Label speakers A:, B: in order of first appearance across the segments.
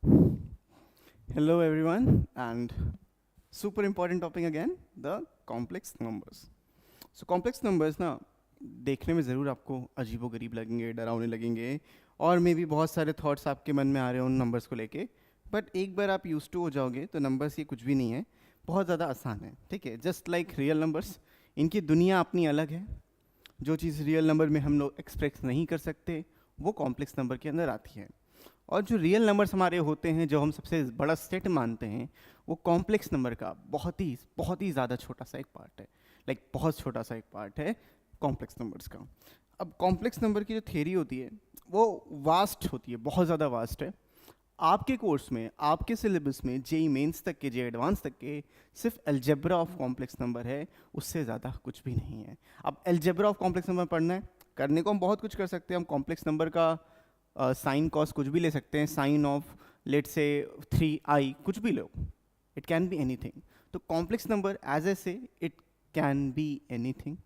A: Hello everyone, and super important topic again, the complex numbers. So complex numbers ना देखने में ज़रूर आपको अजीबोगरीब लगेंगे, डरावने लगेंगे और मे भी बहुत सारे थॉट्स आपके मन में आ रहे हैं उन नंबर्स को लेके, बट एक बार आप यूज टू हो जाओगे तो नंबर्स ये कुछ भी नहीं है, बहुत ज़्यादा आसान है, ठीक है। जस्ट लाइक रियल नंबर्स, इनकी दुनिया अपनी अलग है। जो चीज़ रियल नंबर में हम लोग एक्सप्रेस नहीं कर सकते वो कॉम्प्लेक्स नंबर के अंदर आती है। और जो रियल नंबर्स हमारे होते हैं, जो हम सबसे बड़ा सेट मानते हैं, वो कॉम्प्लेक्स नंबर का बहुत ही ज़्यादा छोटा सा एक पार्ट है, लाइक बहुत छोटा सा एक पार्ट है कॉम्प्लेक्स नंबर्स का। अब कॉम्प्लेक्स नंबर की जो थ्योरी होती है वो वास्ट होती है, बहुत ज़्यादा वास्ट है। आपके कोर्स में, आपके सिलेबस में, जेई मेंस तक के, जे एडवांस तक के, सिर्फ अलजेब्रा ऑफ कॉम्प्लेक्स नंबर है, उससे ज़्यादा कुछ भी नहीं है। अब अलजेब्रा ऑफ कॉम्प्लेक्स नंबर पढ़ना है, करने को हम बहुत कुछ कर सकते हैं। हम कॉम्प्लेक्स नंबर का साइन कॉस कुछ भी ले सकते हैं, साइन ऑफ लेट से 3i कुछ भी लो, इट कैन बी एनीथिंग। तो कॉम्प्लेक्स नंबर एज ए से it can be anything,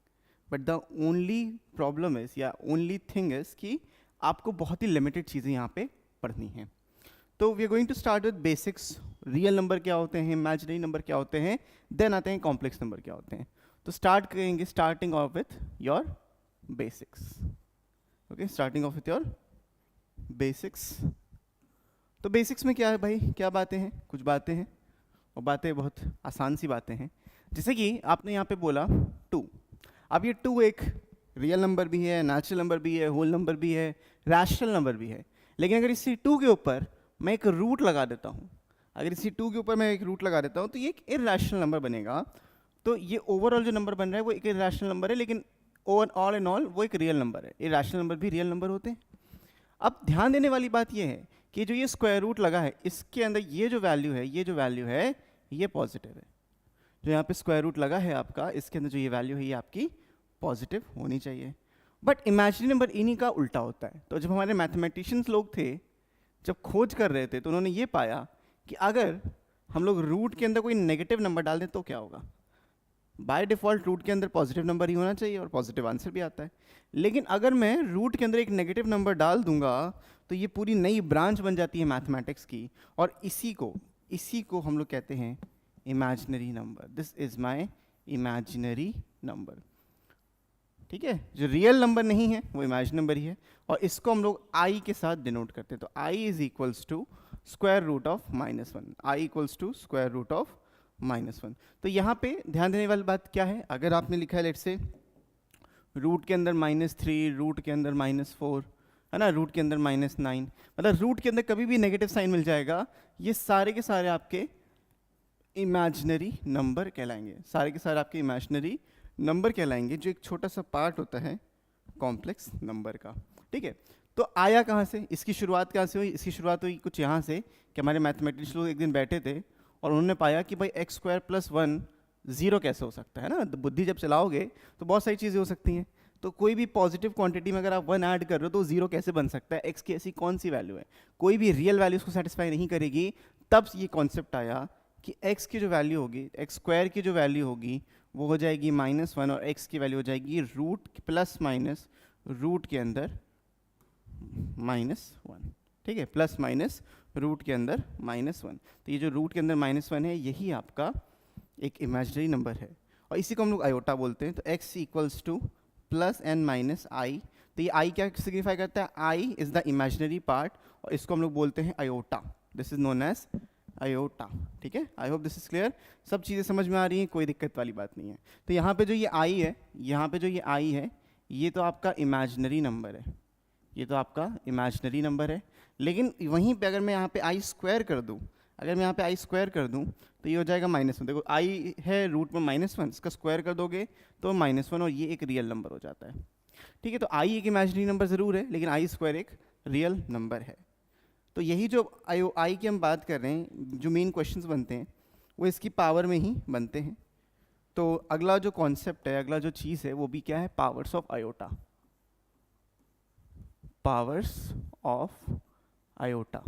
A: but the only problem is या ओनली थिंग इज कि आपको बहुत ही लिमिटेड चीज़ें यहाँ पे पढ़नी हैं। तो we are going to start with basics. Real number क्या होते हैं, इमेजिनरी नंबर क्या होते हैं, देन आते हैं कॉम्प्लेक्स नंबर क्या होते हैं। तो स्टार्ट करेंगे, starting of with your basics. Okay, starting of with your basics. तो बेसिक्स में क्या है भाई, क्या बातें हैं, कुछ बातें हैं और बातें बहुत आसान सी बातें हैं। जैसे कि आपने यहाँ पे बोला 2। अब ये 2 एक रियल नंबर भी है, नेचुरल नंबर भी है, होल नंबर भी है, रैशनल नंबर भी है। लेकिन अगर इसी 2 के ऊपर मैं एक रूट लगा देता हूँ, अगर इसी 2 के ऊपर मैं एक रूट लगा देता हूँ तो ये एक इरैशनल नंबर बनेगा। तो ये ओवरऑल जो नंबर बन रहा है वो एक इरैशनल नंबर है, लेकिन ऑल इन ऑल वो एक रियल नंबर है। इरैशनल नंबर भी रियल नंबर होते हैं। अब ध्यान देने वाली बात ये है कि जो ये स्क्वायर रूट लगा है, इसके अंदर ये जो वैल्यू है, ये पॉजिटिव है। जो यहाँ पे स्क्वायर रूट लगा है आपका, इसके अंदर जो ये वैल्यू है ये आपकी पॉजिटिव होनी चाहिए। बट इमेजिनरी नंबर इन्हीं का उल्टा होता है। तो जब हमारे मैथमेटिशियंस लोग थे, जब खोज कर रहे थे, तो उन्होंने ये पाया कि अगर हम लोग रूट के अंदर कोई नेगेटिव नंबर डाल दें तो क्या होगा। बाय डिफ़ॉल्ट रूट के अंदर पॉजिटिव नंबर ही होना चाहिए और पॉजिटिव आंसर भी आता है। लेकिन अगर मैं रूट के अंदर एक नेगेटिव नंबर डाल दूंगा तो ये पूरी नई ब्रांच बन जाती है मैथमेटिक्स की, और इसी को हम लोग कहते हैं imaginary number. This is my imaginary number. ठीक है, जो रियल नंबर नहीं है वो इमेजिनरी नंबर ही है, और इसको हम लोग आई के साथ डिनोट करते हैं। तो i is equals to square root of -1, i equals to square root of -1। तो यहाँ पे ध्यान देने वाली बात क्या है, अगर आपने लिखा है लेट से रूट के अंदर -3, रूट के अंदर -4, है ना, रूट के अंदर -9, मतलब रूट के अंदर कभी भी नेगेटिव साइन मिल जाएगा, ये सारे के सारे आपके इमेजिनरी नंबर कहलाएंगे। सारे के सारे आपके इमेजिनरी नंबर कहलाएंगे, जो एक छोटा सा पार्ट होता है कॉम्प्लेक्स नंबर का। ठीक है, तो आया कहाँ से, इसकी शुरुआत कहाँ से हुई? इसकी शुरुआत हुई कुछ यहाँ से कि हमारे मैथमेटिक्स लोग एक दिन बैठे थे और उन्होंने पाया कि भाई x² + 1 0 कैसे हो सकता है ना। तो बुद्धि जब चलाओगे तो बहुत सारी चीज़ें हो सकती हैं। तो कोई भी पॉजिटिव क्वांटिटी में अगर आप 1 ऐड कर रहे हो तो 0 कैसे बन सकता है, x की ऐसी कौन सी वैल्यू है, कोई भी रियल वैल्यू उसको सेटिस्फाई नहीं करेगी। तब ये कॉन्सेप्ट आया कि x की जो वैल्यू होगी, x² की जो वैल्यू होगी वो हो जाएगी -1, और x की वैल्यू हो जाएगी रूट प्लस माइनस रूट के अंदर -1। ठीक है, प्लस माइनस रूट के अंदर -1। तो ये जो रूट के अंदर -1 है यही आपका एक इमेजिनरी नंबर है, और इसी को हम लोग आयोटा बोलते हैं। तो x equals to +n - i। तो ये i क्या सिग्निफाई करता है, i is the imaginary part, और इसको हम लोग बोलते हैं iota. This is known as iota. ठीक है, I hope this is clear. सब चीज़ें समझ में आ रही हैं, कोई दिक्कत वाली बात नहीं है। तो यहाँ पे जो ये i है, यहाँ पे जो ये i है, ये तो आपका इमेजिनरी नंबर है, ये तो आपका इमेजिनरी नंबर है। लेकिन वहीं पे अगर मैं यहाँ पे i² कर दूँ, अगर मैं यहाँ पे i² कर दूँ तो ये हो जाएगा -1। देखो i है रूट में -1, इसका स्क्वायर कर दोगे तो -1, और ये एक रियल नंबर हो जाता है। ठीक है, तो i एक इमेजिनरी नंबर ज़रूर है, लेकिन i² एक रियल नंबर है। तो यही जो i की हम बात कर रहे हैं, जो मेन क्वेश्चंस बनते हैं वो इसकी पावर में ही बनते हैं। तो अगला जो कॉन्सेप्ट है, अगला जो चीज़ है वो भी क्या है, powers of iota. Powers of iota.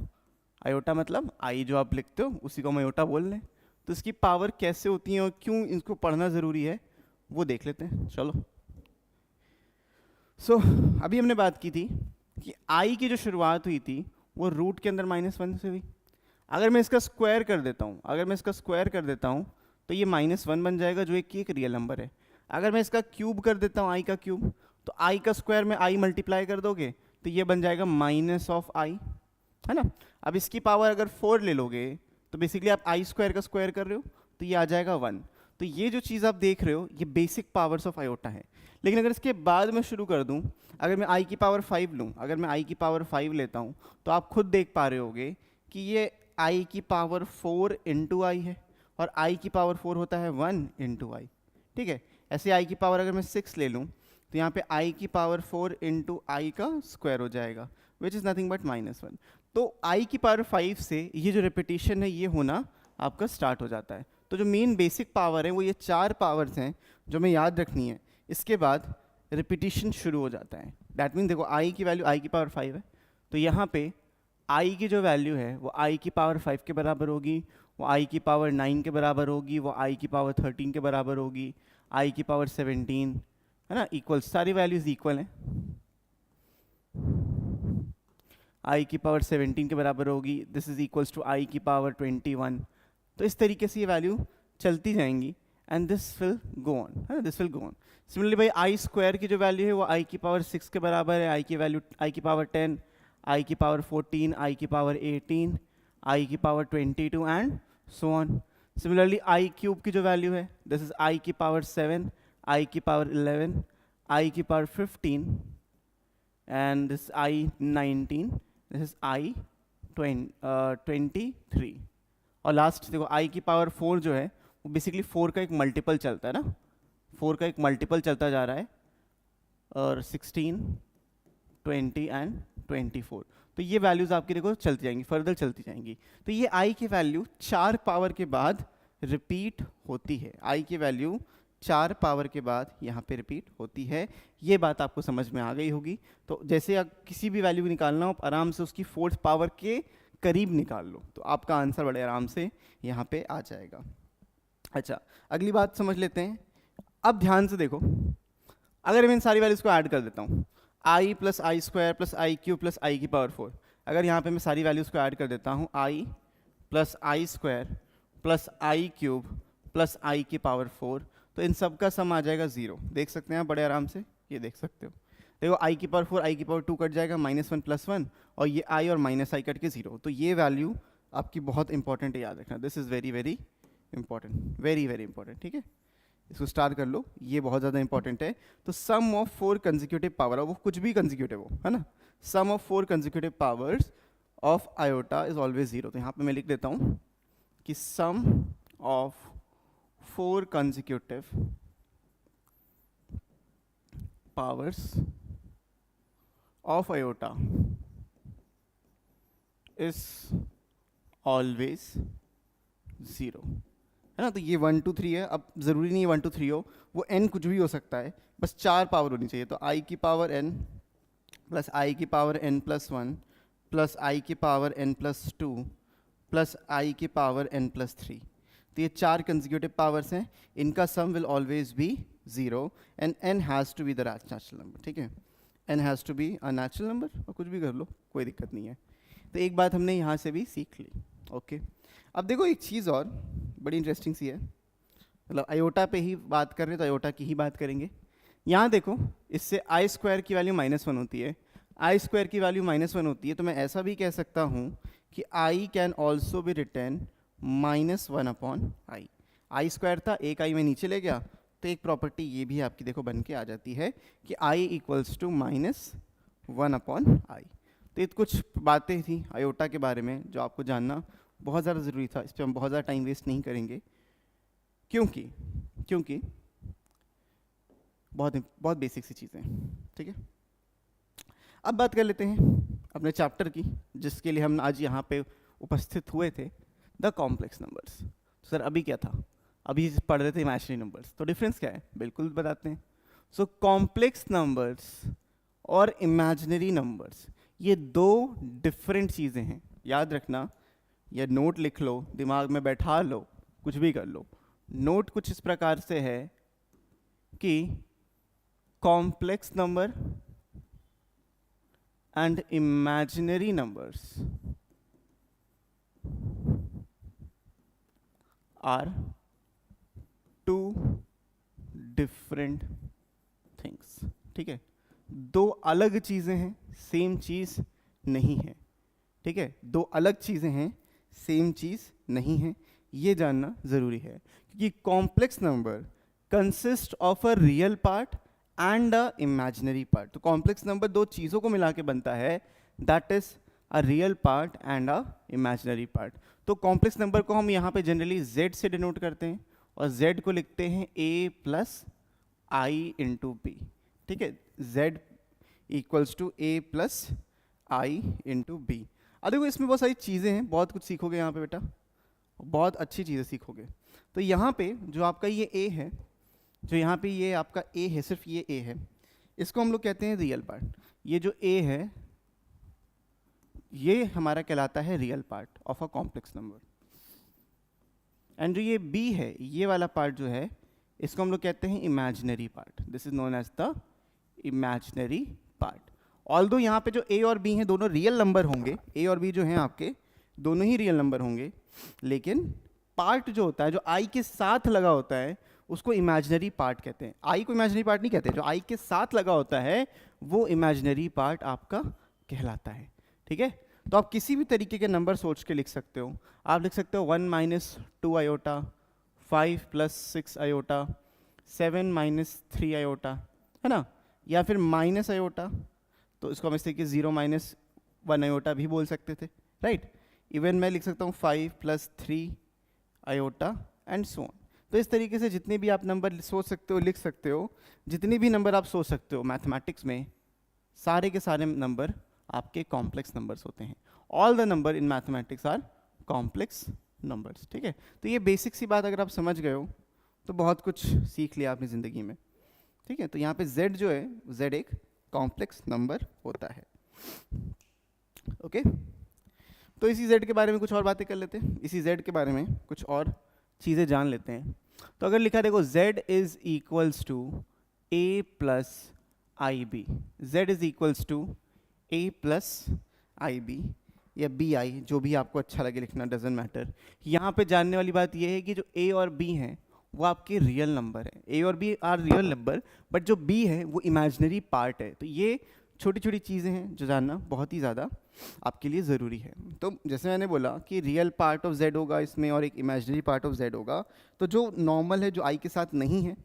A: Iota मतलब आई जो आप लिखते हो उसी को हम आयोटा बोल रहे हैं। तो इसकी पावर कैसे होती है और क्यों इनको पढ़ना ज़रूरी है वो देख लेते हैं, चलो। अभी हमने बात की थी कि आई की जो शुरुआत हुई थी वो रूट के अंदर -1 से हुई। अगर मैं इसका स्क्वायर कर देता हूँ, अगर मैं इसका स्क्वायर कर देता हूँ तो ये -1 बन जाएगा जो एक रियल नंबर है। अगर मैं इसका क्यूब कर देता हूँ, आई का क्यूब, तो आई का स्क्वायर में आई मल्टीप्लाई कर दोगे तो ये बन जाएगा -आई, है ना। अब इसकी पावर अगर 4 ले लोगे तो बेसिकली आप आई स्क्वायर का स्क्वायर कर रहे हो तो ये आ जाएगा 1। तो ये जो चीज़ आप देख रहे हो ये बेसिक पावर्स ऑफ आयोटा है। लेकिन अगर इसके बाद मैं शुरू कर दूं, अगर मैं आई की पावर 5 लूँ, अगर मैं आई की पावर 5 लेता हूँ तो आप खुद देख पा रहे होगे कि ये आई की पावर 4 इंटू आई है और आई की पावर 4 होता है 1 इंटू आई, ठीक है। ऐसे आई की पावर अगर मैं 6 ले लूँ तो यहाँ पे आई की पावर 4 इंटू आई का स्क्वायर हो जाएगा विच इज़ नथिंग बट -1। तो आई की पावर 5 से ये जो रिपीटिशन है ये होना आपका स्टार्ट हो जाता है। तो जो मेन बेसिक पावर है वो ये 4 पावर्स हैं जो हमें याद रखनी है। इसके बाद रिपीटिशन शुरू हो जाता है। दैट मीन देखो आई की वैल्यू आई की पावर 5 है, तो यहाँ पे आई की जो वैल्यू है वो आई की पावर 5 के बराबर होगी, वो आई की पावर 9 के बराबर होगी, वो आई की पावर 13 के बराबर होगी, आई की पावर 17, है ना, इक्वल, सारी वैल्यूज इक्वल हैं। आई की पावर 17 के बराबर होगी, दिस इज इक्वल्स टू आई की पावर 21। तो इस तरीके से ये वैल्यू चलती जाएंगी and this will go on, है ना, this will go on. Similarly भाई आई स्क्वायर की जो वैल्यू है वो आई की पावर 6 के बराबर है, आई की वैल्यू आई की पावर 10, आई की पावर 14, आई की पावर 18, आई की power 22 and so on. Similarly I cube की जो वैल्यू है दिस इज आई की पावर 7, आई की पावर 11, आई की power 15 and this I 19, this is I 23। और लास्ट देखो आई की पावर 4 जो है वो बेसिकली 4 का एक मल्टीपल चलता है ना, 4 का एक मल्टीपल चलता जा रहा है और 16, 20 एंड 24। तो ये वैल्यूज आपकी देखो चलती जाएंगी, फर्दर चलती जाएंगी। तो ये आई की वैल्यू 4 पावर के बाद रिपीट होती है, आई की वैल्यू 4 पावर के बाद यहाँ पे रिपीट होती है। ये बात आपको समझ में आ गई होगी। तो जैसे आप किसी भी वैल्यू निकालना हो आराम से उसकी 4th पावर के करीब निकाल लो तो आपका आंसर बड़े आराम से यहाँ पे आ जाएगा। अच्छा, अगली बात समझ लेते हैं। अब ध्यान से देखो, अगर मैं इन सारी वैल्यूज को ऐड कर देता हूँ, आई प्लस आई स्क्वायर प्लस आई क्यूब प्लस आई की पावर 4, अगर यहाँ पे मैं सारी वैल्यूज को ऐड कर देता हूँ, आई प्लस आई स्क्वायर प्लस आई क्यूब प्लस आई की पावर 4, तो इन सब का सम आ जाएगा 0। देख सकते हैं आप बड़े आराम से, ये देख सकते हो। देखो आई की पावर 4 आई की पावर 2 कट जाएगा, -1 + 1, और ये आई और माइनस आई कट के 0। तो ये वैल्यू आपकी बहुत इंपॉर्टेंट है, याद रखना। This is very very important, very very important, ठीक है। इसको स्टार कर लो, ये बहुत ज़्यादा इंपॉर्टेंट है। तो सम ऑफ 4 कंसेक्यूटिव पावर, और वो कुछ भी कंसेक्यूटिव हो, है ना, sum of 4 consecutive powers of iota is always 0। तो यहाँ पे मैं लिख देता हूँ कि sum of 4 consecutive powers of iota is always 0, है ना। तो ये 1 2 3 है। अब ज़रूरी नहीं है 1 2 3 हो, वो n कुछ भी हो सकता है, बस 4 पावर होनी चाहिए। तो i की पावर n प्लस आई की पावर n + 1 प्लस आई की पावर n + 2 प्लस आई की पावर n + 3। तो ये 4 कंसेक्यूटिव पावर्स हैं, इनका sum will always be 0 and n has to be the natural number, ठीक है। n has to be a natural number, और कुछ भी कर लो, कोई दिक्कत नहीं है। तो एक बात हमने यहाँ से भी सीख ली, ओके। अब देखो एक चीज़ और बड़ी इंटरेस्टिंग सी है, मतलब आयोटा पे ही बात कर रहे हैं तो आयोटा की ही बात करेंगे। यहाँ देखो, इससे आई स्क्वायर की वैल्यू -1 होती है, आई स्क्वायर की वैल्यू -1 होती है, तो मैं ऐसा भी कह सकता हूँ कि I can also B return -1/i। I square था, एक आई में नीचे ले गया, तो एक प्रॉपर्टी ये भी आपकी देखो बन के आ जाती है कि i इक्वल्स टू -1/i। तो ये कुछ बातें थी आयोटा के बारे में जो आपको जानना बहुत ज़्यादा ज़रूरी था। इस पर हम बहुत ज़्यादा टाइम वेस्ट नहीं करेंगे, क्योंकि बहुत बेसिक सी चीज़ें हैं, ठीक है। अब बात कर लेते हैं अपने चैप्टर की, जिसके लिए हम आज यहाँ पे उपस्थित हुए थे, द कॉम्प्लेक्स नंबर्स। तो सर अभी क्या था, अभी पढ़ रहे थे इमेजिनरी नंबर्स, तो डिफरेंस क्या है बिल्कुल बताते हैं। सो कॉम्प्लेक्स नंबर्स और इमेजिनरी नंबर्स ये 2 डिफरेंट चीज़ें हैं, याद रखना। या नोट लिख लो, दिमाग में बैठा लो, कुछ भी कर लो। नोट कुछ इस प्रकार से है कि complex number and imaginary numbers are two different things, ठीक है, दो अलग चीज़ें हैं, सेम चीज़ नहीं है, ठीक है, दो अलग चीज़ें हैं, सेम चीज़ नहीं है, ये जानना ज़रूरी है, क्योंकि complex number consist of a real part and a imaginary part. तो कॉम्प्लेक्स नंबर दो चीज़ों को मिला के बनता है, that is a real part and a imaginary part. तो कॉम्प्लेक्स नंबर को हम यहाँ पे जनरली z से डिनोट करते हैं और z को लिखते हैं a plus i into b, ठीक है, z equals to a plus i into b. अब देखो इसमें बहुत सारी चीज़ें हैं, बहुत कुछ सीखोगे यहाँ पे बेटा, बहुत अच्छी चीज़ें सीखोगे। तो यहाँ पे जो आपका ये a है, जो यहाँ पे ये आपका a है, सिर्फ ये a है, इसको हम लोग कहते हैं रियल पार्ट। ये जो a है ये हमारा कहलाता है real part of a complex number. And जो ये b है, ये वाला पार्ट जो है, इसको हम लोग कहते हैं imaginary part. This is known as the imaginary part. Although यहाँ पे जो a और b हैं दोनों रियल नंबर होंगे, a और b जो हैं आपके दोनों ही रियल नंबर होंगे, लेकिन पार्ट जो होता है, जो i के साथ लगा होता है, उसको इमेजिनरी पार्ट कहते हैं। i को इमेजिनरी पार्ट नहीं कहते, जो i के साथ लगा होता है वो इमेजिनरी पार्ट आपका कहलाता है, ठीक है। तो आप किसी भी तरीके के नंबर सोच के लिख सकते हो। आप लिख सकते हो 1 minus 2 iota, 5 plus 6 iota, 7 minus 3 iota, है ना, या फिर माइनस आयोटा, तो इसको हम इस तरीके 0 माइनस 1 आयोटा भी बोल सकते थे, राइट। इवन मैं लिख सकता हूँ 5 plus 3 iota and so on. तो इस तरीके से जितने भी आप नंबर सोच सकते हो, लिख सकते हो, जितने भी नंबर आप सोच सकते हो मैथमेटिक्स में, सारे के सारे नंबर आपके कॉम्प्लेक्स नंबर्स होते हैं। All the number in mathematics are complex numbers, ठीक है। तो ये बेसिक सी बात अगर आप समझ गए हो तो बहुत कुछ सीख लिया आपने ज़िंदगी में, ठीक है। तो यहाँ पे z जो है, z एक कॉम्प्लेक्स नंबर होता है, ओके। तो इसी z के बारे में कुछ और बातें कर लेते हैं, इसी z के बारे में कुछ और चीज़ें जान लेते हैं। तो अगर लिखा देखो z is equals to a plus i b, z is equals to a plus i b या बी आई, जो भी आपको अच्छा लगे लिखना, डजेंट मैटर। यहाँ पे जानने वाली बात यह है कि जो a और b हैं वो आपके रियल नंबर है, a और b are real number, but जो b है वो इमेजिनरी पार्ट है। तो ये छोटी छोटी चीज़ें हैं जो जानना बहुत ही ज़्यादा आपके लिए ज़रूरी है। तो जैसे मैंने बोला कि रियल पार्ट ऑफ z होगा इसमें और एक इमेजिनरी पार्ट ऑफ z होगा। तो जो नॉर्मल है, जो i के साथ नहीं है,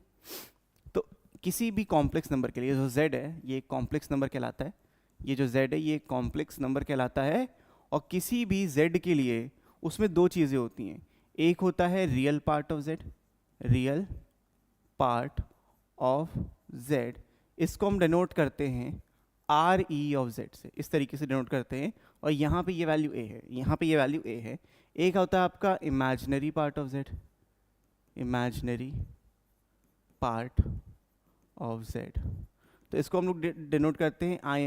A: तो किसी भी कॉम्प्लेक्स नंबर के लिए जो z है ये कॉम्प्लेक्स नंबर कहलाता है, ये जो z है ये कॉम्प्लेक्स नंबर कहलाता है। और किसी भी z के लिए उसमें दो चीज़ें होती हैं, एक होता है real part of z, real part of z, इसको हम डिनोट करते हैं आर ई ऑफ z से, इस तरीके से डिनोट करते हैं। और यहाँ पे ये वैल्यू a है, यहाँ पे ये वैल्यू a है। एक होता है आपका imaginary part of z, imaginary part of z, तो इसको हम लोग डिनोट करते हैं आई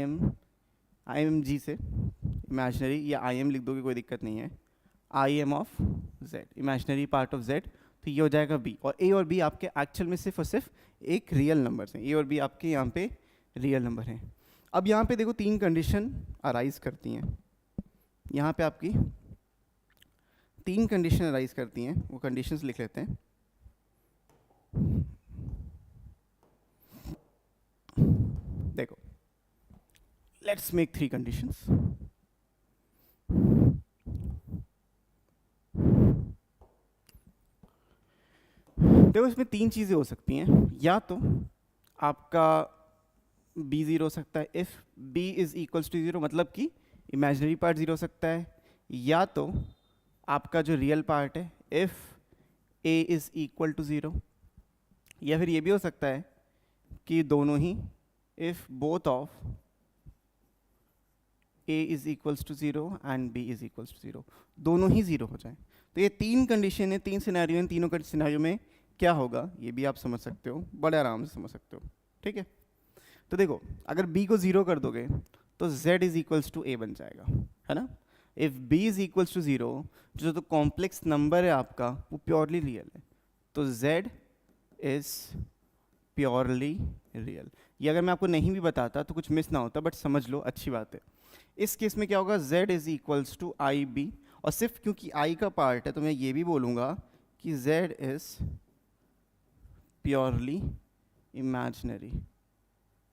A: एम जी से, इमेजिनरी, या आई एम लिख दोगे कोई दिक्कत नहीं है, I am of z, imaginary part of z। तो ये हो जाएगा b, और a और b आपके एक्चुअल में सिर्फ और सिर्फ एक रियल नंबर हैं, a और b आपके यहाँ पे रियल नंबर हैं। अब यहाँ पे देखो तीन कंडीशन अराइज करती हैं, यहाँ पे आपकी तीन कंडीशन अराइज करती हैं, वो कंडीशंस लिख लेते हैं। देखो, लेट्स मेक 3 कंडीशंस। देखो इसमें तीन चीज़ें हो सकती हैं, या तो आपका b ज़ीरो हो सकता है, if b is equals to zero, मतलब कि इमेजिनरी पार्ट ज़ीरो हो सकता है, या तो आपका जो रियल पार्ट है if a is equal to zero, या फिर ये भी हो सकता है कि दोनों ही, if both of a is equals to zero and b is equals to zero, दोनों ही ज़ीरो हो जाए। तो ये तीन कंडीशन है, तीन सिनेरियो हैं, तीनों सिनेरियो में क्या होगा ये भी आप समझ सकते हो, बड़े आराम से समझ सकते हो, ठीक है। तो देखो अगर b को ज़ीरो कर दोगे तो z is equals to a बन जाएगा, है ना। If b is equals to zero, जो तो कॉम्प्लेक्स नंबर है आपका वो प्योरली रियल है, तो z इज़ प्योरली रियल। ये अगर मैं आपको नहीं भी बताता तो कुछ मिस ना होता, बट समझ लो, अच्छी बात है। इस केस में क्या होगा, z is equals to i b, और सिर्फ क्योंकि i का पार्ट है तो मैं ये भी बोलूँगा कि z is purely imaginary,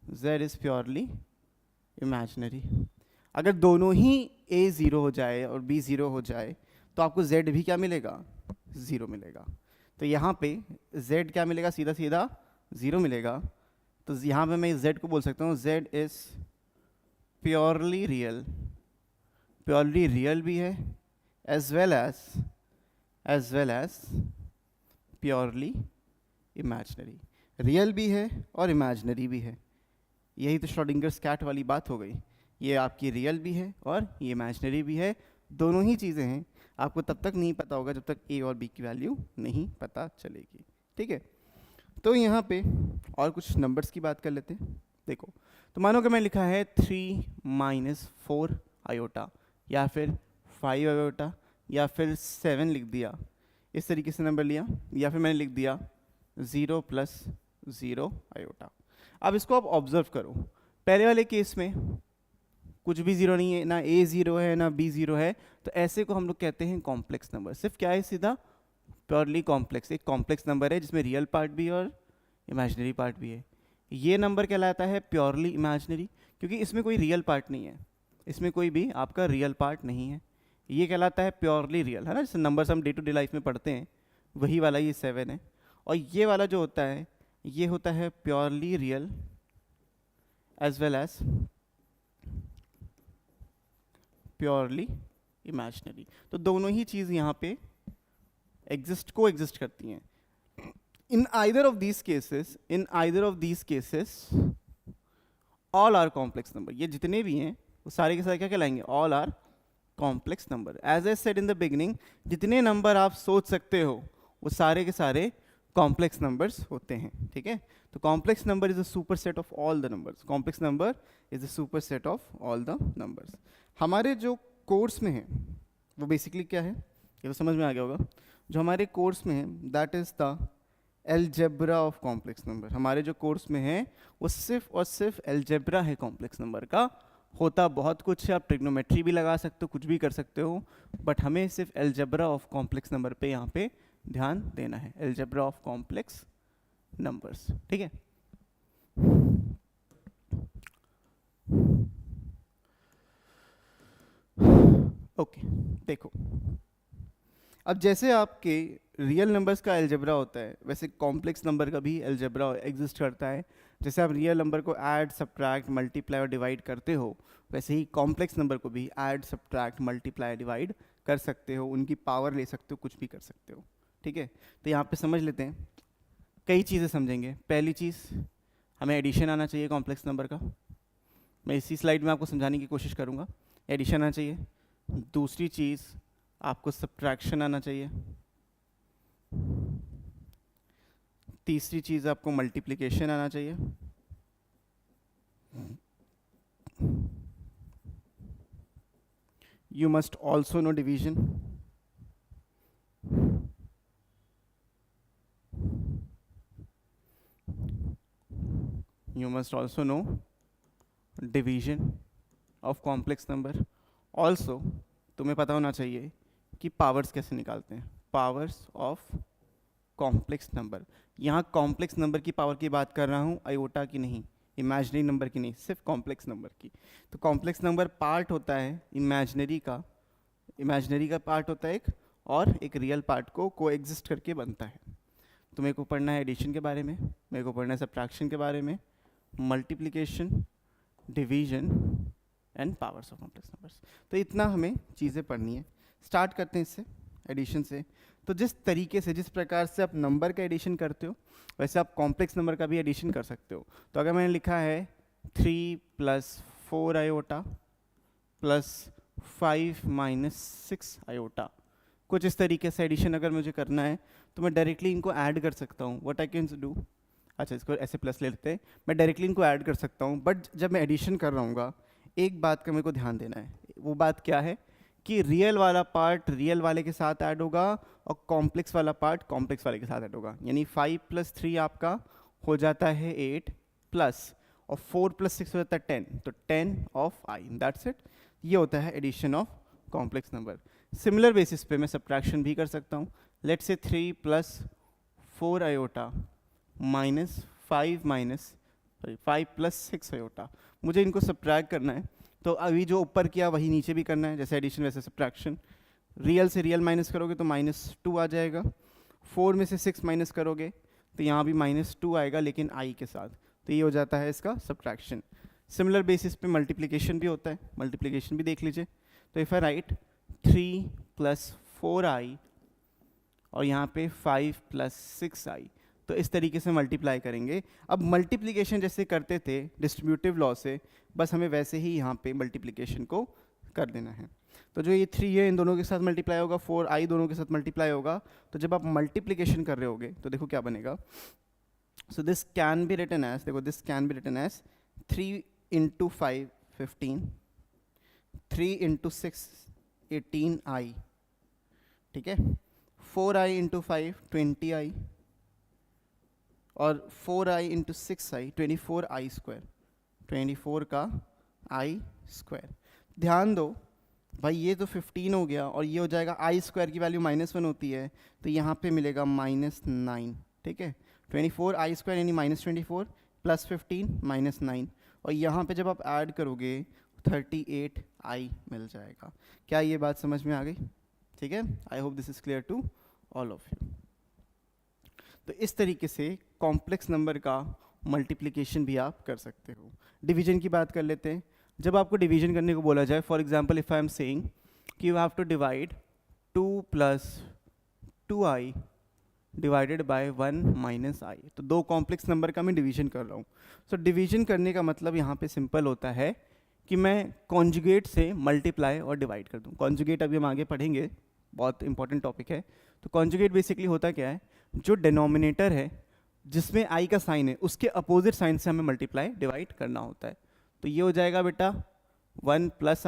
A: z is purely imaginary. अगर दोनों ही a 0 हो जाए और b 0 हो जाए तो आपको z भी क्या मिलेगा, 0 मिलेगा। तो यहाँ पे z क्या मिलेगा, सीधा सीधा 0 मिलेगा। तो यहाँ पे मैं z को बोल सकता हूँ z is purely real, purely real भी है as well as purely imaginary. Real भी है और इमेजिनरी भी है, यही तो श्रोडिंगर्स कैट वाली बात हो गई। ये आपकी रियल भी है और ये इमेजिनरी भी है, दोनों ही चीज़ें हैं। आपको तब तक नहीं पता होगा जब तक a और b की वैल्यू नहीं पता चलेगी, ठीक है। तो यहाँ पे और कुछ नंबर्स की बात कर लेते हैं। देखो, तो मानो कि मैं लिखा है 3 - 4 आयोटा, या फिर 5 आयोटा, या फिर 7 लिख दिया, इस तरीके से नंबर लिया, या फिर मैंने लिख दिया 0 + 0 आयोटा। अब इसको आप ऑब्जर्व करो, पहले वाले केस में कुछ भी 0 नहीं है, ना a 0 है ना b 0 है, तो ऐसे को हम लोग कहते हैं कॉम्प्लेक्स नंबर। सिर्फ क्या है, सीधा प्योरली कॉम्प्लेक्स, एक कॉम्प्लेक्स नंबर है जिसमें रियल पार्ट भी है और इमेजिनरी पार्ट भी है। ये नंबर कहलाता है प्योरली इमेजिनरी, क्योंकि इसमें कोई रियल पार्ट नहीं है, इसमें कोई भी आपका रियल पार्ट नहीं है। ये कहलाता है प्योरली रियल, है ना, जैसे नंबर्स हम डे टू डे लाइफ में पढ़ते हैं, वही वाला ये 7 है। और ये वाला जो होता है, ये होता है purely real as well as purely imaginary. तो दोनों ही चीज़ यहाँ पे को एग्जिस्ट करती हैं। In either of these cases all are complex number. ये जितने भी हैं वो सारे के सारे क्या कहलाएंगे, all are complex number. As I said in the beginning, जितने नंबर आप सोच सकते हो वो सारे के सारे कॉम्प्लेक्स नंबर्स होते हैं, ठीक है। तो complex number is a super set of all the numbers, complex number is a super set of all the numbers. हमारे जो कोर्स में है वो बेसिकली क्या है, ये तो समझ में आ गया होगा। जो हमारे कोर्स में है that is the algebra of complex number. हमारे जो कोर्स में है वो सिर्फ और सिर्फ एलजेब्रा है कॉम्प्लेक्स नंबर का। होता बहुत कुछ है, आप ट्रिग्नोमेट्री भी लगा सकते हो, कुछ भी कर सकते हो, बट हमें सिर्फ एलजेब्रा ऑफ कॉम्प्लेक्स नंबर पे यहाँ पे ध्यान देना है, एलजेब्रा ऑफ कॉम्प्लेक्स नंबर्स, ठीक है। ओके, देखो, अब जैसे आपके रियल नंबर्स का एलजेब्रा होता है वैसे कॉम्प्लेक्स नंबर का भी एलजेब्रा एग्जिस्ट करता है। जैसे आप रियल नंबर को ऐड, सब्ट्रैक्ट, मल्टीप्लाई और डिवाइड करते हो, वैसे ही कॉम्प्लेक्स नंबर को भी ऐड, सब्ट्रैक्ट, मल्टीप्लाई, डिवाइड कर सकते हो, उनकी पावर ले सकते हो, कुछ भी कर सकते हो, ठीक है। तो यहाँ पे समझ लेते हैं, कई चीज़ें समझेंगे। पहली चीज़, हमें एडिशन आना चाहिए कॉम्प्लेक्स नंबर का, मैं इसी स्लाइड में आपको समझाने की कोशिश करूँगा। एडिशन आना चाहिए। दूसरी चीज़, आपको सब्ट्रैक्शन आना चाहिए। तीसरी चीज़, आपको मल्टीप्लिकेशन आना चाहिए। You must also know division. You must also know division of complex number. Also, तुम्हें पता होना चाहिए कि पावर्स कैसे निकालते हैं, पावर्स ऑफ कॉम्प्लेक्स नंबर। यहाँ कॉम्प्लेक्स नंबर की पावर की बात कर रहा हूँ, आयोटा की नहीं, इमेजिनरी नंबर की नहीं, सिर्फ कॉम्प्लेक्स नंबर की। तो कॉम्प्लेक्स नंबर पार्ट होता है इमेजिनरी का पार्ट होता है एक, और एक रियल पार्ट को कोएग्जिस्ट करके बनता है। तो मेरे को पढ़ना है एडिशन के बारे में, मेरे को पढ़ना है सब्ट्रैक्शन के बारे में, multiplication, division and powers of complex numbers. तो इतना हमें चीज़ें पढ़नी है। स्टार्ट करते हैं इससे, एडिशन से। तो जिस तरीके से, जिस प्रकार से आप नंबर का एडिशन करते हो, वैसे आप कॉम्प्लेक्स नंबर का भी एडिशन कर सकते हो। तो अगर मैंने लिखा है 3 + 4 आयोटा + 5 - 6 आयोटा, कुछ इस तरीके से एडिशन अगर मुझे करना है तो मैं डायरेक्टली इनको ऐड कर सकता हूँ। व्हाट आई कैन डू, अच्छा इसको ऐसे प्लस ले लेते हैं, मैं डायरेक्टली इनको ऐड कर सकता हूँ। बट जब मैं एडिशन कर रहा हूँ, एक बात का मेरे को ध्यान देना है। वो बात क्या है कि रियल वाला पार्ट रियल वाले के साथ ऐड होगा और कॉम्प्लेक्स वाला पार्ट कॉम्प्लेक्स वाले के साथ ऐड होगा। यानी 5 + 3 आपका हो जाता है 8 प्लस, और 4 + 6 हो जाता है 10, तो 10 ऑफ i, दैट्स इट। ये होता है addition of complex number. Similar basis पे मैं सब्ट्रैक्शन भी कर सकता हूँ. Let's say 3 plus 4 iota minus 5 plus 6 iota. मुझे इनको सब्ट्रैक्ट करना है, तो अभी जो ऊपर किया वही नीचे भी करना है, जैसे एडिशन वैसे सब्ट्रैक्शन. रियल से रियल माइनस करोगे तो -2 आ जाएगा. 4 में से 6 माइनस करोगे तो यहाँ भी -2 आएगा, लेकिन आई के साथ. तो ये हो जाता है इसका सब्ट्रैक्शन. सिमिलर बेसिस पे मल्टीप्लिकेशन भी होता है, मल्टीप्लिकेशन भी देख लीजिए. तो if I right 3 plus 4i और यहाँ पे 5 प्लस 6i, तो इस तरीके से मल्टीप्लाई करेंगे. अब मल्टीप्लिकेशन जैसे करते थे डिस्ट्रीब्यूटिव लॉ से, बस हमें वैसे ही यहाँ पे मल्टीप्लिकेशन को कर देना है. तो जो ये 3 है इन दोनों के साथ मल्टीप्लाई होगा, 4i दोनों के साथ मल्टीप्लाई होगा. तो जब आप मल्टीप्लिकेशन कर रहे होगे तो देखो क्या बनेगा. So this can be written as, देखो this can be written as 3 into 5 15, 3 into 6 18i, ठीक है. 4i इंटू 5 20i और 4i into 6i 24i square, 24 का i स्क्वायर. ध्यान दो भाई, ये तो 15 हो गया और ये हो जाएगा i स्क्वायर की वैल्यू -1 होती है, तो यहाँ पे मिलेगा -9, ठीक है. 24i स्क्वायर यानी -24 प्लस 15 -9, और यहाँ पे जब आप ऐड करोगे 38i मिल जाएगा. क्या ये बात समझ में आ गई? ठीक है. I hope this is clear to all of you. तो इस तरीके से कॉम्प्लेक्स नंबर का मल्टीप्लिकेशन भी आप कर सकते हो. डिवीजन की बात कर लेते हैं. जब आपको डिवीजन करने को बोला जाए, for example if I am saying कि you have to divide 2 plus 2i divided by 1 minus i, तो दो कॉम्प्लेक्स नंबर का मैं डिवीजन कर रहा हूँ. सो डिवीजन करने का मतलब यहाँ पे सिंपल होता है कि मैं कॉन्जुगेट से मल्टीप्लाई और डिवाइड कर दूँ. कॉन्जुगेट अभी हम आगे पढ़ेंगे, बहुत इंपॉर्टेंट टॉपिक है. तो कॉन्जुगेट बेसिकली होता क्या है, जो डिनोमिनेटर है जिसमें i का साइन है उसके अपोजिट साइन से हमें मल्टीप्लाई डिवाइड करना होता है. तो ये हो जाएगा बेटा 1 plus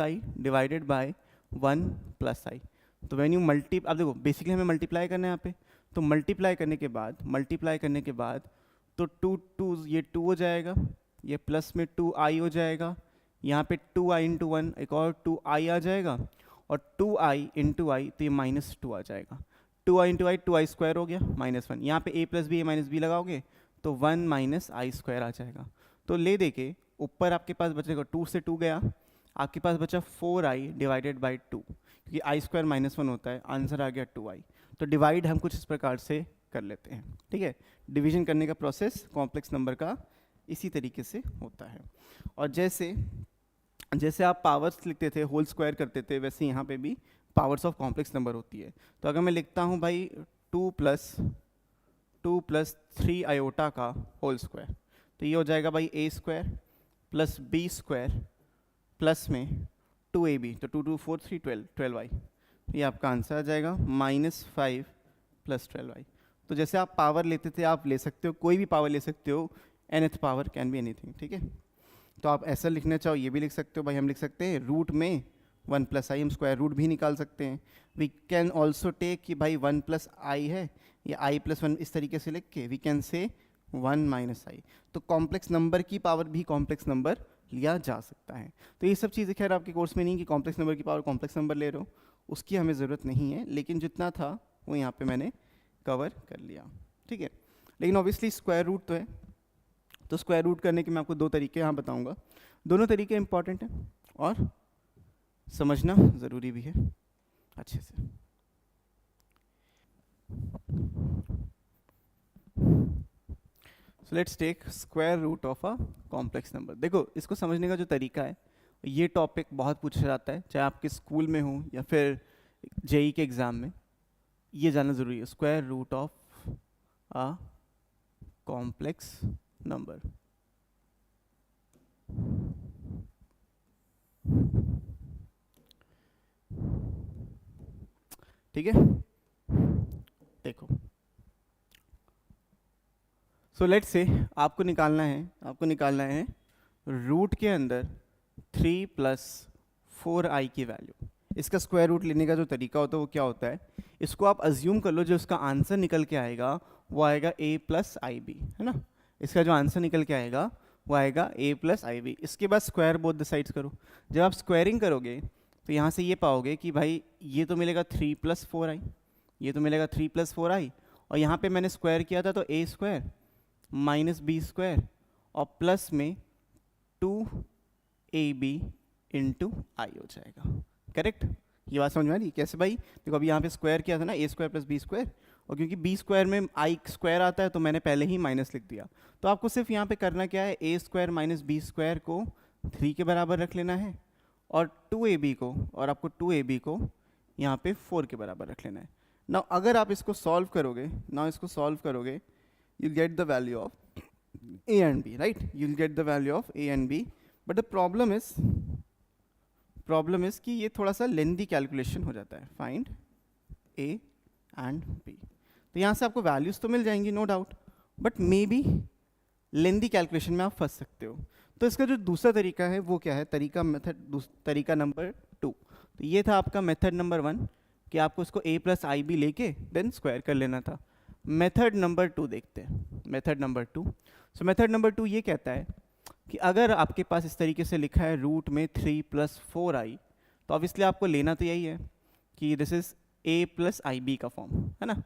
A: i divided by 1 plus i. तो वैन यू मल्टी, अब देखो बेसिकली हमें मल्टीप्लाई करना है यहाँ पे. तो मल्टीप्लाई करने के बाद तो 2 ये 2 हो जाएगा, ये प्लस में 2i हो जाएगा, यहाँ पे 2i इंटू 1 एक और 2i आ जाएगा, और 2i इंटू आई तो ये -2 आ जाएगा. 2i इंटू आई 2i स्क्वायर हो गया -1. यहाँ पे a प्लस बी लगाओगे तो 1 माइनस आई स्क्वायर आ जाएगा. तो ले दे के ऊपर आपके पास बचेगा 2 से 2 गया, आपके पास बचा 4i डिवाइडेड बाई 2, क्योंकि आई स्क्वायर -1 होता है, आंसर आ गया 2i. तो डिवाइड हम कुछ इस प्रकार से कर लेते हैं. ठीक है. डिवीजन करने का प्रोसेस कॉम्प्लेक्स नंबर का इसी तरीके से होता है. और जैसे जैसे आप पावर्स लिखते थे, होल स्क्वायर करते थे, वैसे यहाँ पे भी पावर्स ऑफ कॉम्प्लेक्स नंबर होती है. तो अगर मैं लिखता हूँ भाई 2 प्लस 3 आयोटा का होल स्क्वायर, तो ये हो जाएगा भाई a square plus b square plus में 2ab, तो 2 2 4 3 12i. ये आपका आंसर आ जाएगा -5 प्लस 12i. तो जैसे आप पावर लेते थे आप ले सकते हो, कोई भी पावर ले सकते हो, nth power can be anything. ठीक है. तो आप ऐसा लिखना चाहो ये भी लिख सकते हो भाई. हम लिख सकते हैं रूट में 1 प्लस आई, हम स्क्वायर रूट भी निकाल सकते हैं. वी कैन ऑल्सो टेक कि भाई 1 प्लस आई है या i प्लस 1, इस तरीके से लिख के वी कैन से 1 माइनस आई. तो कॉम्प्लेक्स नंबर की पावर भी कॉम्प्लेक्स नंबर लिया जा सकता है. तो ये सब चीज़ें खैर आपके कोर्स में नहीं कि कॉम्प्लेक्स नंबर की पावर कॉम्प्लेक्स नंबर ले रहे हो, उसकी हमें ज़रूरत नहीं है, लेकिन जितना था वो यहाँ पे मैंने कवर कर लिया. ठीक है. लेकिन ऑब्वियसली स्क्वायर रूट तो है, तो स्क्वायर रूट करने के मैं आपको 2 तरीके यहाँ बताऊँगा. दोनों तरीके इंपॉर्टेंट हैं और समझना ज़रूरी भी है अच्छे से. So let's take square root of a complex number. देखो इसको समझने का जो तरीका है, ये टॉपिक बहुत पूछा जाता है, चाहे आपके स्कूल में हो या फिर जेई के एग्ज़ाम में, ये जानना ज़रूरी है. Square root of a complex number. ठीक है. देखो सो लेट्स से आपको निकालना है रूट के अंदर 3 प्लस 4i की वैल्यू. इसका स्क्वायर रूट लेने का जो तरीका होता है वो क्या होता है, इसको आप अज्यूम कर लो जो इसका आंसर निकल के आएगा वो आएगा a प्लस आई बी, है ना. इसका जो आंसर निकल के आएगा वो आएगा a प्लस आई बी. इसके बाद स्क्वायर बोथ द साइड्स करो. जब आप स्क्वायरिंग करोगे तो यहाँ से ये पाओगे कि भाई ये तो मिलेगा 3+4i, ये तो मिलेगा 3+4i, और यहाँ पे मैंने स्क्वायर किया था तो a square minus b square और प्लस में 2ab इंटू आई हो जाएगा। करेक्ट? ये बात समझ में आ रही कैसे भाई? देखो अभी यहाँ पे स्क्वायर किया था ना, a square plus b square, और क्योंकि बी स्क्वायर में आई स्क्वायर आता है तो मैंने पहले ही माइनस लिख दिया। तो आपको सिर्फ यहाँ पे करना क्या है, a square minus b square को 3 के बराबर रख लेना है, और 2ab को, और आपको 2ab को यहाँ पे 4 के बराबर रख लेना है। नाउ अगर आप इसको सॉल्व करोगे, you'll get the value of a and b, right? You'll get the value of a and b, but the problem is कि ये थोड़ा सा लेंदी कैलकुलेशन हो जाता है, फाइंड a and b। तो यहाँ से आपको वैल्यूज तो मिल जाएंगी no doubt, but may be lengthy calculation में आप फंस सकते हो। तो इसका जो दूसरा तरीका है वो क्या है, तरीका नंबर 2। तो ये था आपका मेथड नंबर 1 कि आपको इसको a प्लस आई बी लेके देन स्क्वायर कर लेना था। मेथड नंबर 2 देखते हैं, मेथड नंबर 2। सो मेथड नंबर 2 ये कहता है कि अगर आपके पास इस तरीके से लिखा है रूट में 3+4i, तो ऑब्वियसली आपको लेना तो यही है कि this is a plus i b का फॉर्म, है ना।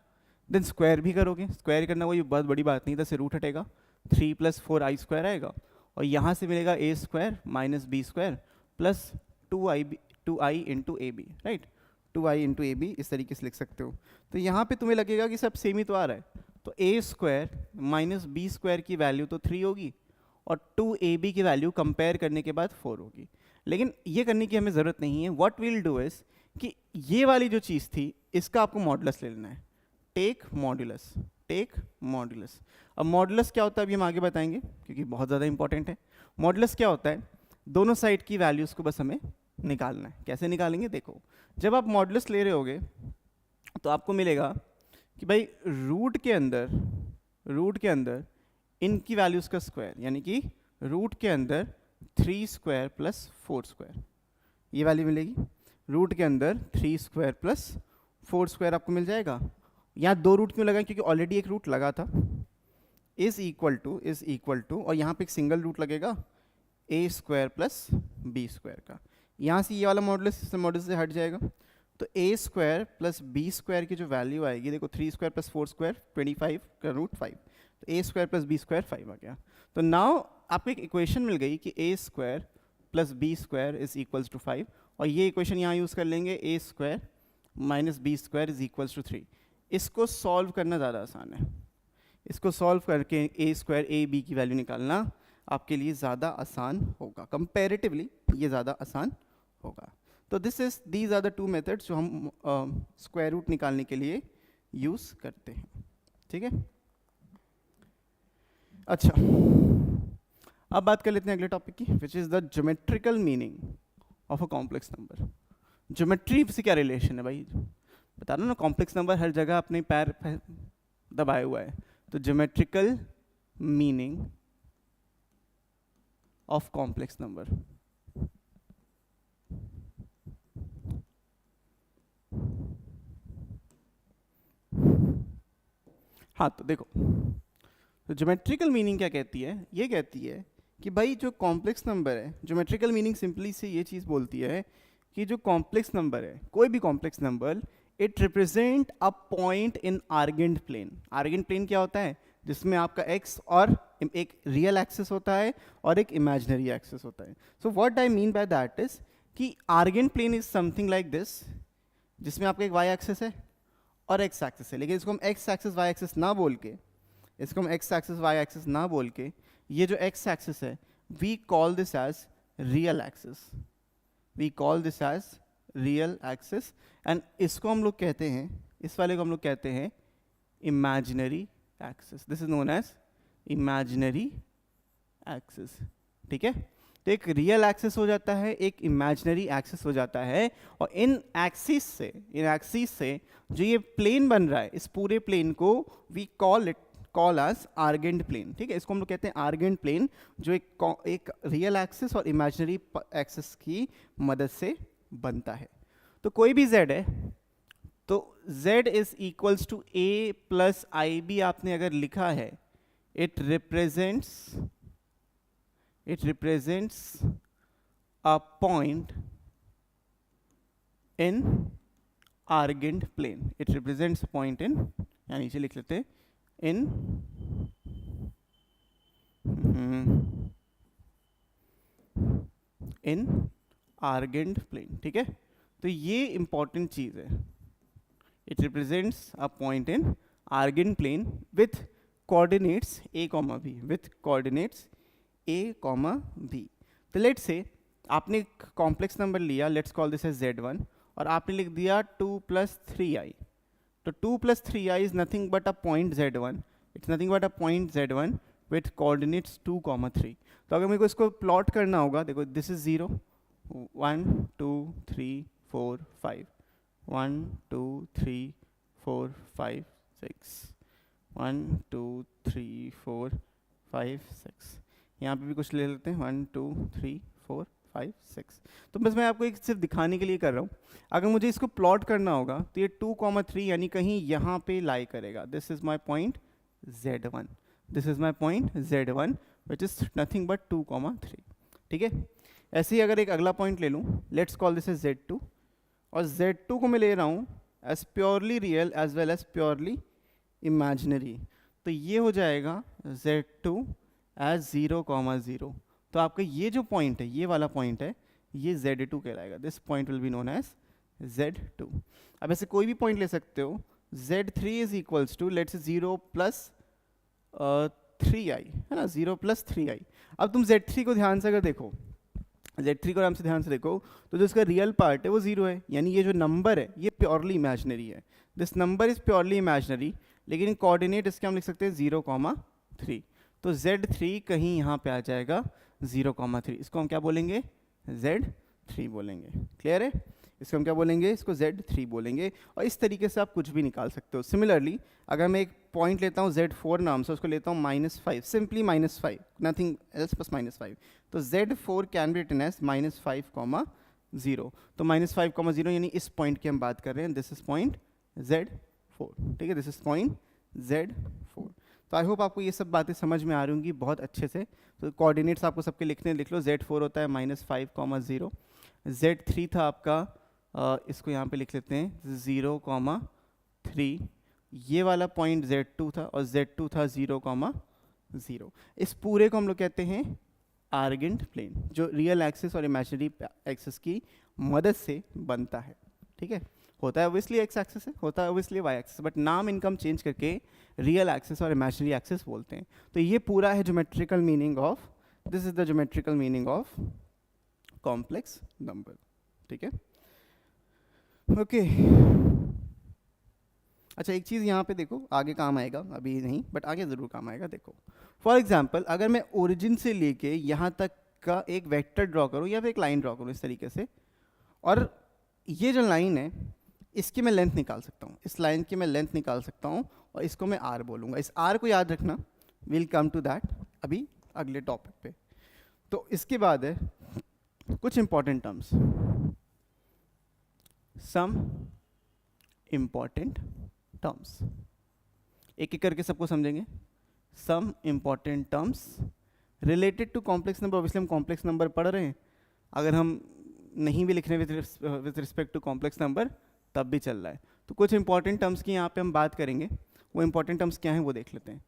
A: देन स्क्वायर भी करोगे, स्क्वायर करना कोई बहुत बड़ी बात नहीं, तो रूट हटेगा 3+4i स्क्वायर आएगा, और यहाँ से मिलेगा a square minus b square plus 2i into a b, right. 2i into a b इस तरीके से लिख सकते हो। तो यहाँ पे तुम्हें लगेगा कि सब सेम ही तो आ रहा है, तो a square minus b square की वैल्यू तो 3 होगी, और 2ab की वैल्यू कंपेयर करने के बाद 4 होगी। लेकिन ये करने की हमें ज़रूरत नहीं है। व्हाट विल डू इज कि ये वाली जो चीज़ थी इसका आपको मॉडुलस ले लेना है, टेक मॉडुलस। अब मॉडुलस क्या होता है अभी हम आगे बताएंगे, क्योंकि बहुत ज़्यादा इंपॉर्टेंट है। मॉडुलस क्या होता है, दोनों साइड की वैल्यूज़ को बस हमें निकालना है। कैसे निकालेंगे, देखो जब आप मॉडुलस ले रहे होगे तो आपको मिलेगा कि भाई रूट के अंदर इनकी वैल्यूज़ का स्क्वायर, यानी कि रूट के अंदर 3 स्क्वायर प्लस 4 स्क्वायर, ये वैल्यू मिलेगी। रूट के अंदर 3 स्क्वायर प्लस 4 स्क्वायर आपको मिल जाएगा। यहाँ 2 रूट क्यों लगाएं, क्योंकि ऑलरेडी एक रूट लगा था, इज इक्वल टू, और यहाँ पे एक सिंगल रूट लगेगा a square plus b square का। यहाँ से ये वाला मॉडुलस से हट जाएगा, तो a square plus b square की जो वैल्यू आएगी, देखो 3 स्क्वायर प्लस 4 स्क्वायर 25 का रूट 5, तो a square plus b square 5 आ गया। तो नाउ आपको एक इक्वेशन मिल गई कि a square plus b square is equals to 5, और ये इक्वेशन यहाँ यूज़ कर लेंगे, a square minus b square is equals to 3। इसको सॉल्व करना ज़्यादा आसान है, इसको सॉल्व करके a स्क्वायर a b की वैल्यू निकालना आपके लिए ज़्यादा आसान होगा, कंपैरेटिवली ये ज़्यादा आसान होगा। तो दीज आर द 2 मेथड्स जो हम स्क्वायर रूट निकालने के लिए यूज़ करते हैं, ठीक है। अच्छा, अब बात कर लेते हैं अगले टॉपिक की, which is the geometrical meaning of a complex number. Geometry से क्या रिलेशन है भाई, बता रहा ना, कॉम्प्लेक्स नंबर हर जगह अपने पैर दबाए हुआ है। तो geometrical meaning of complex number, हाँ तो देखो, तो ज्योमेट्रिकल मीनिंग क्या कहती है, ये कहती है कि भाई जो कॉम्प्लेक्स नंबर है, ज्योमेट्रिकल मीनिंग सिंपली से ये चीज़ बोलती है कि जो कॉम्प्लेक्स नंबर है, कोई भी complex number, it represent a point in Argand plane. Argand plane क्या होता है, जिसमें आपका x और एक रियल एक्सिस होता है और एक इमेजिनरी एक्सिस होता है। So what I mean by that is कि Argand plane is something like this, जिसमें आपका एक y एक्सिस है और x एक्सिस है, लेकिन इसको हम x एक्सिस y एक्सिस ना बोल के, ये जो x एक्सिस है, we call this as real axis, and इसको हम लोग कहते हैं, इस वाले को हम लोग कहते हैं imaginary axis. This is known as imaginary axis, ठीक है। तो एक रियल एक्सिस हो जाता है, एक इमेजिनरी एक्सिस हो जाता है, और इन एक्सिस से जो ये प्लेन बन रहा है, इस पूरे प्लेन को we call as Argand plane, ठीक है। इसको हम लोग कहते हैं आर्गेंट प्लेन, जो एक रियल एक्सिस और इमेजिनरी एक्सिस की मदद से बनता है। तो कोई भी z है, तो z is equals to a plus i b आपने अगर लिखा है, it represents a point in Argand plane, it represents point in, या नीचे लिख लेते हैं इन इन आर्गेंट प्लेन, ठीक है। तो ये इंपॉर्टेंट चीज है, it represents a point in Argand plane with coordinates a, b, with coordinates a, b। तो लेट्स से आपने एक कॉम्प्लेक्स नंबर लिया, let's call this as z1, और आपने लिख दिया 2 + 3i। तो 2 + 3i is nothing but a point z1, it's nothing but a point z1 with coordinates 2, 3। तो अगर मेरे को इसको प्लॉट करना होगा, देखो दिस इज 0, 1 2 3 4 5, 1 2 3 4 5 6, 1 2 3 4 5 6, यहाँ पे भी कुछ ले लेते हैं 1 2 3 4 5 6। तो बस मैं आपको एक सिर्फ दिखाने के लिए कर रहा हूँ। अगर मुझे इसको प्लॉट करना होगा तो ये 2, 3 यानी कहीं यहाँ पे लाई करेगा। This is my point z1, this is my point z1 which is nothing but 2, 3, ठीक है। ऐसे ही अगर एक अगला पॉइंट ले लूँ, let's call this is z2, और z2 को मैं ले रहा हूँ as purely real as well as purely imaginary. तो ये हो जाएगा z2 एज 0, 0। तो आपका ये जो पॉइंट है, ये वाला पॉइंट है, ये z2 कहलाएगा। This point will be known as z2। अब ऐसे कोई भी पॉइंट ले सकते हो। z3 is equals to let's 0 + 3i, है ना, 0 + 3i। अब तुम z3 को ध्यान से अगर देखो, z3 को आराम से ध्यान से देखो, तो जो इसका रियल पार्ट है वो 0 है, यानी ये जो नंबर है ये प्योरली इमेजिनरी है। This number is purely imaginary, लेकिन कोऑर्डिनेट इसके हम लिख सकते हैं 0, 3। तो z3 कहीं यहाँ पे आ जाएगा 0, 3। इसको हम क्या बोलेंगे, z3 बोलेंगे। क्लियर है, इसको हम क्या बोलेंगे, इसको z3 बोलेंगे। और इस तरीके से आप कुछ भी निकाल सकते हो। सिमिलरली अगर मैं एक पॉइंट लेता हूँ z4 नाम से, उसको लेता हूँ -5, सिंपली -5, नथिंग एल्स बस -5। तो z4 can be written as -5, 0। तो -5, 0 यानी इस पॉइंट की हम बात कर रहे हैं। दिस इज पॉइंट z4, ठीक है, दिस इज पॉइंट z4। तो आई होप आपको ये सब बातें समझ में आ रही होंगी बहुत अच्छे से। तो कोऑर्डिनेट्स आपको सबके लिखने लिख लो। z4 होता है -5, 0। z3 था आपका, इसको यहाँ पे लिख लेते हैं 0, 3। ये वाला पॉइंट z2 था, और z2 था 0, 0। इस पूरे को हम लोग कहते हैं आर्गेंट प्लेन, जो रियल एक्सिस और इमेजिनरी एक्सिस की मदद से बनता है, ठीक है। होता है ऑब्वियसली एक्स एक्सिस है, होता है ऑब्वियसली वाई एक्सिस, बट नाम इनका हम चेंज करके रियल एक्सिस और इमेजिनरी एक्सिस बोलते हैं। तो ये पूरा है geometrical meaning of, this is the geometrical meaning of complex number, ठीक है। ओके अच्छा, एक चीज़ यहाँ पे देखो, आगे काम आएगा, अभी नहीं बट आगे ज़रूर काम आएगा। देखो फॉर एग्जांपल अगर मैं ओरिजिन से लेके यहाँ तक का एक वेक्टर ड्रॉ करूँ या फिर एक लाइन ड्रॉ करूँ इस तरीके से, और ये जो लाइन है इसकी मैं लेंथ निकाल सकता हूँ, इस लाइन की मैं लेंथ निकाल सकता हूँ, और इसको मैं r बोलूँगा। इस r को याद रखना, विल कम टू दैट अभी अगले टॉपिक पे। तो इसके बाद है कुछ important terms, some important terms, एक एक करके सबको समझेंगे। Some important terms related to complex number. Obviously हम कॉम्प्लेक्स नंबर पढ़ रहे हैं, अगर हम नहीं भी लिख रहे with respect to complex number तब भी चल रहा है। तो कुछ इंपॉर्टेंट टर्म्स की यहाँ पे हम बात करेंगे। वो इंपॉर्टेंट टर्म्स क्या हैं वो देख लेते हैं।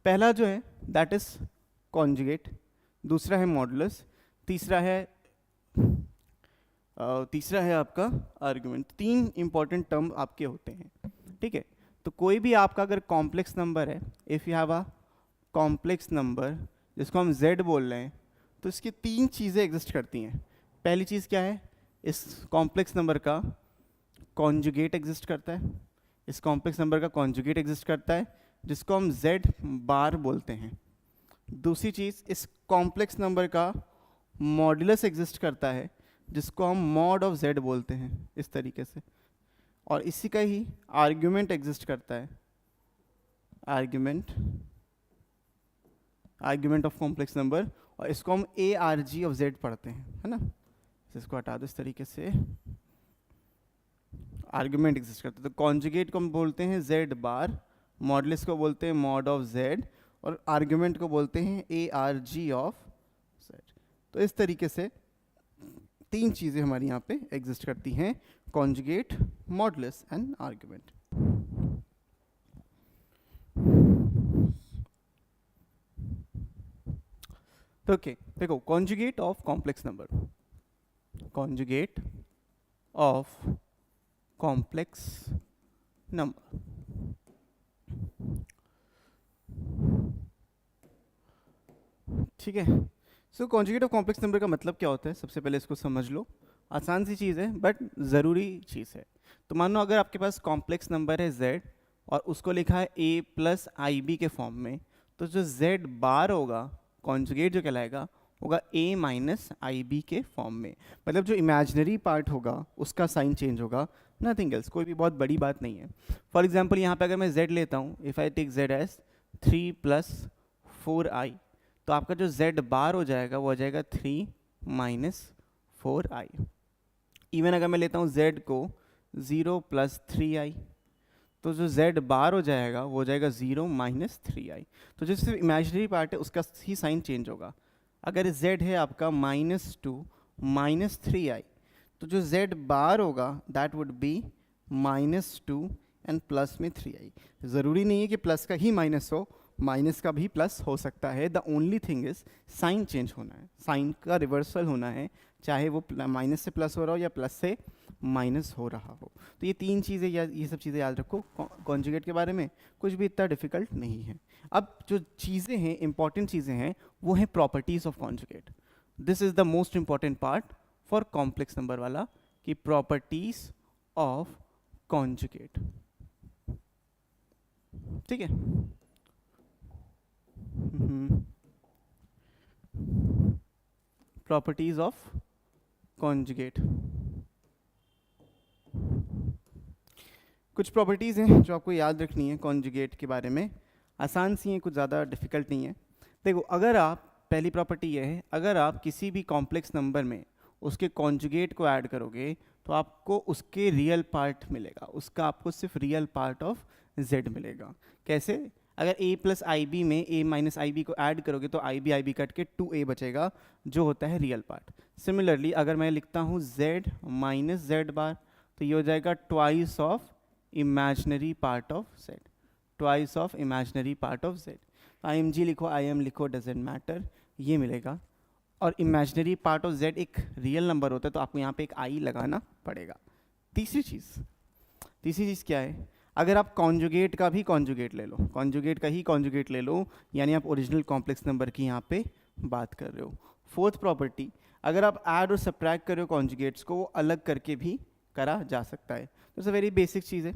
A: पहला जो है दैट इज कॉन्जुगेट, दूसरा है मॉडुलस, तीसरा है आपका आर्गुमेंट। 3 इंपॉर्टेंट टर्म आपके होते हैं, ठीक है। तो कोई भी आपका अगर कॉम्प्लेक्स नंबर है, if you have a complex number जिसको हम z बोल रहे हैं, तो इसकी 3 चीज़ें एग्जिस्ट करती हैं। पहली चीज़ क्या है, इस कॉम्प्लेक्स नंबर का कॉन्जुगेट एग्जिस्ट करता है, इस कॉम्प्लेक्स नंबर का कॉन्जुगेट एग्जिस्ट करता है जिसको हम z बार बोलते हैं। दूसरी चीज़, इस कॉम्प्लेक्स नंबर का मॉडुलस एग्जिस्ट करता है जिसको हम मॉड ऑफ z बोलते हैं, इस तरीके से। और इसी का ही आर्ग्यूमेंट एग्जिस्ट करता है, आर्ग्यूमेंट ऑफ कॉम्प्लेक्स नंबर, और इसको हम ARG ऑफ z पढ़ते हैं, है ना। इसको हटा दो इस तरीके से, आर्ग्यूमेंट एग्जिस्ट करता है। तो कॉन्जुगेट को हम बोलते हैं z बार, मॉडुलस को बोलते हैं मॉड ऑफ z, और आर्ग्यूमेंट को बोलते हैं ARG ऑफ z। तो इस तरीके से तीन चीज़ें हमारी यहाँ पे एग्जिस्ट करती हैं, कॉन्जुगेट, मॉडुलस एंड आर्ग्यूमेंट। तो ओके देखो, conjugate of complex number, conjugate of complex number, ठीक है। सो कॉन्जुगेट ऑफ कॉम्प्लेक्स नंबर का मतलब क्या होता है, सबसे पहले इसको समझ लो। आसान सी चीज़ है बट ज़रूरी चीज़ है। तो मान लो अगर आपके पास कॉम्प्लेक्स नंबर है z और उसको लिखा है a प्लस आई बी के फॉर्म में, तो जो z बार होगा कॉन्जुगेट जो कहलाएगा होगा a माइनस आई बी के फॉर्म में। मतलब जो इमेजिनरी पार्ट होगा उसका साइन चेंज होगा, नथिंग एल्स, कोई भी बहुत बड़ी बात नहीं है। फॉर एग्जाम्पल यहाँ पे अगर मैं z लेता हूँ, if I take z as 3 plus 4i, तो आपका जो z बार हो जाएगा वो हो जाएगा 3 माइनस 4i। इवन अगर मैं लेता हूँ z को 0 प्लस 3i, तो जो z बार हो जाएगा वो हो जाएगा 0 माइनस 3i। तो जो सिर्फ इमेजिनरी पार्ट है उसका ही साइन चेंज होगा। अगर z है आपका -2 माइनस 3i, तो जो z बार होगा that would be -2 and plus में 3i। ज़रूरी नहीं है कि प्लस का ही माइनस हो, माइनस का भी प्लस हो सकता है। The only thing is sine change होना है, साइन का रिवर्सल होना है, चाहे वो माइनस से प्लस हो रहा हो या प्लस से माइनस हो रहा हो। तो ये तीन चीज़ें या ये सब चीज़ें याद रखो कॉन्जुगेट के बारे में, कुछ भी इतना डिफिकल्ट नहीं है। अब जो चीज़ें हैं, इंपॉर्टेंट चीज़ें हैं, वो हैं properties of conjugate. This is the most important part for complex number वाला, कि प्रॉपर्टीज़ ऑफ कॉन्जुगेट, ठीक है। प्रॉपर्टीज ऑफ कॉन्जुगेट, कुछ प्रॉपर्टीज़ हैं जो आपको याद रखनी है कॉन्जुगेट के बारे में। आसान सी हैं, कुछ ज़्यादा डिफिकल्ट नहीं है। देखो, अगर आप, पहली प्रॉपर्टी ये है, अगर आप किसी भी कॉम्प्लेक्स नंबर में उसके कॉन्जुगेट को ऐड करोगे तो आपको उसके रियल पार्ट मिलेगा, उसका आपको सिर्फ रियल पार्ट ऑफ z मिलेगा। कैसे? अगर a प्लस आई बी में a माइनस आई बी को ऐड करोगे तो आई बी कट के 2a बचेगा, जो होता है रियल पार्ट। सिमिलरली अगर मैं लिखता हूँ z माइनस जेड बार, तो ये हो जाएगा twice of imaginary part of z, twice of imaginary part of z। I M G लिखो, आई एम लिखो, डजेंट मैटर, ये मिलेगा। और इमेजिनरी पार्ट ऑफ z एक रियल नंबर होता है, तो आपको यहाँ पे एक i लगाना पड़ेगा। तीसरी चीज़ क्या है? अगर आप कॉन्जुगेट का भी कॉन्जुगेट ले लो, कॉन्जुगेट का ही कॉन्जुगेट ले लो, यानी आप ओरिजिनल कॉम्प्लेक्स नंबर की यहाँ पे बात कर रहे हो। फोर्थ प्रॉपर्टी, अगर आप ऐड और सब्ट्रैक्ट कर रहे हो कॉन्जुगेट्स को, वो अलग करके भी करा जा सकता है। तो इट्स अ वेरी बेसिक चीज़ है,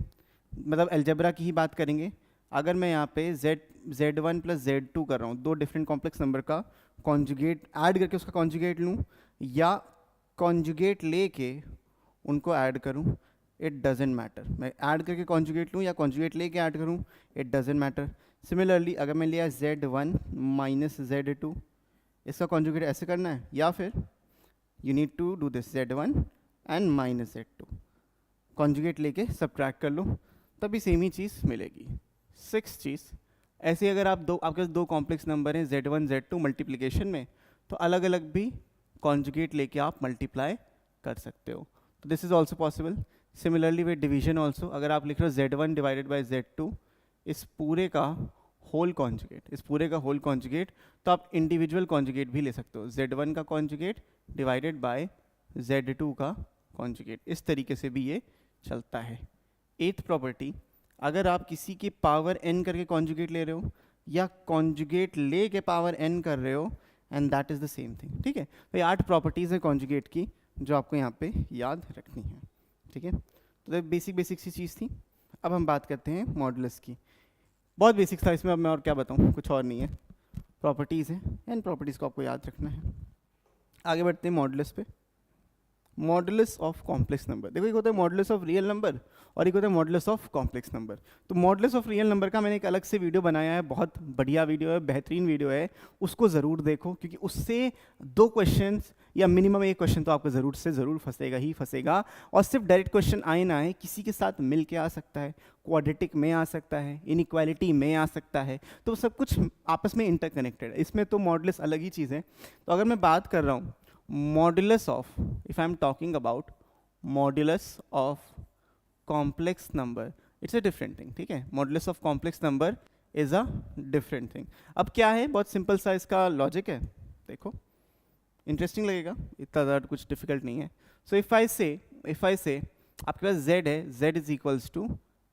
A: मतलब अलजेब्रा की ही बात करेंगे। अगर मैं यहाँ पे z1 प्लस z2 कर रहा हूँ, दो डिफरेंट कॉम्प्लेक्स नंबर का कॉन्जुगेट ऐड करके उसका कॉन्जुगेट लूँ, या कॉन्जुगेट लेके उनको ऐड करूँ, इट डजेंट मैटर। मैं ऐड करके कॉन्जुगेट लूँ या कॉन्जुगेट लेके ऐड करूँ, इट डजेंट मैटर। सिमिलरली अगर मैं लिया z1 माइनस z2, इसका कॉन्जुगेट ऐसे करना है, या फिर you need to do this z1 and minus z2, conjugate लेके सब्ट्रैक्ट कर लो, तभी सेम ही चीज़ मिलेगी। सिक्स चीज़, ऐसे अगर आप आपके पास दो कॉम्प्लेक्स नंबर हैं z1 z2 मल्टीप्लिकेशन में, तो अलग अलग भी कॉन्जुगेट लेके आप मल्टीप्लाई कर सकते हो। तो this is also possible. Similarly with division also, अगर आप लिख रहे हो z1 डिवाइडेड बाई z2, इस पूरे का होल कॉन्जुगेट, तो आप इंडिविजुअल कॉन्जुगेट भी ले सकते हो, z1 का कॉन्जुगेट डिवाइडेड बाय z2 का कॉन्जुगेट, इस तरीके से भी ये चलता है। एथ प्रॉपर्टी, अगर आप किसी की पावर n करके कॉन्जुगेट ले रहे हो या कॉन्जुगेट ले के पावर n कर रहे हो, and that is the same thing, ठीक है। तो ये 8 प्रॉपर्टीज़ हैं कॉन्जुगेट की जो आपको यहाँ पे याद रखनी है, ठीक है। तो बेसिक सी चीज़ थी। अब हम बात करते हैं मॉडुलस की। बहुत बेसिक था इसमें, अब मैं और क्या बताऊँ, कुछ और नहीं है, प्रॉपर्टीज़ हैं, एंड प्रॉपर्टीज़ को आपको याद रखना है। आगे बढ़ते हैं मॉडुलस पे। मॉडुलस ऑफ कॉम्प्लेक्स नंबर, देखो एक होता है मॉडुलस ऑफ रियल नंबर और एक होता है मॉडुलस ऑफ कॉम्प्लेक्स नंबर। तो मॉडुलस ऑफ रियल नंबर का मैंने एक अलग से वीडियो बनाया है, बहुत बढ़िया वीडियो है, बेहतरीन वीडियो है, उसको ज़रूर देखो, क्योंकि उससे 2 क्वेश्चंस या मिनिमम 1 क्वेश्चन तो आपको ज़रूर फंसेगा। और सिर्फ डायरेक्ट क्वेश्चन आए ना आए, किसी के साथ मिल के आ सकता है, क्वाड्रेटिक में आ सकता है, इनइक्वालिटी में आ सकता है, तो सब कुछ आपस में इंटरकनेक्टेड है। इसमें तो मॉडुलस अलग ही चीज़ है। तो अगर मैं बात कर रहा हूँ modulus of, if I am talking about modulus of complex number, it's a different thing, ठीक है। Modulus of complex number is a different thing. अब क्या है, बहुत सिंपल सा इसका लॉजिक है, देखो इंटरेस्टिंग लगेगा, इतना ज़्यादा कुछ डिफिकल्ट नहीं है। सो इफ आई से आपके पास z है, z is equals to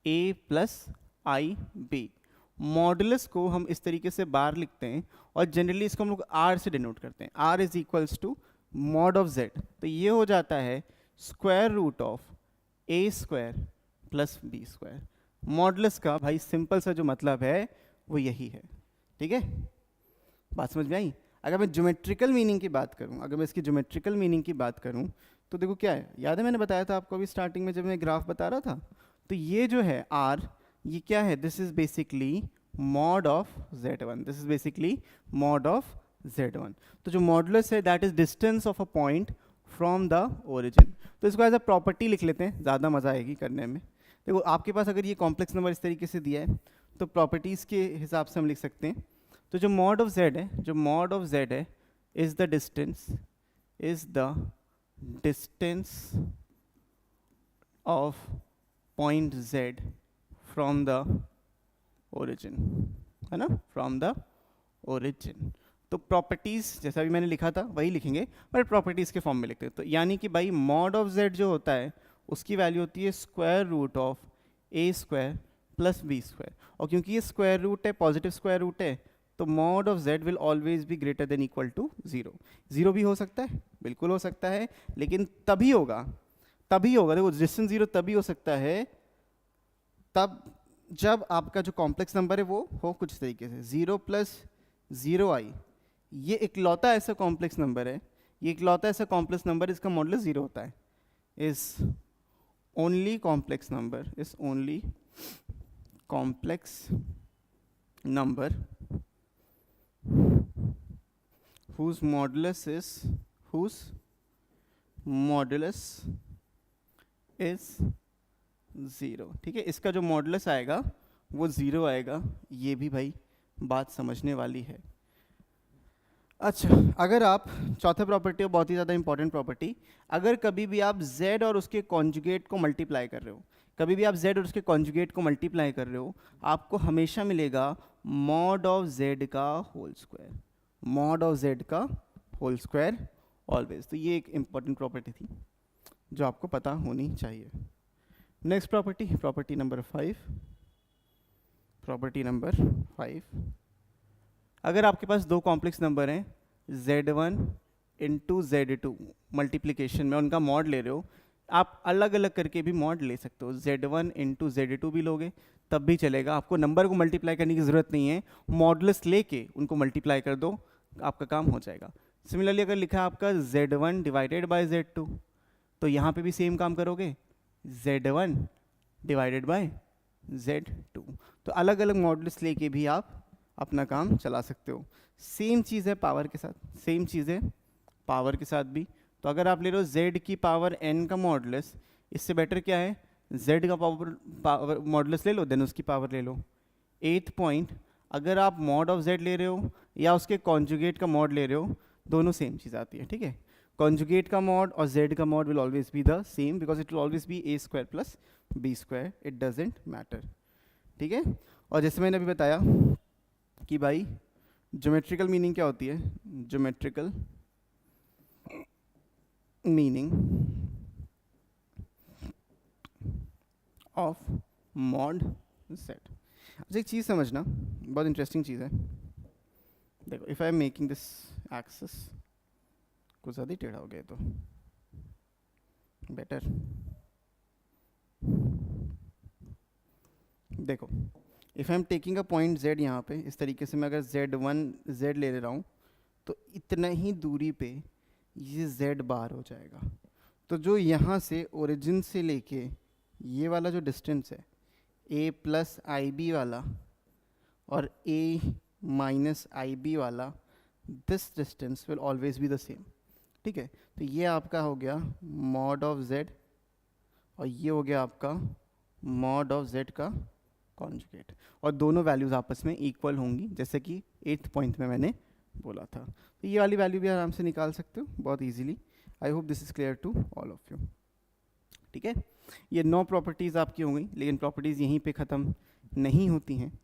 A: a plus i b. Modulus को हम इस तरीके से बार लिखते हैं और जनरली इसको हम लोग r से डिनोट करते हैं, r is equals to mod of z। तो ये हो जाता है square root of a square plus b square. Modulus का भाई सिंपल सा जो मतलब है वो यही है, ठीक है, बात समझ में आई। अगर मैं ज्योमेट्रिकल मीनिंग की बात करूं, अगर मैं इसकी ज्योमेट्रिकल मीनिंग की बात करूं तो देखो क्या है, याद है मैंने बताया था आपको अभी स्टार्टिंग में जब मैं ग्राफ बता रहा था, तो ये जो है r, ये क्या है, this is basically mod of z1, this is basically mod of z1। तो जो मॉडुलस है that is distance of a point from the origin. तो इसको एज अ प्रॉपर्टी लिख लेते हैं, ज़्यादा मज़ा आएगी करने में। देखो आपके पास अगर ये कॉम्प्लेक्स नंबर इस तरीके से दिया है तो प्रॉपर्टीज़ के हिसाब से हम लिख सकते हैं। तो जो मॉड ऑफ z है, जो मॉड ऑफ z है is the distance of point z from the origin, है ना, फ्रॉम द ओरिजिन। तो प्रॉपर्टीज जैसा भी मैंने लिखा था वही लिखेंगे, बट प्रॉपर्टीज के फॉर्म में लिखते हैं। तो यानी कि भाई मॉड ऑफ z जो होता है उसकी वैल्यू होती है square root of a square plus b square, और क्योंकि ये स्क्वायर रूट है, पॉजिटिव स्क्वायर रूट है, तो mod of z will always be greater than equal to 0। 0 भी हो सकता है, बिल्कुल हो सकता है, लेकिन तभी होगा देखो डिस्टेंस 0 तभी हो सकता है तब जब आपका जो कॉम्प्लेक्स नंबर है वो हो कुछ तरीके से 0 प्लस 0i। ये इकलौता ऐसा कॉम्प्लेक्स नंबर है, ये इकलौता ऐसा कॉम्प्लेक्स नंबर इसका मॉडुलस 0 होता है, is only complex number whose modulus is 0, ठीक है। इसका जो मॉडुलस आएगा वो 0 आएगा, ये भी भाई बात समझने वाली है। अच्छा, अगर आप चौथा प्रॉपर्टी, बहुत ही ज़्यादा इंपॉर्टेंट प्रॉपर्टी, अगर कभी भी आप z और उसके कॉन्जुगेट को मल्टीप्लाई कर रहे हो, कभी भी आप z और उसके कॉन्जुगेट को मल्टीप्लाई कर रहे हो, आपको हमेशा मिलेगा मॉड ऑफ z का whole square, mod of z का होल स्क्वायर ऑलवेज। तो ये एक इंपॉर्टेंट प्रॉपर्टी थी जो आपको पता होनी चाहिए। Next property number 5। अगर आपके पास दो कॉम्प्लेक्स नंबर हैं z1 इंटू z2 मल्टीप्लीकेशन में, उनका मॉड ले रहे हो, आप अलग अलग करके भी मॉड ले सकते हो, z1 इंटू z2 भी लोगे तब भी चलेगा, आपको नंबर को मल्टीप्लाई करने की ज़रूरत नहीं है, मॉडुलस लेके उनको मल्टीप्लाई कर दो, आपका काम हो जाएगा। सिमिलरली अगर लिखा है आपका z1 डिवाइडेड बाय z2, तो यहाँ पे भी सेम काम करोगे, z1 डिवाइडेड बाय z2। तो अलग अलग मॉडुलस लेके भी आप अपना काम चला सकते हो। सेम चीज़ है पावर के साथ, भी। तो अगर आप ले रहे हो z की पावर n का मॉडुलस, इससे बेटर क्या है, z का पावर मॉडुलस ले लो, देन उसकी पावर ले लो। 8th पॉइंट, अगर आप मॉड ऑफ z ले रहे हो या उसके कॉन्जुगेट का मॉड ले रहे हो, दोनों सेम चीज़ आती है, ठीक है। कॉन्जुगेट का मॉड और z का mod will always be the same because it will always B a square plus b square, it doesn't matter, ठीक है। और जैसे मैंने अभी बताया कि भाई ज्योमेट्रिकल मीनिंग क्या होती है, geometrical meaning of mod set. अच्छा एक चीज़ समझना, बहुत इंटरेस्टिंग चीज़ है, देखो if I am making this axis, कुछ ज़्यादा ही टेढ़ा हो गया तो बेटर, देखो if I am taking a point z, यहाँ पे इस तरीके से मैं अगर z ले रहा हूँ तो इतना ही दूरी पे ये z बार हो जाएगा। तो जो यहाँ से ओरिजिन से लेके ये वाला जो डिस्टेंस है a प्लस आई बी वाला और a माइनस आई बी वाला, this distance will always be the same, ठीक है। तो ये आपका हो गया मॉड ऑफ z और ये हो गया आपका मॉड ऑफ z का कॉन्जुगेट, और दोनों वैल्यूज़ आपस में इक्वल होंगी, जैसे कि 8th पॉइंट में मैंने बोला था। तो ये वाली वैल्यू भी आराम से निकाल सकते हो बहुत easily. I hope this is clear to all of you. ठीक है, ये 9 प्रॉपर्टीज़ आपकी हो गई, लेकिन प्रॉपर्टीज़ यहीं पे ख़त्म नहीं होती हैं,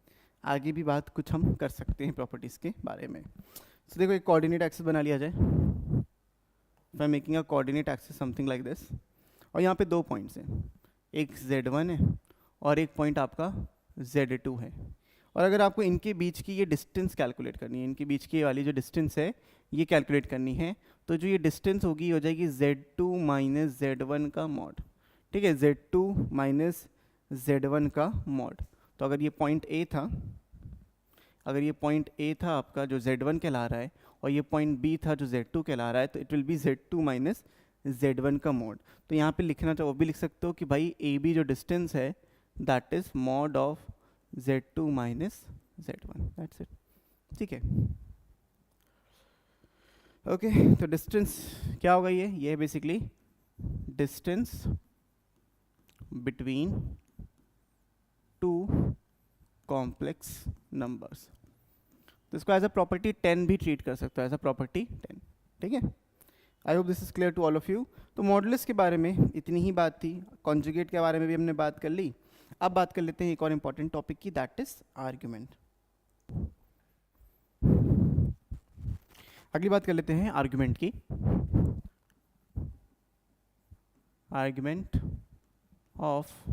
A: आगे भी बात कुछ हम कर सकते हैं प्रॉपर्टीज़ के बारे में। तो देखो एक कोऑर्डिनेट एक्सिस बना लिया जाए, by making a coordinate axis something like this, और यहाँ पे 2 पॉइंट्स हैं, एक Z1 है और एक पॉइंट आपका Z2 है। और अगर आपको इनके बीच की ये डिस्टेंस कैलकुलेट करनी है, इनके बीच की वाली जो डिस्टेंस है ये कैलकुलेट करनी है, तो जो ये डिस्टेंस होगी हो जाएगी Z2 माइनस Z1 का मॉड। ठीक है, Z2 माइनस Z1 का मॉड। तो अगर ये पॉइंट A था, अगर ये पॉइंट A था आपका जो Z1 कहला रहा है, और ये पॉइंट B था जो Z2 कहला रहा है, तो it will be Z2 minus Z1 का मॉड। तो यहाँ पे लिखना चाहो वो भी लिख सकते हो कि भाई AB जो डिस्टेंस है that is mod of Z2 minus Z1, that's it. ठीक है, ओके। तो डिस्टेंस क्या होगा, ये basically distance between 2 complex numbers. तो इसको एज अ प्रॉपर्टी 10 भी ट्रीट कर सकते हो, एज अ प्रॉपर्टी 10। ठीक है, I hope this is clear to all of you. तो मॉडुलस के बारे में इतनी ही बात थी, कॉन्जुगेट के बारे में भी हमने बात कर ली। अब बात कर लेते हैं एक और इम्पॉर्टेंट टॉपिक की, दैट इज आर्ग्यूमेंट। अगली बात कर लेते हैं आर्ग्यूमेंट की। Argument of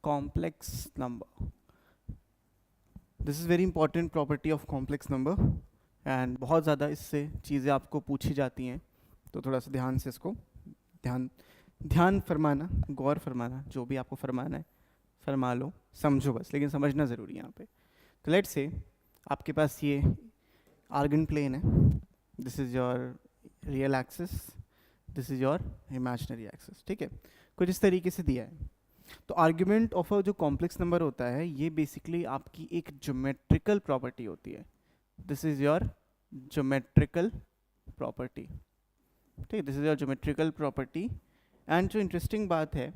A: complex number, this is very important property of complex number, and बहुत ज़्यादा इससे चीज़ें आपको पूछी जाती हैं, तो थोड़ा सा ध्यान से इसको ध्यान फरमाना, गौर फरमाना, जो भी आपको फरमाना है फरमा लो, समझो बस, लेकिन समझना ज़रूरी है यहाँ पे। तो लेट्स से आपके पास ये आर्गन प्लेन है, this is your real axis, this is your imaginary axis. ठीक है, कुछ इस तरीके से दिया है। तो आर्ग्यूमेंट ऑफ अ जो कॉम्प्लेक्स नंबर होता है, ये बेसिकली आपकी एक ज्योमेट्रिकल प्रॉपर्टी होती है। This is your geometrical property. ठीक है, this is your geometrical property. And जो इंटरेस्टिंग बात है,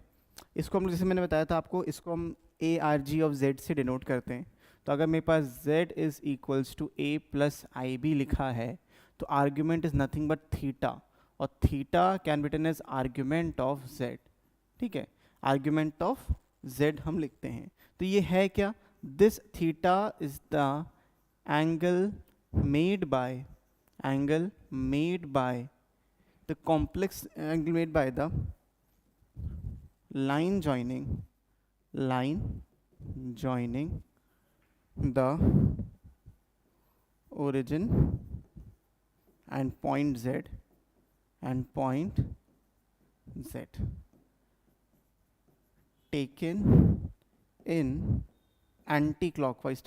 A: इसको हम, जैसे मैंने बताया था आपको, इसको हम ARG ऑफ Z से डिनोट करते हैं। तो अगर मेरे पास Z is equals to A plus IB लिखा है, तो argument is nothing but theta, और theta can be written as argument of Z। ठीक है, आर्ग्यूमेंट ऑफ Z हम लिखते हैं। तो ये है क्या, this theta is the angle made by the complex angle made by the line joining the origin and point Z taken in anti-clockwise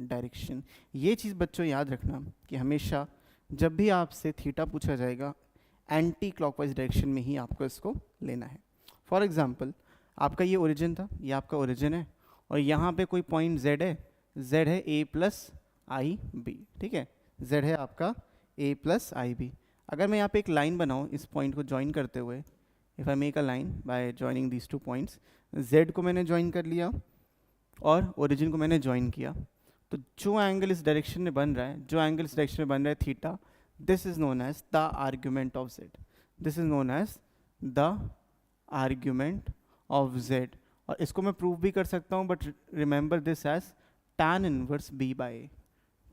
A: direction. ये चीज़ बच्चों याद रखना कि हमेशा जब भी आपसे थीटा पूछा जाएगा, एंटी क्लॉकवाइज डायरेक्शन में ही आपको इसको लेना है। फॉर एग्जांपल, आपका ये ओरिजिन था, ये आपका ओरिजिन है, और यहाँ पे कोई पॉइंट Z है, Z है A प्लस आई बी। ठीक है, Z है आपका A प्लस आई बी। अगर मैं यहाँ पे एक लाइन बनाऊँ इस पॉइंट को ज्वाइन करते हुए, if I make a line by joining these 2 points, Z को मैंने ज्वाइन कर लिया और ओरिजिन को मैंने ज्वाइन किया, तो जो एंगल इस डायरेक्शन में बन रहा है, जो एंगल इस डायरेक्शन में बन रहा है theta, this is known as the argument of Z। This is known as the argument of Z। और इसको मैं प्रूव भी कर सकता हूँ, but remember this as tan inverse B by A।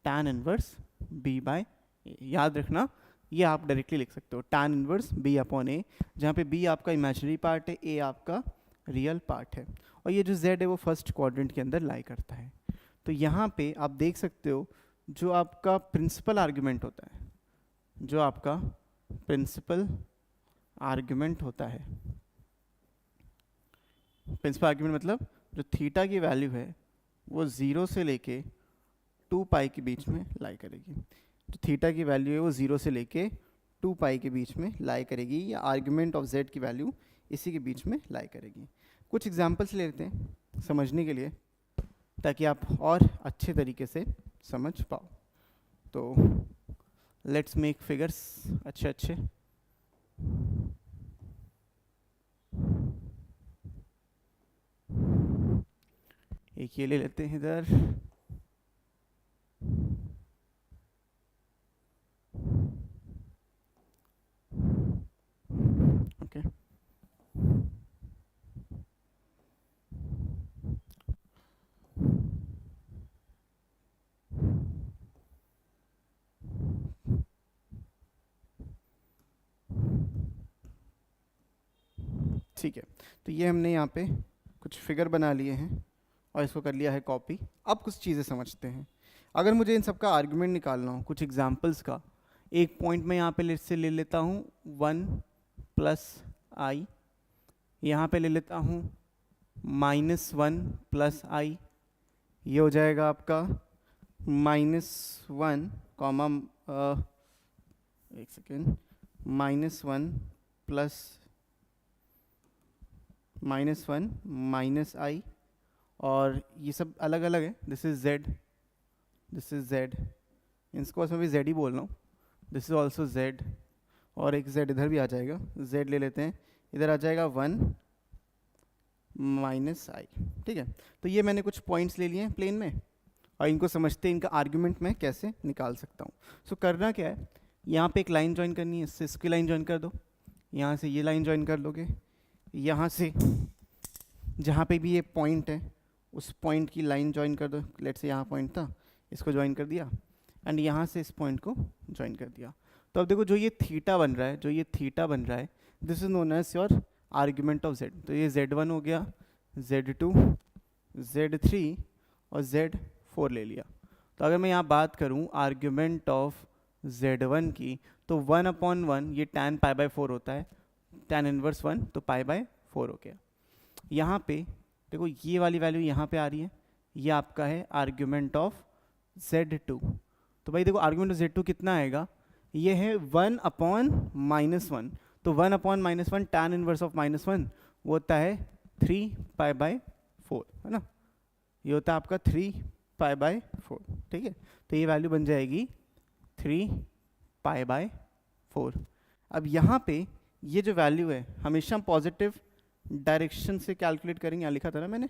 A: tan inverse B by A याद रखना, ये आप डायरेक्टली लिख सकते हो, tan inverse B upon A, जहाँ पे B आपका इमेजिनरी पार्ट है, A आपका रियल पार्ट है, और ये जो Z है वो फर्स्ट क्वाड्रेंट के अंदर लाई करता है। तो यहाँ पे आप देख सकते हो जो आपका प्रिंसिपल आर्ग्यूमेंट होता है, जो आपका प्रिंसिपल आर्ग्यूमेंट होता है, प्रिंसिपल आर्ग्यूमेंट मतलब जो थीटा की वैल्यू है वो 0 से लेके 2 पाई के बीच में लाई करेगी। जो थीटा की वैल्यू है वो 0 से लेके 2 पाई के बीच में लाई करेगी, या आर्ग्यूमेंट ऑफ Z की वैल्यू इसी के बीच में लाई करेगी। कुछ एग्जाम्पल्स ले लेते हैं समझने के लिए, ताकि आप और अच्छे तरीके से समझ पाओ। तो लेट्स मेक फिगर्स अच्छे। एक ये ले लेते हैं इधर, ओके। ठीक है, तो ये हमने यहाँ पे कुछ फिगर बना लिए हैं और इसको कर लिया है कॉपी। अब कुछ चीज़ें समझते हैं। अगर मुझे इन सब का आर्गुमेंट निकालना हो कुछ एग्जांपल्स का, एक पॉइंट मैं यहाँ पे से ले लेता हूँ 1 प्लस आई, यहाँ पे ले लेता हूँ -1 प्लस आई, ये हो जाएगा आपका -1 कॉमा एक सेकेंड, -1 प्लस -1 माइनस आई, और ये सब अलग अलग है। This is Z, this is Z, इसको मैं भी जेड ही बोल रहा हूँ। दिस इज ऑल्सो जेड, और एक जेड इधर भी आ जाएगा, जेड ले लेते हैं, इधर आ जाएगा 1 माइनस आई। ठीक है, तो ये मैंने कुछ पॉइंट्स ले लिए हैं प्लेन में, और इनको समझते हैं इनका आर्ग्यूमेंट मैं कैसे निकाल सकता हूँ। सो करना क्या है, यहाँ पे एक लाइन ज्वाइन करनी है, इससे इसकी लाइन ज्वाइन कर दो, यहाँ से ये लाइन ज्वाइन कर लोगे, यहाँ से जहाँ पे भी ये पॉइंट है उस पॉइंट की लाइन ज्वाइन कर दो। लेट्स से यहाँ पॉइंट था, इसको ज्वाइन कर दिया, एंड यहाँ से इस पॉइंट को ज्वाइन कर दिया। तो अब देखो जो ये थीटा बन रहा है, जो ये थीटा बन रहा है, this is known as your argument of z. तो ये z1 हो गया, z2, z3 और z4 ले लिया। तो अगर मैं यहाँ बात करूँ आर्ग्यूमेंट ऑफ z1 की, तो 1/1 ये tan π/4 होता है, tan इनवर्स 1, तो π/4 हो गया। यहाँ पे देखो ये वाली वैल्यू यहाँ पे आ रही है, ये आपका है आर्ग्यूमेंट ऑफ z2। तो भाई देखो आर्ग्यूमेंट ऑफ z2 कितना आएगा, ये है 1/-1, तो 1/-1 tan इनवर्स ऑफ -1 वो होता है 3π/4, है ना, ये होता है आपका 3π/4। ठीक है, तो ये वैल्यू बन जाएगी 3π/4। अब यहाँ पे ये जो वैल्यू है हमेशा पॉजिटिव डायरेक्शन से कैलकुलेट करेंगे, यहाँ लिखा था ना मैंने,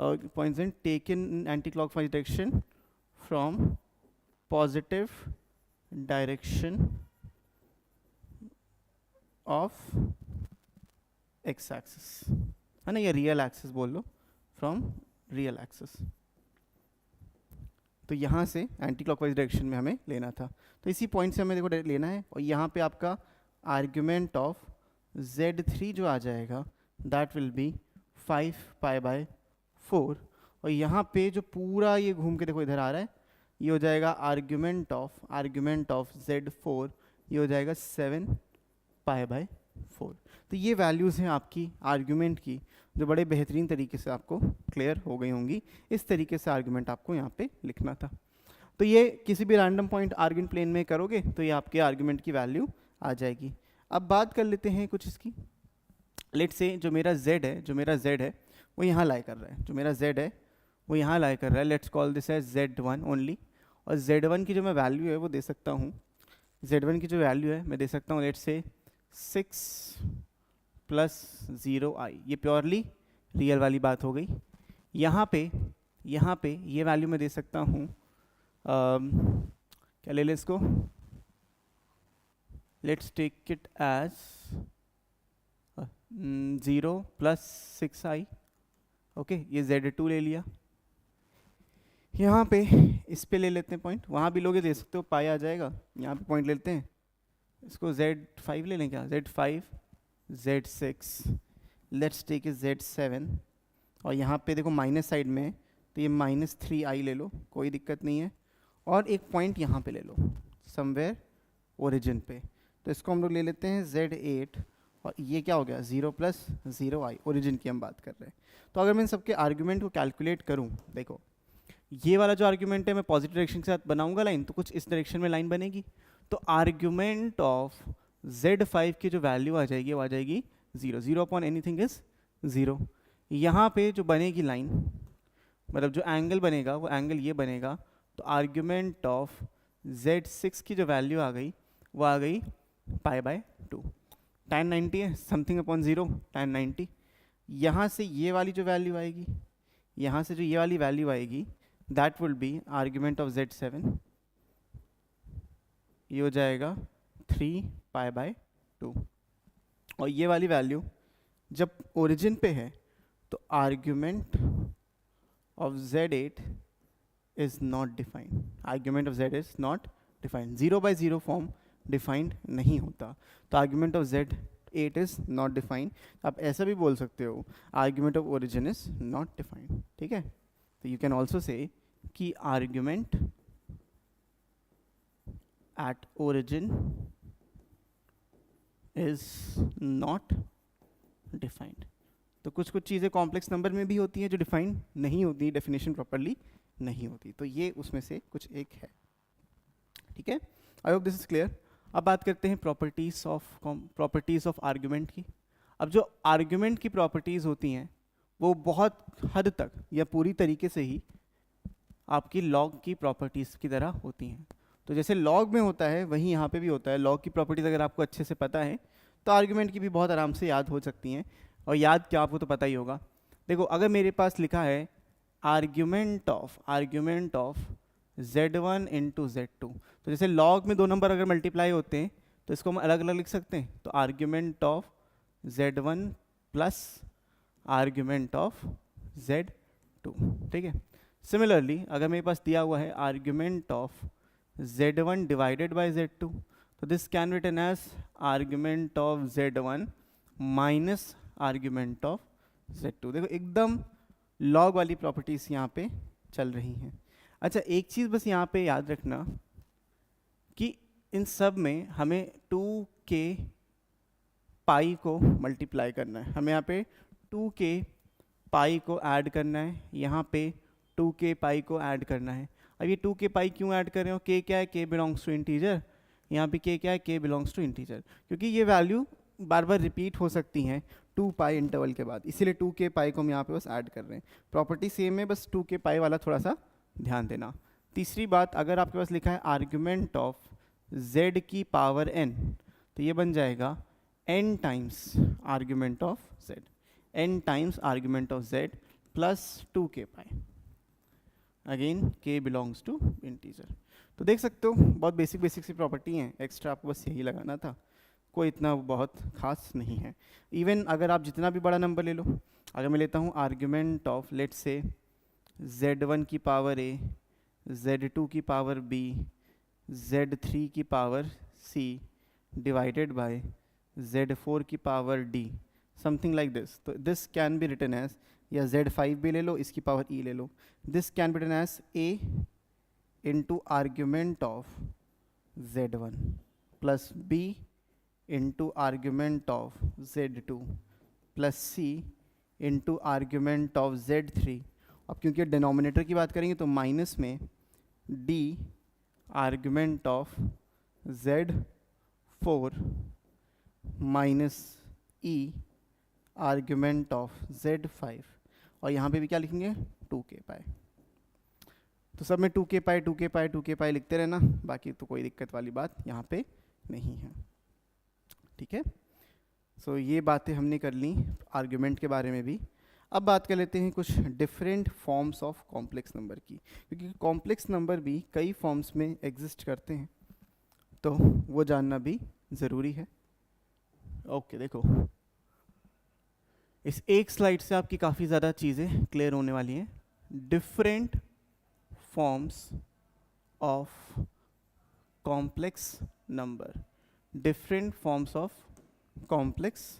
A: points in taken anti clockwise direction from positive direction of x axis, है ना, या रियल एक्सिस बोल लो, फ्रॉम रियल एक्सिस। तो यहाँ से एंटी क्लॉकवाइज डायरेक्शन में हमें लेना था, तो इसी पॉइंट से हमें देखो लेना है। और यहाँ पे आपका आर्ग्यूमेंट ऑफ z3 जो आ जाएगा दैट विल बी 5π/4, और यहाँ पे जो पूरा ये घूम के देखो इधर आ रहा है, ये हो जाएगा आर्ग्यूमेंट ऑफ z4, ये हो जाएगा 7π/4। तो ये वैल्यूज़ हैं आपकी आर्ग्यूमेंट की, जो बड़े बेहतरीन तरीके से आपको क्लियर हो गई होंगी। इस तरीके से आर्ग्यूमेंट आपको यहाँ पे लिखना था। तो ये किसी भी रैंडम पॉइंट आर्ग्यूमेंट प्लेन में करोगे तो ये आपके आर्ग्यूमेंट की वैल्यू आ जाएगी। अब बात कर लेते हैं कुछ इसकी। लेट्स से जो मेरा z है वो यहाँ लाई कर रहा है, जो मेरा z है वो यहाँ लाई कर रहा है। Let's call this as z1 only, और z1 की जो मैं वैल्यू है वो दे सकता हूँ, z1 की जो वैल्यू है मैं दे सकता हूँ लेट्स से 6 + 0i। ये प्योरली रियल वाली बात हो गई। यहाँ पे ये वैल्यू मैं दे सकता हूँ, क्या ले लें इसको, let's take it as 0 + 6i। Okay, ये z2 ले लिया। यहाँ पे इस पे ले लेते हैं पॉइंट, वहाँ भी लोगे दे सकते हो, पाई आ जाएगा। यहाँ पे पॉइंट लेते हैं, इसको z5 ले लें क्या, z5, z6, let's take is z7, और यहाँ पे देखो माइनस साइड में है तो ये -3i ले लो, कोई दिक्कत नहीं है। और एक पॉइंट यहाँ पे ले लो समवेयर ओरिजिन पे, तो इसको हम लोग ले लेते हैं z8, और ये क्या हो गया 0 + 0i, ओरिजिन की हम बात कर रहे हैं। तो अगर मैं इन सबके आर्ग्यूमेंट को कैलकुलेट करूँ, देखो ये वाला जो आर्ग्यूमेंट है मैं पॉजिटिव डायरेक्शन के साथ बनाऊंगा लाइन, तो कुछ इस डायरेक्शन में लाइन बनेगी। तो आर्ग्यूमेंट ऑफ z5 की जो वैल्यू आ जाएगी वो आ जाएगी 0, 0/anything इज 0। यहाँ पे जो बनेगी लाइन, मतलब जो एंगल बनेगा वो एंगल ये बनेगा। तो आर्ग्यूमेंट ऑफ z6 की जो वैल्यू आ गई वो आ गई π/2, tan 90 है, समथिंग अपॉन 0 tan 90। यहाँ से ये वाली जो वैल्यू आएगी यहाँ से जो ये वाली वैल्यू आएगी that will be argument of z7, ये हो जाएगा 3π/2। और ये वाली वैल्यू जब ओरिजिन पे है तो argument of z8 is not defined, argument of z is not defined, 0/0 form defined नहीं होता, तो argument of z8 is not defined. आप ऐसा भी बोल सकते हो argument of origin is not defined, ठीक है। तो यू कैन ऑल्सो से कि argument at origin is not defined. तो कुछ कुछ चीज़ें कॉम्प्लेक्स नंबर में भी होती हैं जो डिफाइंड नहीं होती, डेफिनेशन प्रॉपरली नहीं होती, तो ये उसमें से कुछ एक है, ठीक है। I hope this is clear. अब बात करते हैं प्रॉपर्टीज़ ऑफ आर्ग्यूमेंट की। अब जो आर्ग्यूमेंट की प्रॉपर्टीज़ होती हैं वो बहुत हद तक या पूरी तरीके से ही आपकी लॉग की प्रॉपर्टीज़ की तरह होती हैं। तो जैसे लॉग में होता है वहीं यहाँ पे भी होता है। लॉग की प्रॉपर्टीज़ अगर आपको अच्छे से पता है तो आर्ग्यूमेंट की भी बहुत आराम से याद हो सकती हैं। और याद क्या, आपको तो पता ही होगा। देखो अगर मेरे पास लिखा है argument of z1 into z2, तो जैसे लॉग में दो नंबर अगर मल्टीप्लाई होते हैं तो इसको हम अलग अलग लिख सकते हैं। तो argument of z1 plus argument of z2, ठीक है। सिमिलरली अगर मेरे पास दिया हुआ है argument of z1 divided by z2, तो this can written as argument of z1 minus argument of z2। देखो एकदम लॉग वाली प्रॉपर्टीज यहाँ पे चल रही हैं। अच्छा एक चीज़ बस यहाँ पे याद रखना कि इन सब में हमें 2k पाई को मल्टीप्लाई करना है, हमें यहाँ पे 2k पाई को ऐड करना है, यहाँ पे 2k पाई को ऐड करना है। अब ये 2k पाई क्यों ऐड कर रहे हो, k क्या है, k बिलोंग्स टू इंटीजर, यहाँ पे k क्या है, k बिलोंग्स टू इंटीजर, क्योंकि ये वैल्यू बार बार रिपीट हो सकती हैं 2π इंटरवल के बाद, इसीलिए 2k पाई को हम यहाँ पे बस ऐड कर रहे हैं। प्रॉपर्टी सेम है, बस 2k पाई वाला थोड़ा सा ध्यान देना। तीसरी बात, अगर आपके पास लिखा है आर्ग्यूमेंट ऑफ z की पावर n, तो ये बन जाएगा n times argument of z, n times argument of z plus 2k pi, again k belongs to integer. तो देख सकते हो बहुत बेसिक सी प्रॉपर्टी हैं, एक्स्ट्रा आपको बस यही लगाना था, कोई इतना बहुत खास नहीं है। इवन अगर आप जितना भी बड़ा नंबर ले लो, अगर मैं लेता हूँ argument of let's say z1 की पावर a, z2 की पावर b, z3 की power c divided by z4 की power d, something like this, तो this can be written as, या z5 भी ले लो, इसकी पावर e ले लो, this can be written as a into argument of z1 plus b into argument of z2 plus c into argument of z3। अब क्योंकि डिनोमिनेटर की बात करेंगे तो माइनस में d argument of z4 minus e argument of z5, और यहाँ पे भी क्या लिखेंगे 2k पाई। तो सब में 2k पाई लिखते रहना, बाकी तो कोई दिक्कत वाली बात यहाँ पे नहीं है, ठीक है। सो ये बातें हमने कर ली आर्ग्यूमेंट के बारे में भी। अब बात कर लेते हैं कुछ different forms of complex number की, क्योंकि कॉम्प्लेक्स नंबर भी कई फॉर्म्स में एग्जिस्ट करते हैं, तो वो जानना भी ज़रूरी है। ओके देखो इस एक स्लाइड से आपकी काफ़ी ज़्यादा चीज़ें क्लियर होने वाली हैं। Different forms of complex number, different forms of complex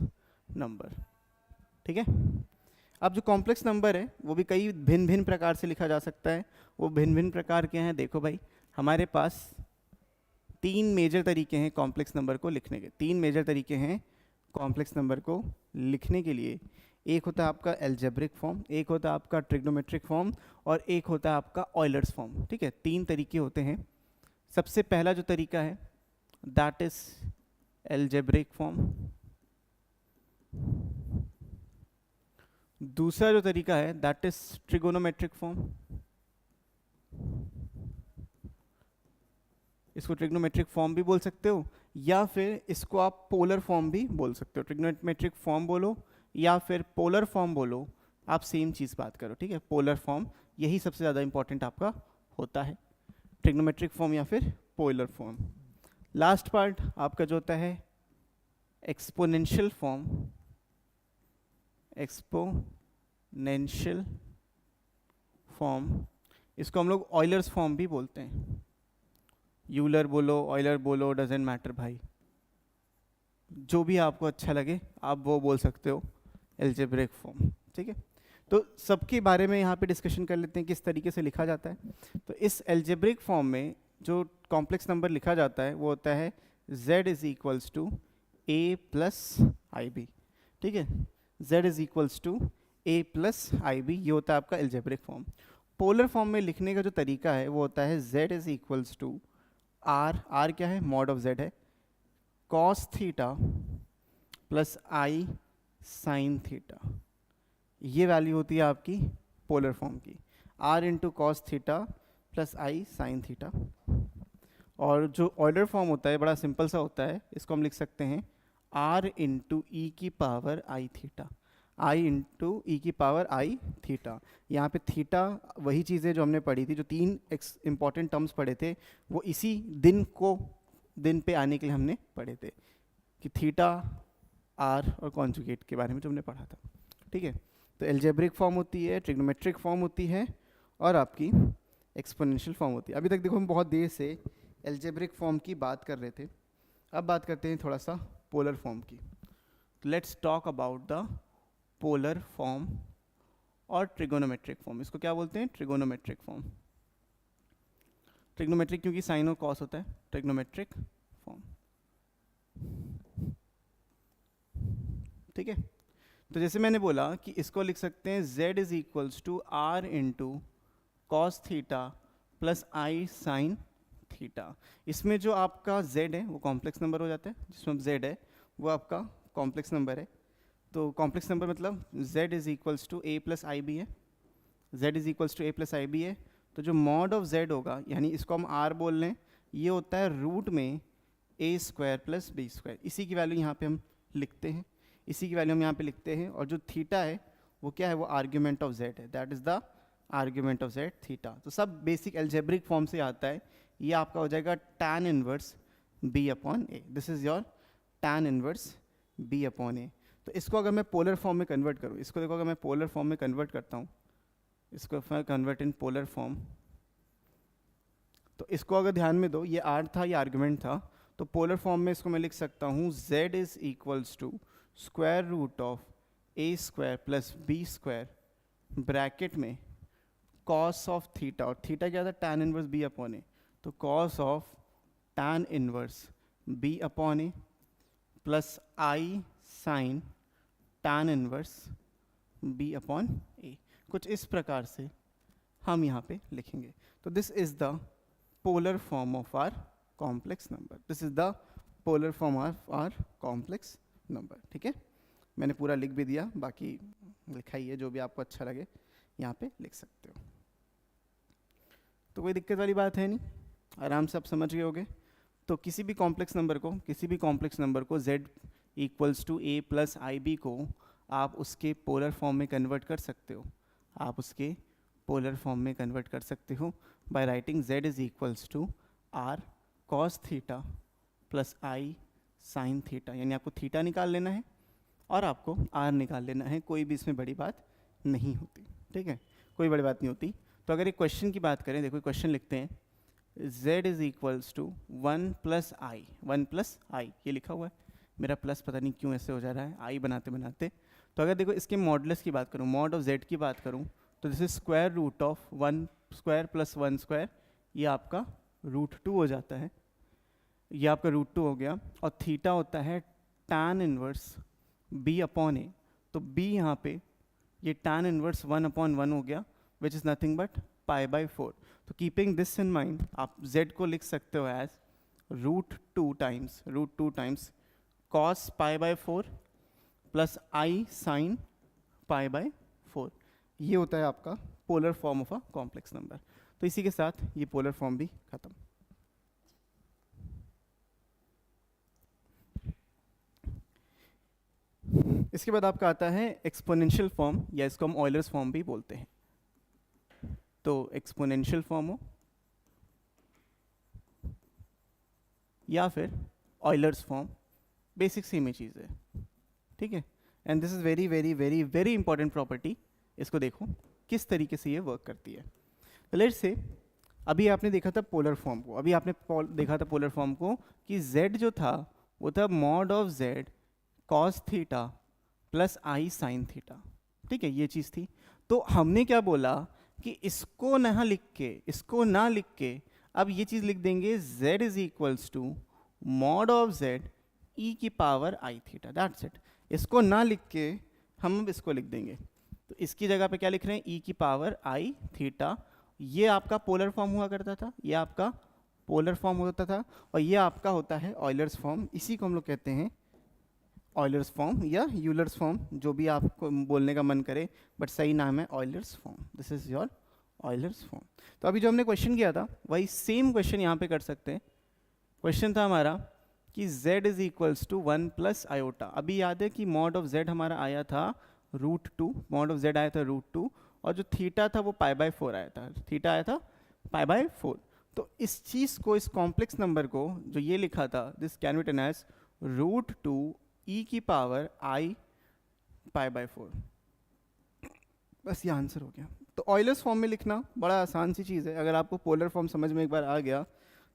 A: number, ठीक है। अब जो कॉम्प्लेक्स नंबर है वो भी कई भिन्न भिन्न प्रकार से लिखा जा सकता है। वो भिन्न भिन्न प्रकार के हैं, देखो भाई हमारे पास तीन मेजर तरीके हैं कॉम्प्लेक्स नंबर को लिखने के, तीन मेजर तरीके हैं कॉम्प्लेक्स नंबर को लिखने के लिए। एक होता है आपका एल्जेब्रिक फॉर्म, एक होता है आपका ट्रिग्नोमेट्रिक फॉर्म, और एक होता है आपका ऑयलर्स फॉर्म, ठीक है। तीन तरीके होते हैं। सबसे पहला जो तरीका है दैट इज एल्जेब्रिक फॉर्म, दूसरा जो तरीका है दैट इज ट्रिगोनोमेट्रिक फॉर्म, इसको ट्रिग्नोमेट्रिक फॉर्म भी बोल सकते हो, या फिर इसको आप पोलर फॉर्म भी बोल सकते हो। ट्रिग्नोमेट्रिक फॉर्म बोलो या फिर पोलर फॉर्म बोलो, आप सेम चीज़ बात करो, ठीक है। पोलर फॉर्म यही सबसे ज़्यादा इंपॉर्टेंट आपका होता है, ट्रिग्नोमेट्रिक फॉर्म या फिर पोलर फॉर्म। लास्ट पार्ट आपका जो होता है एक्सपोनेंशियल फॉर्म, एक्सपोनेंशियल फॉर्म, इसको हम लोग ऑयलर्स फॉर्म भी बोलते हैं। यूलर बोलो, ऑयलर बोलो, डजेंट मैटर भाई, जो भी आपको अच्छा लगे आप वो बोल सकते हो, एल्जेब्रिक फॉर्म, ठीक है। तो सबके बारे में यहाँ पे डिस्कशन कर लेते हैं किस तरीके से लिखा जाता है। तो इस एल्जेब्रिक फॉर्म में जो कॉम्प्लेक्स नंबर लिखा जाता है वो होता है z is equals to a plus i b, ठीक है। z is equals to a plus i b, ये होता है आपका एल्जेब्रिक फॉर्म। पोलर फॉर्म में लिखने का जो तरीका है वो होता है z is equals to r क्या है, मॉड ऑफ z है, cos theta plus i sine theta, ये वैल्यू होती है आपकी पोलर फॉर्म की, r into cos theta plus i sine theta. और जो ऑर्डर फॉर्म होता है बड़ा सिंपल सा होता है, इसको हम लिख सकते हैं r इंटू ई की power i theta, i into e की पावर आई थीटा। यहाँ पे थीटा वही चीज़ें जो हमने पढ़ी थी, जो 3 इंपॉर्टेंट टर्म्स पढ़े थे वो इसी दिन पे आने के लिए हमने पढ़े थे, कि थीटा, r और कॉन्जुगेट के बारे में जो हमने पढ़ा था, ठीक है। तो एल्जेब्रिक फॉर्म होती है, ट्रिग्नोमेट्रिक फॉर्म होती है, और आपकी एक्सपोनेंशियल फॉर्म होती है। अभी तक देखो हम बहुत देर से एल्जेब्रिक फॉर्म की बात कर रहे थे, अब बात करते हैं थोड़ा सा पोलर फॉर्म की। Let's talk about the polar form और ट्रिगोनोमेट्रिक फॉर्म। इसको क्या बोलते हैं, ट्रिगोनोमेट्रिक फॉर्म। ट्रिग्नोमेट्रिक क्योंकि साइन और कॉस होता है, ट्रिग्नोमेट्रिक फॉर्म, ठीक है। तो जैसे मैंने बोला कि इसको लिख सकते हैं z is equals to r into cos theta plus i sine theta. इसमें जो आपका z है वो कॉम्प्लेक्स नंबर हो जाता है, जिसमें z है वो आपका कॉम्प्लेक्स नंबर है। तो कॉम्प्लेक्स नंबर मतलब z is equals to a plus i b है, z is equals to a plus i b है। तो जो मॉड ऑफ z होगा, यानी इसको हम r बोल लें, ये होता है रूट में a square plus b square. इसी की वैल्यू यहाँ पे हम लिखते हैं, इसी की वैल्यू हम यहाँ पे लिखते हैं। और जो थीटा है वो क्या है, वो आर्ग्यूमेंट ऑफ z है, that is the argument of z theta. तो सब बेसिक एल्जेब्रिक फॉर्म से आता है। ये आपका हो जाएगा tan inverse b upon a, this is your tan inverse b upon a. तो इसको अगर मैं पोलर फॉर्म में कन्वर्ट करूँ, इसको देखो अगर मैं पोलर फॉर्म में कन्वर्ट करता हूँ, इसको मैं कन्वर्ट इन पोलर फॉर्म, तो इसको अगर ध्यान में दो, ये r था, ये आर्ग्यूमेंट था, तो पोलर फॉर्म में इसको मैं लिख सकता हूँ z is equals to square root of a square plus b square bracket में कॉस ऑफ थीटा, और थीटा क्या था, tan inverse b upon a, तो cos of tan inverse b upon a plus i sine tan inverse b upon a. कुछ इस प्रकार से हम यहाँ पे लिखेंगे। तो this is the polar form of our complex number, this is the polar form of our complex number, ठीक है। मैंने पूरा लिख भी दिया, बाकी लिखा ही है, जो भी आपको अच्छा लगे यहाँ पे लिख सकते हो। तो कोई दिक्कत वाली बात है नहीं, आराम से आप समझ गए होगे। तो किसी भी कॉम्प्लेक्स नंबर को z equals to a plus i b को आप उसके पोलर फॉर्म में कन्वर्ट कर सकते हो, आप उसके पोलर फॉर्म में कन्वर्ट कर सकते हो by writing z is equals to r cos theta plus i sine theta. यानी आपको थीटा निकाल लेना है और आपको r निकाल लेना है, कोई भी इसमें बड़ी बात नहीं होती, ठीक है, कोई बड़ी बात नहीं होती। तो अगर एक क्वेश्चन की बात करें, देखो क्वेश्चन लिखते हैं z is equals to 1 plus i, ये लिखा हुआ है, मेरा प्लस पता नहीं क्यों ऐसे हो जा रहा है आई बनाते बनाते। तो अगर देखो इसके मॉडुलस की बात करूँ, मॉड ऑफ z की बात करूँ, तो this is square root of 1 square plus 1 square, ये आपका रूट 2 हो जाता है, ये आपका रूट 2 हो गया। और थीटा होता है tan inverse b upon a, तो b यहाँ पे ये tan इनवर्स 1 अपॉन 1 हो गया, which is nothing but pi by 4। तो कीपिंग दिस इन माइंड आप z को लिख सकते हो as root two times cos pi by 4 plus i sine pi by 4। ये होता है आपका polar form of a complex number. तो इसी के साथ ये पोलर फॉर्म भी खत्म। इसके बाद आपका आता है एक्सपोनेंशियल फॉर्म, या इसको हम ऑयलर्स फॉर्म भी बोलते हैं। तो एक्सपोनेंशियल फॉर्म हो या फिर ऑयलर्स फॉर्म, बेसिक सेम ही चीज़ है, ठीक है। And this is very very very very important property. इसको देखो किस तरीके से ये वर्क करती है। तो लेट्स से अभी आपने देखा था पोलर फॉर्म को, अभी आपने देखा था पोलर फॉर्म को कि z जो था वो था mod of z cos theta plus i sine theta, ठीक है, ये चीज़ थी। तो हमने क्या बोला कि इसको ना लिख के अब ये चीज़ लिख देंगे z is equals to mod of z e की power i theta, that's it. इसको ना लिख के हम अब इसको लिख देंगे। तो इसकी जगह पे क्या लिख रहे हैं, e की पावर आई थीटा। ये आपका पोलर फॉर्म हुआ करता था, ये आपका पोलर फॉर्म होता था, और ये आपका होता है ऑयलर्स फॉर्म। इसी को हम लोग कहते हैं ऑयलर्स फॉर्म या यूलर्स फॉर्म, जो भी आपको बोलने का मन करे, बट सही नाम है Euler's form. This is your Euler's form. तो अभी जो हमने क्वेश्चन किया था वही सेम क्वेश्चन यहाँ पे कर सकते हैं। क्वेश्चन था हमारा कि z is equals to 1 plus iota. अभी याद है कि मॉड ऑफ z हमारा आया था √2, मॉड ऑफ z आया था √2, और जो थीटा था वो π/4 आया था, थीटा आया था π/4। तो इस चीज़ को, इस कॉम्प्लेक्स नंबर को जो ये लिखा था, this can be written as √2 e की पावर i π/4। बस ये आंसर हो गया। तो ऑयलर्स फॉर्म में लिखना बड़ा आसान सी चीज़ है। अगर आपको पोलर फॉर्म समझ में एक बार आ गया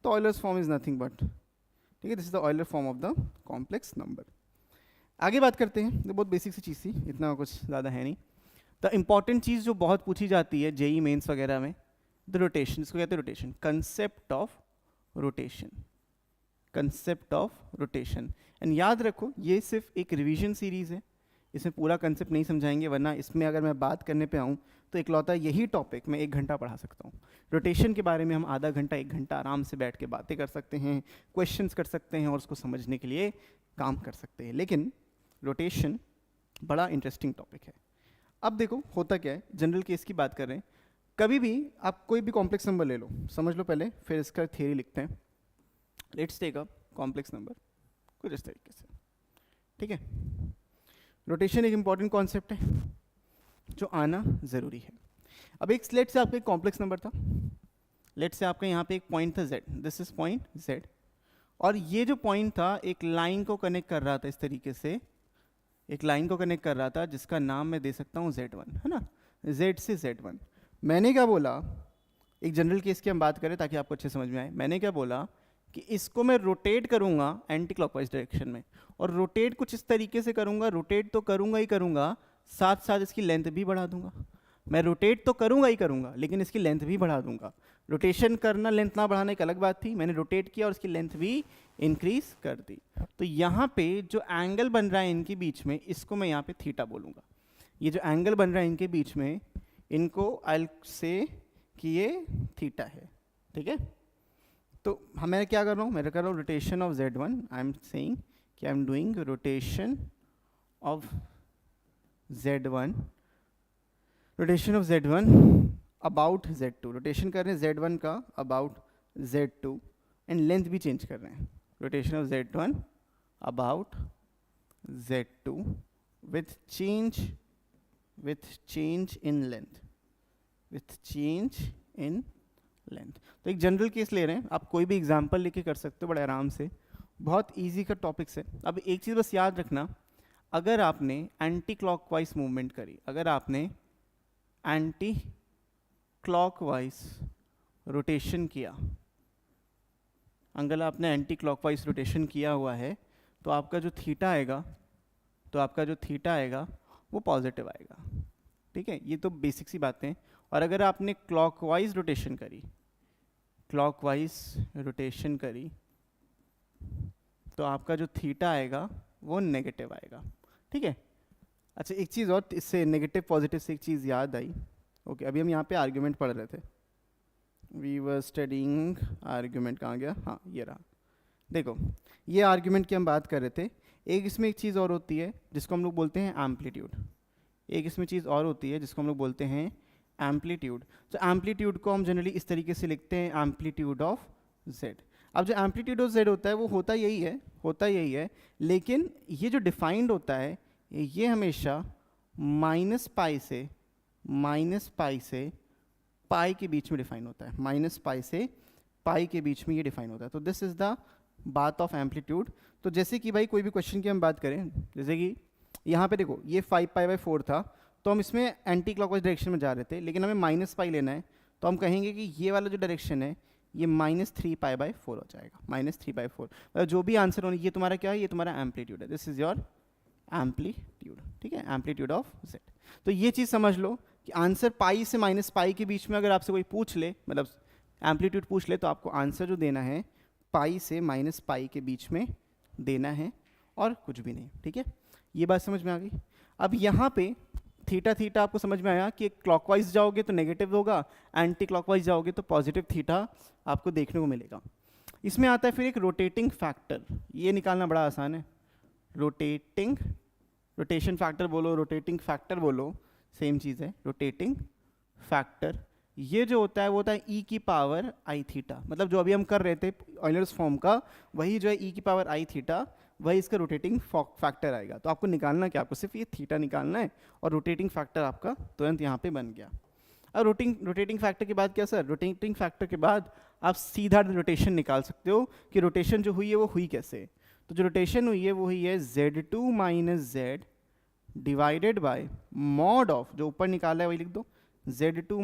A: तो Euler's form is nothing but, ठीक है, this is the Euler form of the complex number. आगे बात करते हैं, ये बहुत बेसिक सी चीज़ थी, इतना कुछ ज़्यादा है नहीं। द इम्पॉर्टेंट चीज़ जो बहुत पूछी जाती है जेई मेंस वगैरह में, द रोटेशन, इसको कहते हैं rotation, concept of rotation, concept of rotation. And याद रखो ये सिर्फ एक रिवीजन सीरीज़ है, इसमें पूरा कंसेप्ट नहीं समझाएंगे, वरना इसमें अगर मैं बात करने पे आऊँ तो इकलौता यही टॉपिक मैं 1 घंटा पढ़ा सकता हूँ। रोटेशन के बारे में हम आधा घंटा 1 घंटा आराम से बैठ के बातें कर सकते हैं, क्वेश्चंस कर सकते हैं और उसको समझने के लिए काम कर सकते हैं। लेकिन रोटेशन बड़ा इंटरेस्टिंग टॉपिक है। अब देखो होता क्या है, जनरल केस की बात कर रहे हैं। कभी भी आप कोई भी कॉम्प्लेक्स नंबर ले लो, समझ लो पहले, फिर इसका थियरी लिखते हैं। Let's take a complex number कुछ इस तरीके से, ठीक है। रोटेशन एक इंपॉर्टेंट कॉन्सेप्ट है जो आना ज़रूरी है। अब एक लेट से आपका एक कॉम्प्लेक्स नंबर था, लेट से आपका यहाँ पे एक पॉइंट था z, this is point z, और ये जो पॉइंट था एक लाइन को कनेक्ट कर रहा था, इस तरीके से एक लाइन को कनेक्ट कर रहा था जिसका नाम मैं दे सकता हूँ z1, है ना, z से z1। मैंने क्या बोला, एक जनरल केस की हम बात करें ताकि आपको अच्छे समझ में आए। मैंने क्या बोला कि इसको मैं रोटेट करूँगा एंटी क्लॉकवाइज डायरेक्शन में, और रोटेट कुछ इस तरीके से करूँगा, रोटेट तो करूँगा ही करूँगा, साथ साथ इसकी लेंथ भी बढ़ा दूंगा। मैं रोटेट तो करूँगा ही करूँगा लेकिन इसकी लेंथ भी बढ़ा दूंगा। रोटेशन करना, लेंथ ना बढ़ाना एक अलग बात थी, मैंने रोटेट किया और इसकी लेंथ भी इंक्रीज कर दी। तो यहाँ पे जो एंगल बन रहा है इनके बीच में, इसको मैं यहाँ पे थीटा बोलूँगा। ये जो एंगल बन रहा है इनके बीच में, इनको आई से कि ये थीटा है, ठीक है। तो मैं क्या कर रहा हूँ, मैं कर रहा हूँ rotation of z1, I am saying कि I am doing rotation of z1, rotation of z1 about z2, rotation कर रहे हैं z1 का अबाउट z2, एंड लेंथ भी चेंज कर रहे हैं, rotation of z1 about z2 with change in length, with change in length. तो एक जनरल केस ले रहे हैं, आप कोई भी एग्जाम्पल लेके कर सकते हो बड़े आराम से, बहुत ईजी का टॉपिक्स है। अब एक चीज़ बस याद रखना, अगर आपने एंटी क्लॉकवाइज मूवमेंट करी, अगर आपने एंटी क्लॉकवाइज रोटेशन किया, अगर आपने एंटी क्लॉकवाइज रोटेशन किया हुआ है तो आपका जो थीटा आएगा वो पॉजिटिव आएगा, ठीक है। ये तो बेसिक सी बातें। और अगर आपने क्लॉकवाइज रोटेशन करी तो आपका जो थीटा आएगा वो नेगेटिव आएगा, ठीक है। अच्छा एक चीज़ और, इससे नेगेटिव पॉजिटिव से एक चीज़ याद आई। ओके अभी हम यहाँ पे आर्ग्यूमेंट पढ़ रहे थे, वी वर स्टडीइंग आर्ग्यूमेंट, कहाँ गया, हाँ ये रहा। देखो ये आर्ग्यूमेंट की हम बात कर रहे थे। एक इसमें एक चीज़ और होती है जिसको हम लोग बोलते हैं एम्पलीट्यूड, एक इसमें चीज़ और होती है जिसको हम लोग बोलते हैं एम्पलीट्यूड। तो एम्पलीट्यूड को हम जनरली इस तरीके से लिखते हैं, एम्पलीट्यूड ऑफ z। अब जो एम्पलीट्यूड ऑफ z होता है वो होता यही है, लेकिन ये जो डिफाइंड होता है ये हमेशा माइनस पाई से पाई के बीच में डिफाइन होता है, माइनस पाई से पाई के बीच में ये डिफाइन होता है। तो दिस इज द बात ऑफ एम्पलीट्यूड। तो जैसे कि भाई कोई भी क्वेश्चन की हम बात करें, जैसे कि यहाँ पे देखो ये 5π/4 था, तो हम इसमें एंटी क्लॉकवाइज डायरेक्शन में जा रहे थे, लेकिन हमें माइनस पाई लेना है, तो हम कहेंगे कि ये वाला जो डायरेक्शन है ये -3π/4 हो जाएगा, -3/4। मतलब जो भी आंसर होने, ये तुम्हारा क्या है, ये तुम्हारा एम्पलीट्यूड है, दिस इज योर एम्पलीट्यूड, ठीक है, एम्पलीट्यूड ऑफ z। तो ये चीज़ समझ लो कि आंसर पाई से माइनस पाई के बीच में अगर आपसे कोई पूछ ले, मतलब एम्पलीट्यूड पूछ ले, तो आपको आंसर जो देना है पाई से माइनस पाई के बीच में देना है और कुछ भी नहीं, ठीक है। ये बात समझ में आ गई। अब यहाँ पे थीटा थीटा आपको समझ में आया कि क्लॉकवाइज जाओगे तो नेगेटिव होगा, एंटी क्लॉकवाइज जाओगे तो पॉजिटिव थीटा आपको देखने को मिलेगा। इसमें आता है फिर एक रोटेटिंग फैक्टर, ये निकालना बड़ा आसान है। रोटेशन फैक्टर बोलो, रोटेटिंग फैक्टर बोलो, सेम चीज़ है। रोटेटिंग फैक्टर ये जो होता है वो होता है e की पावर आई थीटा, मतलब जो अभी हम कर रहे थे ऑयलर्स फॉर्म का, वही जो है e की पावर आई थीटा, वही इसका रोटेटिंग फैक्टर आएगा। तो आपको निकालना क्या, आपको सिर्फ ये थीटा निकालना है और रोटेटिंग फैक्टर आपका तुरंत यहाँ पे बन गया। अब रोटेटिंग फैक्टर के बाद क्या सर, रोटेटिंग फैक्टर के बाद आप सीधा रोटेशन निकाल सकते हो कि रोटेशन जो हुई है वो हुई कैसे। तो जो रोटेशन हुई है वो हुई है Z2 - Z divided by mod of, जो ऊपर निकाला है वही लिख दो, Z2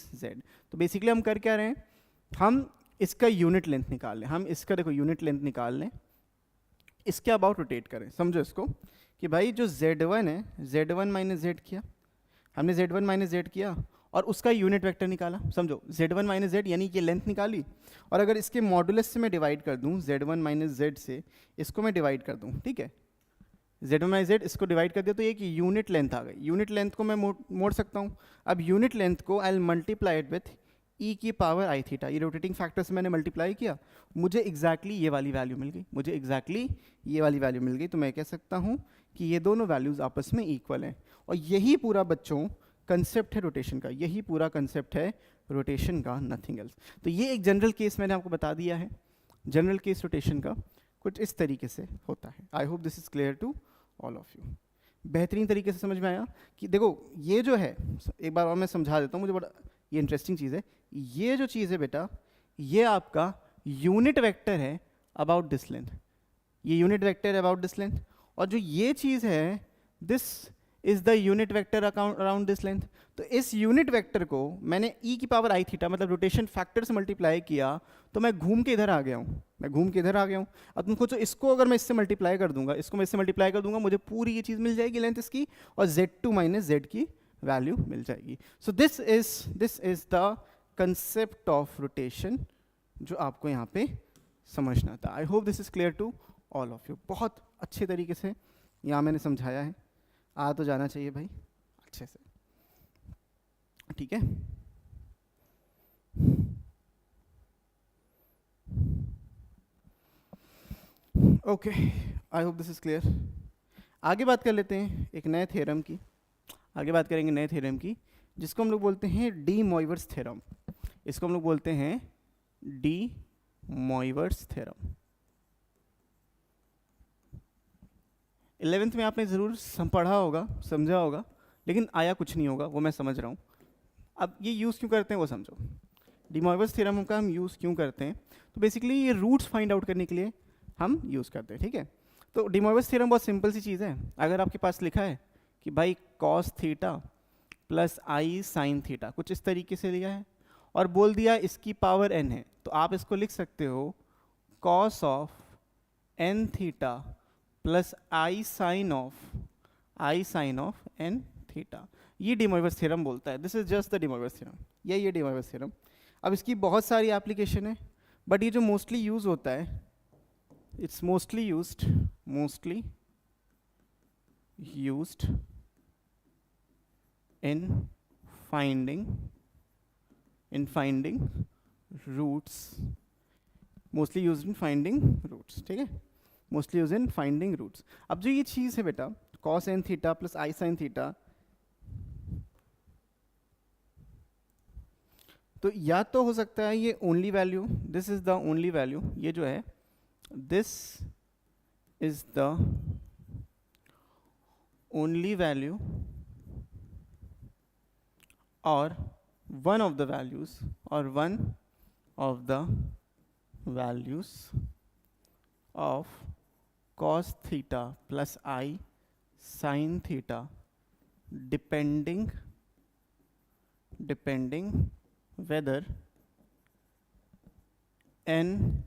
A: - Z। तो बेसिकली हम कर क्या रहे हैं, हम इसका यूनिट लेंथ निकाल लें, हम इसका देखो यूनिट लेंथ निकाल लें, इसके अबाउट रोटेट करें। समझो इसको कि भाई जो Z1 है, Z1 - Z किया हमने, Z1 - Z किया और उसका यूनिट वेक्टर निकाला। समझो Z1 - Z यानी कि लेंथ निकाली, और अगर इसके मॉडुलस से मैं डिवाइड कर दूं, Z1 - Z से इसको मैं डिवाइड कर दूं, ठीक है, Z1 - Z इसको डिवाइड कर दिया तो ये कि यूनिट लेंथ आ गई। यूनिट लेंथ को मैं मोड़ सकता हूँ। अब यूनिट लेंथ को I will multiply it with e की पावर आई थीटा, ये रोटेटिंग फैक्टर से मैंने मल्टीप्लाई किया, मुझे एग्जैक्टली ये वाली वैल्यू मिल गई, मुझे एग्जैक्टली ये वाली वैल्यू मिल गई। तो मैं कह सकता हूँ कि ये दोनों वैल्यूज़ आपस में इक्वल हैं। और यही पूरा बच्चों कंसेप्ट है रोटेशन का, यही पूरा कंसेप्ट है रोटेशन का, नथिंग एल्स। तो ये एक जनरल केस मैंने आपको बता दिया है, जनरल केस रोटेशन का कुछ इस तरीके से होता है। I hope this is clear to all of you. बेहतरीन तरीके से समझ में आया कि देखो ये जो है, एक बार और मैं समझा देता हूँ, मुझे बड़ा ये इंटरेस्टिंग चीज़ है। ये जो चीज़ है बेटा, ये आपका यूनिट वेक्टर है अबाउट दिस लेंथ, ये यूनिट वेक्टर है अबाउट दिस लेंथ, और जो ये चीज़ है this is the unit vector around this length. तो इस यूनिट वेक्टर को मैंने e की पावर आई थीटा मतलब रोटेशन फैक्टर से मल्टीप्लाई किया, तो मैं घूम के इधर आ गया हूँ, मैं घूम के इधर आ गया हूँ। अब तुमको जो इसको अगर मैं इससे मल्टीप्लाई कर दूंगा, इसको मैं इससे मल्टीप्लाई कर दूंगा, मुझे पूरी ये चीज़ मिल जाएगी लेंथ इसकी, और Z2 - Z की वैल्यू मिल जाएगी। So this is the concept of rotation जो आपको यहाँ पे समझना था। I hope this is clear to all of you. बहुत अच्छे तरीके से यहाँ मैंने समझाया है, आ तो जाना चाहिए भाई अच्छे से, ठीक है। Okay, I hope this is clear. आगे बात कर लेते हैं एक नए थ्योरम की, आगे बात करेंगे नए थ्योरम की, जिसको हम लोग बोलते हैं डी मॉइवर्स थ्योरम। इसको हम लोग बोलते हैं डी मॉइवर्स थ्योरम। 11th में आपने ज़रूर पढ़ा होगा, समझा होगा, लेकिन आया कुछ नहीं होगा, वो मैं समझ रहा हूँ। अब ये यूज़ क्यों करते हैं वो समझो। डी मॉइवर्स थ्योरम का हम यूज़ क्यों करते हैं, तो बेसिकली ये रूट्स फाइंड आउट करने के लिए हम यूज़ करते हैं, ठीक है। तो डी मॉइवर्स थ्योरम बहुत सिंपल सी चीज़ है। अगर आपके पास लिखा है कि भाई cos theta plus i sine theta, कुछ इस तरीके से लिया है, और बोल दिया इसकी पावर n है, तो आप इसको लिख सकते हो cos of n theta plus i sine of n theta. ये डी मॉइवर्स थ्योरम बोलता है। This is just the de Moivre's theorem, ये डी मॉइवर्स थ्योरम। अब इसकी बहुत सारी एप्लीकेशन है, बट ये जो मोस्टली यूज होता है, it's mostly used in finding roots, mostly used in finding roots, ठीक है, mostly used in finding roots। अब जो ये चीज़ है बेटा cos n theta plus i sine theta, तो या तो हो सकता है ये only value, this is the only value, ये जो है this is the only value or one of the values of cos theta plus I sin theta depending whether n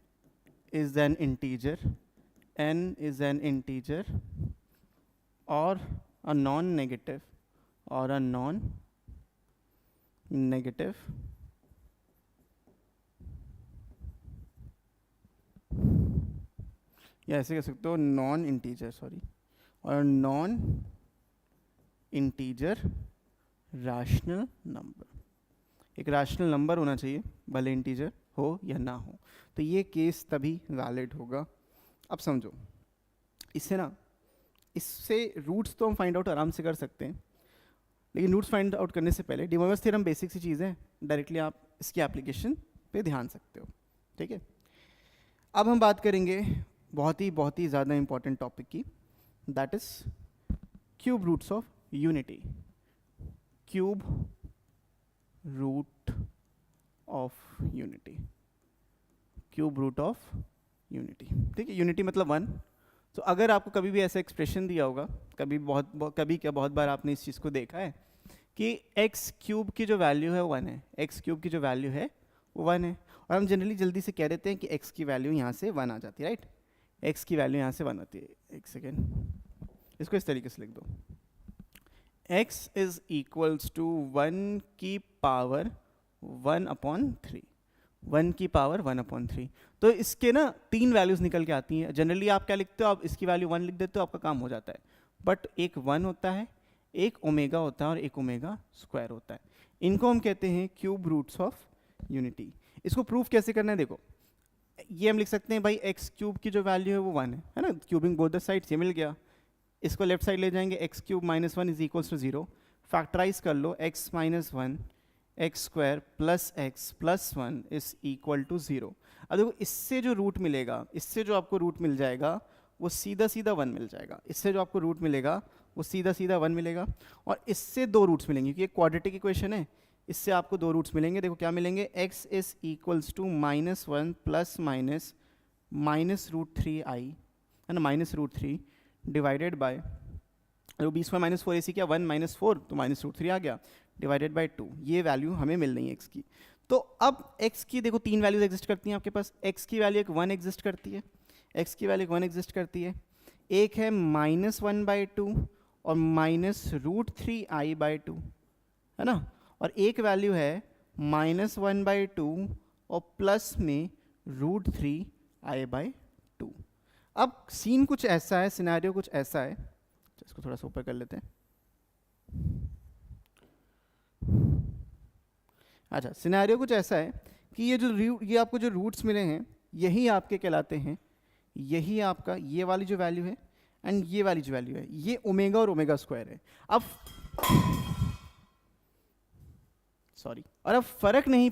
A: is an integer or a non-negative या ऐसे कह सकते हो non integer rational number. एक rational number होना चाहिए, भले integer हो या ना हो, तो ये केस तभी वैलिड होगा। अब समझो, इससे रूट्स तो हम फाइंड आउट आराम से कर सकते हैं, लेकिन रूट्स फाइंड आउट करने से पहले डिमॉर्गन्स थ्योरम बेसिक सी चीज़ है, डायरेक्टली आप इसकी एप्लीकेशन पे ध्यान सकते हो, ठीक है। अब हम बात करेंगे बहुत ही ज़्यादा इंपॉर्टेंट टॉपिक की, that is cube roots of unity. Cube root of unity, ठीक है। यूनिटी मतलब वन। तो अगर आपको कभी भी ऐसा एक्सप्रेशन दिया होगा, कभी बहुत बार आपने इस चीज़ को देखा है कि एक्स क्यूब की जो वैल्यू है वो वन है, और हम जनरली जल्दी से कह देते हैं कि एक्स की वैल्यू यहाँ से वन आ जाती है, राइट। एक्स की वैल्यू यहाँ से वन आती है। एक सेकेंड, इसको इस तरीके से लिख दो, एक्स इज इक्वल्स टू 1 की पावर 1/3। तो इसके ना 3 वैल्यूज निकल के आती हैं। जनरली आप क्या लिखते हो, आप इसकी वैल्यू 1 लिख देते हो, आपका काम हो जाता है। बट एक 1 होता है, एक ओमेगा होता है और एक ओमेगा स्क्वायर होता है। इनको हम कहते हैं क्यूब रूट्स ऑफ यूनिटी। इसको प्रूफ कैसे करना है, देखो, ये हम लिख सकते हैं भाई एक्स क्यूब की जो वैल्यू है वो 1 है ना, क्यूबिंग बोथ द साइड्स, ये मिल गया। इसको लेफ्ट साइड ले जाएंगे, x cube minus 1 is equals to 0। Factorize कर लो, x minus 1 x square plus x plus 1 is equal to 0। अब देखो, इससे जो रूट मिलेगा, इससे जो आपको रूट मिल जाएगा वो सीधा 1 मिल जाएगा। इससे जो आपको रूट मिलेगा वो सीधा 1 मिलेगा, और इससे 2 रूट्स मिलेंगे, क्योंकि एक क्वाड्रेटिक इक्वेशन है। इससे आपको 2 रूट्स मिलेंगे। देखो क्या मिलेंगे, x is equals to -1 plus minus root 3i है ना, -√3 डिवाइडेड बाय, जो 20 में -4 ऐसी क्या 1 - 4 तो -√3 आ गया, डिवाइडेड बाय 2। ये वैल्यू हमें मिल रही है x की। तो अब x की देखो 3 वैल्यूज एग्जिस्ट करती हैं आपके पास। x की वैल्यू एक 1 एग्जिस्ट करती है, एक है -1/2 और -√3i/2 है ना, और एक वैल्यू है -1/2 और प्लस में √3i/2। अब सीन कुछ ऐसा है, सिनेरियो कुछ ऐसा है, इसको थोड़ा सा ऊपर कर लेते हैं। अच्छा, सिनेरियो कुछ ऐसा है कि ये आपको जो रूट्स मिले हैं यही आपके कहलाते हैं, यही आपका ये वाली जो वैल्यू है एंड ये वाली जो वैल्यू है, ये ओमेगा और ओमेगा स्क्वायर है। अब फर्क नहीं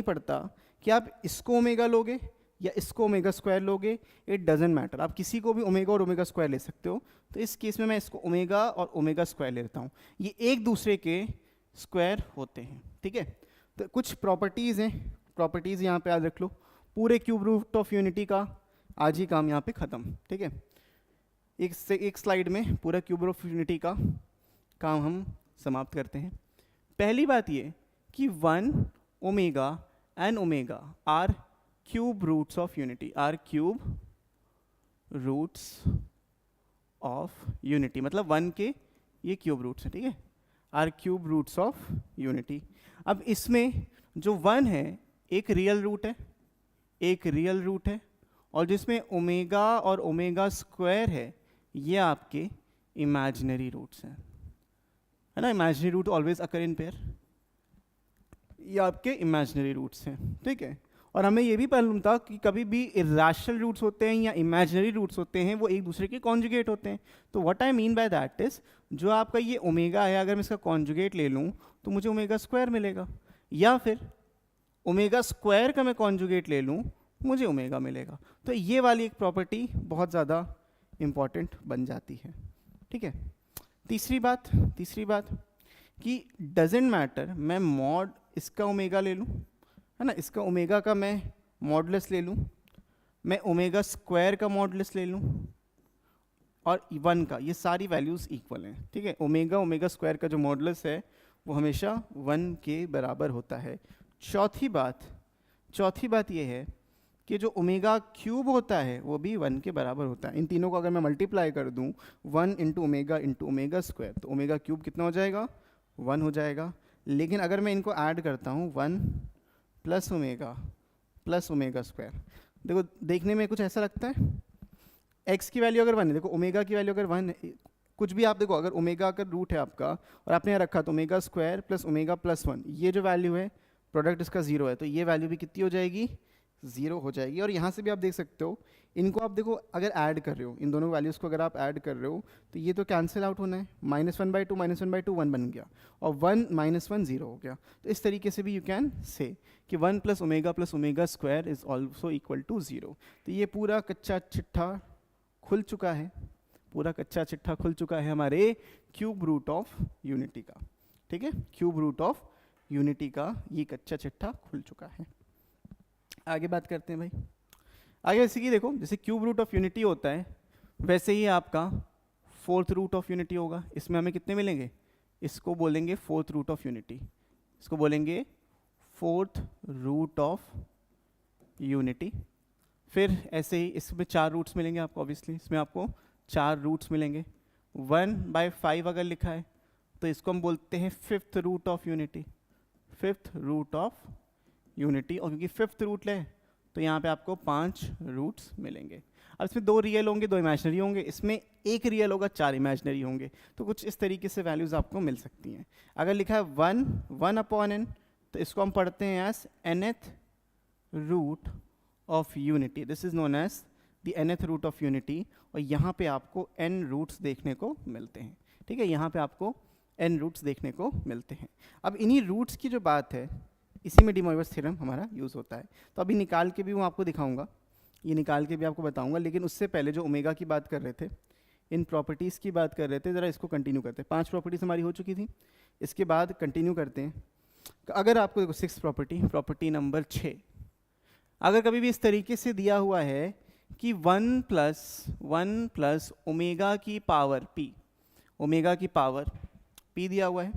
A: पड़ता कि आप इसको ओमेगा लोगे या इसको ओमेगा स्क्वायर लोगे, इट डजेंट मैटर। आप किसी को भी ओमेगा और ओमेगा स्क्वायर ले सकते हो। तो इस केस में मैं इसको ओमेगा और ओमेगा स्क्वायर ले लेता हूँ, ये एक दूसरे के स्क्वायर होते हैं, ठीक है। तो कुछ प्रॉपर्टीज़ हैं, प्रॉपर्टीज़ यहाँ पे याद रख लो। पूरे क्यूब रूट ऑफ यूनिटी का आज ही काम यहाँ पे ख़त्म, ठीक है। एक स्लाइड में पूरा क्यूब रूट ऑफ यूनिटी का काम हम समाप्त करते हैं। पहली बात ये कि 1 omega and omega are cube roots of unity, मतलब 1 के ये क्यूब रूट्स हैं, ठीक है, are cube roots of unity. अब इसमें जो 1 है एक रियल रूट है, और जिसमें ओमेगा और ओमेगा स्क्वायर है ये आपके इमेजिनरी रूट्स हैं, है ना। Imaginary root always occur in pair, ये आपके इमेजिनरी रूट्स हैं, ठीक है। और हमें ये भी मालूम था कि कभी भी इरेशनल रूट्स होते हैं या इमेजिनरी रूट्स होते हैं वो एक दूसरे के कॉन्जुगेट होते हैं। तो what I mean by that is, जो आपका ये ओमेगा है, अगर मैं इसका कॉन्जुगेट ले लूँ तो मुझे ओमेगा स्क्वायर मिलेगा, या फिर ओमेगा स्क्वायर का मैं कॉन्जुगेट ले लूँ मुझे ओमेगा मिलेगा। तो ये वाली एक प्रॉपर्टी बहुत ज़्यादा इम्पॉर्टेंट बन जाती है, ठीक है। तीसरी बात कि डजेंट मैटर मैं मॉड इसका ओमेगा ले लूँ, है ना, इसका ओमेगा का मैं मॉडुलस ले लूँ, मैं ओमेगा स्क्वायर का मॉडुलस ले लूँ और 1 का, ये सारी वैल्यूज़ इक्वल हैं, ठीक है। ओमेगा स्क्वायर का जो मॉडुलस है वो हमेशा 1 के बराबर होता है। चौथी बात ये है कि जो ओमेगा क्यूब होता है वो भी 1 के बराबर होता है। इन तीनों को अगर मैं मल्टीप्लाई कर दूं 1 इंटू ओमेगा स्क्वायर, तो ओमेगा क्यूब कितना हो जाएगा, 1 हो जाएगा। लेकिन अगर मैं इनको ऐड करता हूँ 1 प्लस ओमेगा स्क्वायर, देखो देखने में कुछ ऐसा लगता है, एक्स की वैल्यू अगर 1 है, देखो ओमेगा की वैल्यू अगर 1 है, कुछ भी आप देखो, अगर ओमेगा अगर रूट है आपका और आपने यहाँ रखा तो omega square plus omega plus 1, ये जो वैल्यू है प्रोडक्ट इसका 0 है, तो ये वैल्यू भी कितनी हो जाएगी, 0 हो जाएगी। और यहाँ से भी आप देख सकते हो, इनको आप देखो अगर ऐड कर रहे हो, इन दोनों वैल्यूज़ को अगर आप ऐड कर रहे हो तो ये तो कैंसिल आउट होना है, -1/2 1 बन गया और 1 -1 0 हो गया। तो इस तरीके से भी यू कैन से कि 1 plus omega square is also equal to 0। तो ये पूरा कच्चा चिट्ठा खुल चुका है, हमारे क्यूब रूट ऑफ यूनिटी का, ठीक है। क्यूब रूट ऑफ यूनिटी का ये कच्चा चिट्ठा खुल चुका है। आगे बात करते हैं भाई, आगे जैसे कि देखो, जैसे क्यूब रूट ऑफ यूनिटी होता है वैसे ही आपका फोर्थ रूट ऑफ यूनिटी होगा। इसमें हमें कितने मिलेंगे, इसको बोलेंगे फोर्थ रूट ऑफ यूनिटी, इसको बोलेंगे फोर्थ रूट ऑफ यूनिटी। फिर ऐसे ही इसमें 4 रूट्स मिलेंगे आपको, ऑब्वियसली इसमें आपको 4 रूट्स मिलेंगे। 1/5 अगर लिखा है तो इसको हम बोलते हैं फिफ्थ रूट ऑफ यूनिटी, और क्योंकि फिफ्थ रूट ले तो यहाँ पे आपको 5 रूट्स मिलेंगे। अब इसमें 2 रियल होंगे, 2 इमेजिनरी होंगे, इसमें 1 रियल होगा, 4 इमेजिनरी होंगे। तो कुछ इस तरीके से वैल्यूज़ आपको मिल सकती हैं। अगर लिखा है 1/n तो इसको हम पढ़ते हैं as nth root of unity, this is known as the nth root of unity. और यहाँ पे आपको n रूट्स देखने को मिलते हैं, ठीक है, यहाँ पे आपको n रूट्स देखने को मिलते हैं। अब इन्हीं रूट्स की जो बात है, इसी में डी मोइरस थ्योरम हमारा यूज़ होता है। तो अभी निकाल के भी मैं आपको दिखाऊंगा, ये निकाल के भी आपको बताऊंगा, लेकिन उससे पहले जो ओमेगा की बात कर रहे थे, इन प्रॉपर्टीज़ की बात कर रहे थे, ज़रा इसको कंटिन्यू करते हैं। 5 प्रॉपर्टीज़ हमारी हो चुकी थी, इसके बाद कंटिन्यू करते हैं। अगर आपको देखो 6 प्रॉपर्टी नंबर 6, अगर कभी भी इस तरीके से दिया हुआ है कि 1 प्लस ओमेगा की पावर p दिया हुआ है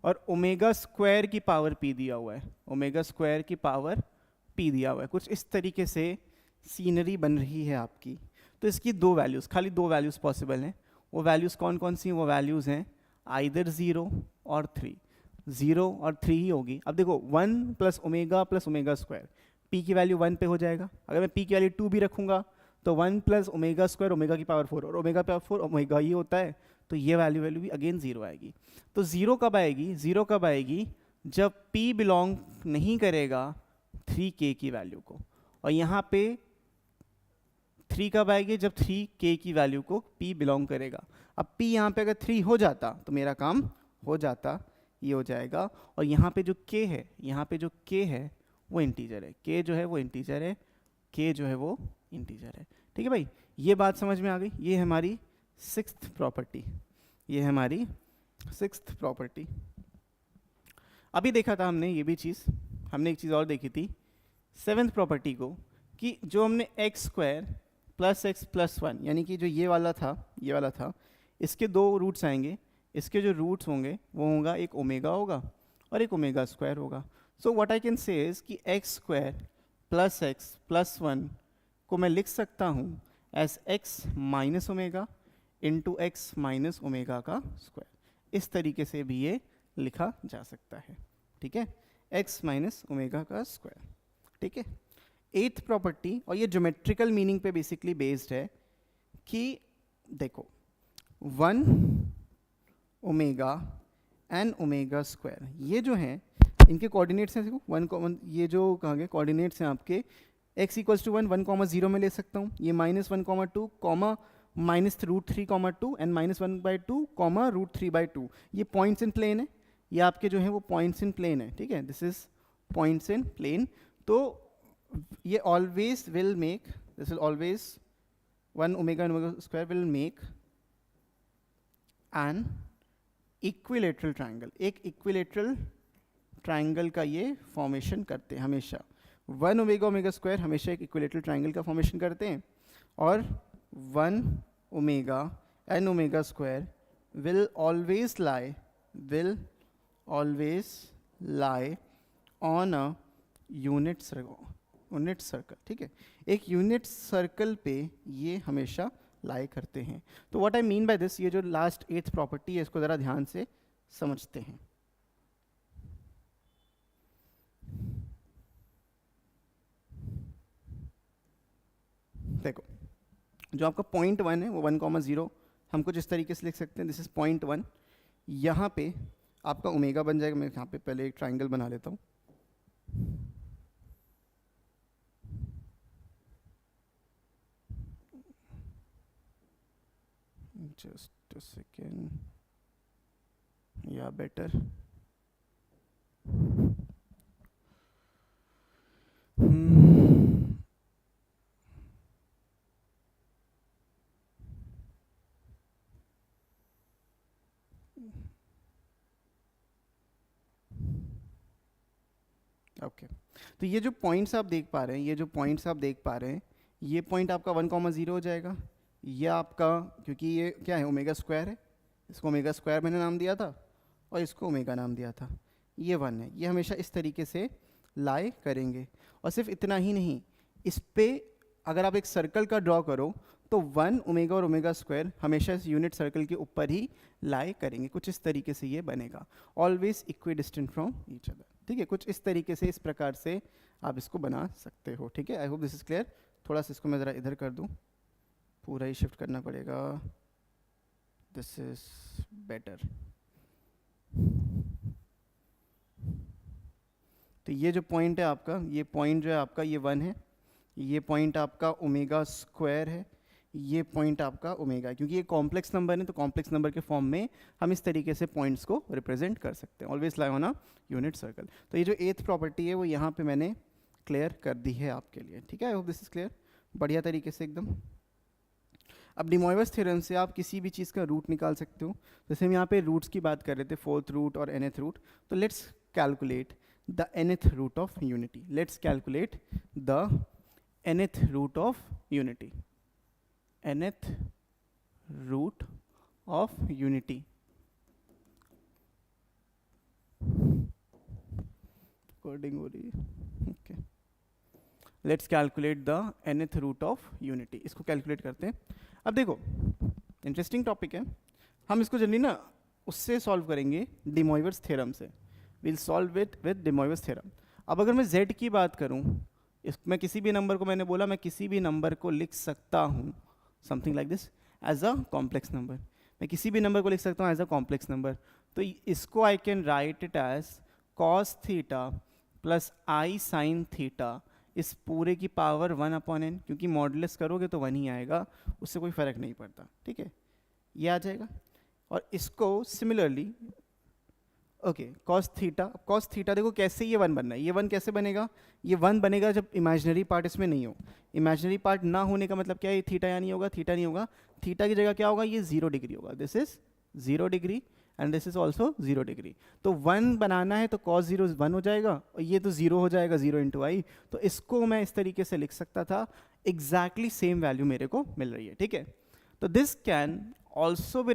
A: और ओमेगा स्क्वायर की पावर p दिया हुआ है, कुछ इस तरीके से सीनरी बन रही है आपकी। तो इसकी 2 वैल्यूज़, खाली 2 वैल्यूज़ पॉसिबल हैं। वो वैल्यूज़ कौन कौन सी हैं, वो वैल्यूज़ हैं आइदर 0 और 3, 0 और 3 ही होगी। अब देखो 1 प्लस ओमेगा स्क्वायर, p की वैल्यू 1 पे हो जाएगा। अगर मैं p की वैल्यू 2 भी रखूंगा तो 1 प्लस ओमेगा स्क्वायर ओमेगा की पावर 4, और ओमेगा पावर 4 ओमेगा ही होता है, तो ये वैल्यू भी अगेन 0 आएगी। तो 0 कब आएगी, जब p बिलोंग नहीं करेगा 3k की वैल्यू को, और यहाँ पे 3 कब आएगी, जब 3k की वैल्यू को p बिलोंग करेगा। अब p यहाँ पे अगर 3 हो जाता तो मेरा काम हो जाता, ये हो जाएगा। और यहाँ पे जो k है वो इंटीजर है, k जो है वो इंटीजर है, ठीक है भाई। ये बात समझ में आ गई। ये हमारी 6th प्रॉपर्टी। अभी देखा था हमने ये भी चीज़, हमने एक चीज़ और देखी थी 7th प्रॉपर्टी को, कि जो हमने x² + x + 1, यानी कि जो ये वाला था, इसके 2 रूट्स आएंगे। इसके जो रूट्स होंगे वो होगा, एक ओमेगा होगा और एक ओमेगा स्क्वायर होगा। सो what I can say is कि x² + x + 1 को मैं लिख सकता हूँ as x - omega into x - omega का स्क्वायर। इस तरीके से भी ये लिखा जा सकता है, ठीक है, x - ओमेगा का स्क्वायर, ठीक है। 8th प्रॉपर्टी, और ये ज्योमेट्रिकल मीनिंग पे बेसिकली बेस्ड है, कि देखो 1 ओमेगा एन ओमेगा स्क्वायर, ये जो हैं इनके कोऑर्डिनेट्स हैं, देखो 1, ये जो कहाँ गए कोऑर्डिनेट्स हैं आपके, x = 1 1,0 में ले सकता हूँ, ये -1,2 -√3,2 एंड -1/2 √3/2, ये पॉइंट्स इन प्लेन है, ये आपके जो हैं वो पॉइंट्स इन प्लेन है, ठीक है, this is points in plane. तो ये always will make, this will always 1 omega square will make an equilateral triangle, एक इक्विलेटरल ट्राइंगल का ये फॉर्मेशन करते हैं हमेशा। 1 ओमेगा ओमेगा स्क्वायर हमेशा एक इक्विलेटरल ट्राइंगल का फॉर्मेशन करते हैं, और 1 omega and omega square will always lie on a unit circle, ठीक है, एक यूनिट सर्कल पे ये हमेशा लाई करते हैं। तो what I mean by this, ये जो लास्ट 8th प्रॉपर्टी है इसको जरा ध्यान से समझते हैं। देखो, जो आपका पॉइंट 1 है वो 1,0 हम कुछ इस तरीके से लिख सकते हैं, दिस इज पॉइंट 1। यहाँ पे आपका ओमेगा बन जाएगा, मैं यहाँ पे पहले एक ट्राइंगल बना लेता हूँ। जस्ट अ सेकेंड, या बेटर, ओके। तो ये जो पॉइंट्स आप देख पा रहे हैं, ये पॉइंट आपका 1,0 हो जाएगा। ये आपका, क्योंकि ये क्या है, ओमेगा स्क्वायर है, इसको ओमेगा स्क्वायर मैंने नाम दिया था और इसको ओमेगा नाम दिया था, ये 1 है। ये हमेशा इस तरीके से लाई करेंगे। और सिर्फ इतना ही नहीं, इस पे अगर आप एक सर्कल का ड्रॉ करो तो 1 ओमेगा और ओमेगा स्क्वायर हमेशा इस यूनिट सर्कल के ऊपर ही लाई करेंगे। कुछ इस तरीके से ये बनेगा, always equidistant from each other, ठीक है। कुछ इस तरीके से, इस प्रकार से आप इसको बना सकते हो, ठीक है। I hope this is clear. थोड़ा सा इसको मैं ज़रा इधर कर दूँ, पूरा ही शिफ्ट करना पड़ेगा, दिस इज बेटर। तो ये जो पॉइंट है आपका, ये पॉइंट जो है आपका, ये 1 है, ये पॉइंट आपका ओमेगा स्क्वायर है, ये पॉइंट आपका ओमेगा है। क्योंकि ये कॉम्प्लेक्स नंबर है तो कॉम्प्लेक्स नंबर के फॉर्म में हम इस तरीके से पॉइंट्स को रिप्रेजेंट कर सकते हैं, always lie on a unit circle. तो ये जो 8th प्रॉपर्टी है वो यहाँ पे मैंने क्लियर कर दी है आपके लिए, ठीक है। I hope this is clear, बढ़िया तरीके से एकदम। अब डी मोइवस थ्योरम से आप किसी भी चीज़ का रूट निकाल सकते हो। जैसे हम यहाँ पे रूट्स की बात कर रहे थे, 4th रूट और nth रूट, तो let's calculate the nth root of unity. Let's calculate the nth root of unity, nth root of unity. Coding हो रही है, okay. Let's calculate the nth root of unity, इसको calculate करते हैं। अब देखो, इंटरेस्टिंग टॉपिक है, हम इसको जनरली ना उससे सॉल्व करेंगे, डी मोइवस थ्योरम से। Will solve it with de Moivre's theorem. अब अगर मैं z की बात करूं, मैं किसी भी नंबर को, मैंने बोला मैं किसी भी नंबर को लिख सकता हूं something like this as a complex number. मैं किसी भी नंबर को लिख सकता हूं एज अ कॉम्प्लेक्स नंबर। तो इसको I can write it as cos theta plus i sine theta, इस पूरे की पावर 1/n, क्योंकि मॉडुलस करोगे तो 1 ही आएगा, उससे कोई फर्क नहीं पड़ता, ठीक है, ये आ जाएगा। और इसको सिमिलरली, ओके, cos थीटा देखो कैसे ये 1 बनना है, ये 1 कैसे बनेगा, ये 1 बनेगा जब इमेजिनरी पार्ट इसमें नहीं हो। इमेजिनरी पार्ट ना होने का मतलब क्या है, ये थीटा या नहीं होगा, थीटा नहीं होगा, थीटा की जगह क्या होगा, ये 0 डिग्री होगा, this is 0 degree and this is also 0 degree. तो 1 बनाना है तो cos 0 1 हो जाएगा, और ये तो 0 हो जाएगा, 0 इंटू आई। तो इसको मैं इस तरीके से लिख सकता था, एग्जैक्टली सेम वैल्यू मेरे को मिल रही है, ठीक है। तो this can also be